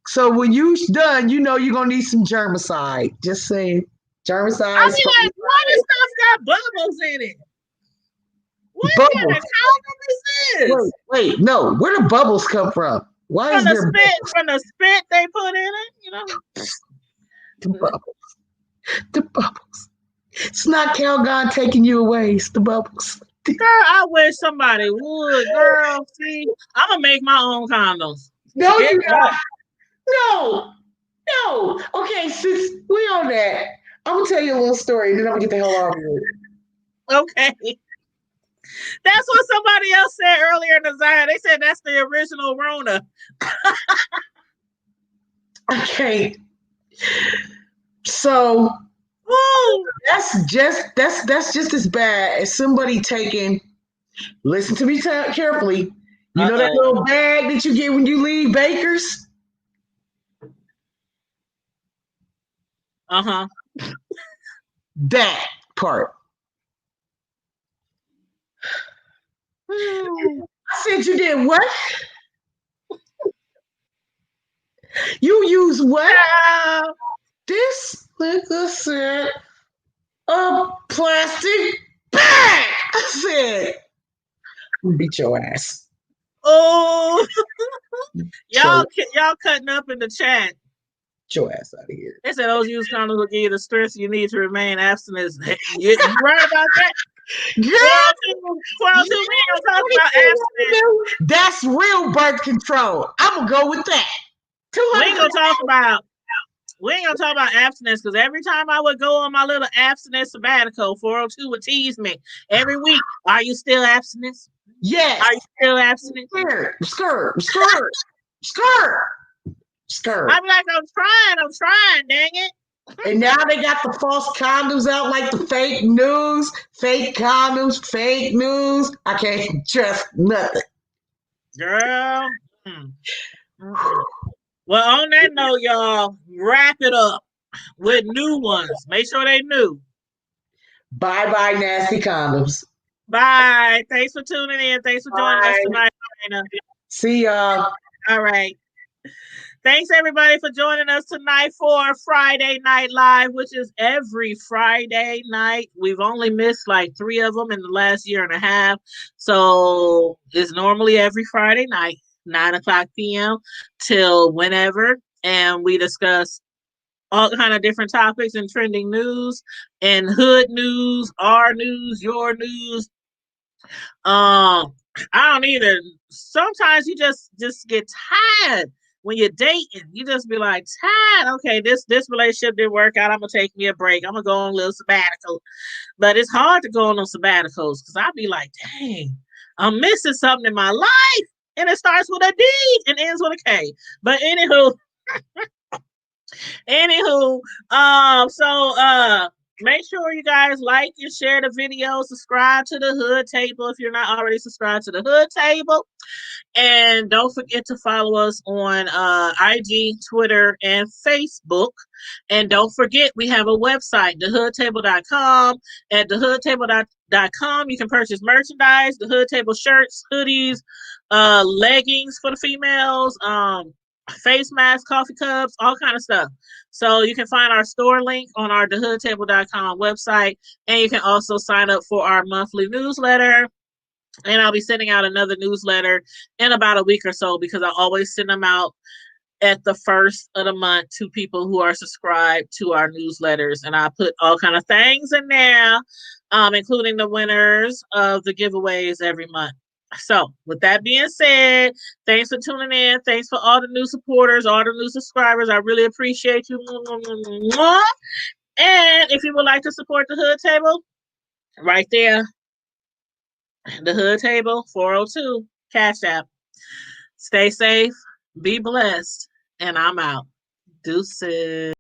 So when you're done, you know you're going to need some germicide. Just saying. Germicide. I mean, like, why this stuff got bubbles in it? What kind of condom is this? Wait, no. Where do bubbles come from? Why from is there from the spit they put in it? You know? The bubbles. The bubbles. It's not Calgon taking you away. It's the bubbles. Girl, I wish somebody would. Girl, see, I'm going to make my own condoms. No, you're not. No. No. Okay, since we on that, I'm gonna tell you a little story, and then I'm gonna get the hell out of here. Okay. That's what somebody else said earlier in the Zion. They said that's the original Rona. Okay. So that's just as bad as somebody taking. Listen to me carefully. You know that little bag that you get when you leave Baker's? Uh-huh. That part. I said you did what? You use what? This nigga said a plastic bag. I said, beat your ass. Oh, y'all cutting up in the chat. Get your ass out of here. They said those used condoms will give you the strength you need to remain abstinent. You right about that? Girl, 402, we ain't gonna talk about abstinence. That's real birth control. I'm gonna go with that. We ain't gonna talk about abstinence because every time I would go on my little abstinence sabbatical, 402 would tease me every week. Are you still abstinent? Yes. Are you still abstinent? Skirt. I'm like, I'm trying, dang it. And now they got the false condoms out, like the fake news, fake condoms, fake news. I can't trust nothing. Girl. Well, on that note, y'all, wrap it up with new ones. Make sure they new. Bye-bye, nasty condoms. Bye. Thanks for tuning in. Thanks for joining us tonight, Marina. See y'all. All right. Thanks, everybody, for joining us tonight for Friday Night Live, which is every Friday night. We've only missed like 3 of them in the last year and a half. So it's normally every Friday night, 9:00 p.m. till whenever. And we discuss all kind of different topics and trending news and hood news, our news, your news. I don't either. Sometimes you just get tired when you're dating. You just be like, tired. Okay, this relationship didn't work out. I'm gonna take me a break. I'm gonna go on a little sabbatical. But it's hard to go on those sabbaticals because I'll be like, dang, I'm missing something in my life. And it starts with a D and ends with a K. But anywho, make sure you guys like and share the video. Subscribe to the Hood Table if you're not already subscribed to the Hood Table. And don't forget to follow us on IG, Twitter, and Facebook. And don't forget, we have a website, thehoodtable.com. At thehoodtable.com, you can purchase merchandise, the Hood Table shirts, hoodies, leggings for the females, face masks, coffee cups, all kind of stuff. So you can find our store link on our thehoodtable.com website, and you can also sign up for our monthly newsletter. And I'll be sending out another newsletter in about a week or so because I always send them out at the first of the month to people who are subscribed to our newsletters. And I put all kind of things in there, including the winners of the giveaways every month. So with that being said, thanks for tuning in. Thanks for all the new supporters, all the new subscribers. I really appreciate you. And if you would like to support the Hood Table, right there, the Hood Table, 402, Cash App. Stay safe, be blessed, and I'm out. Deuces.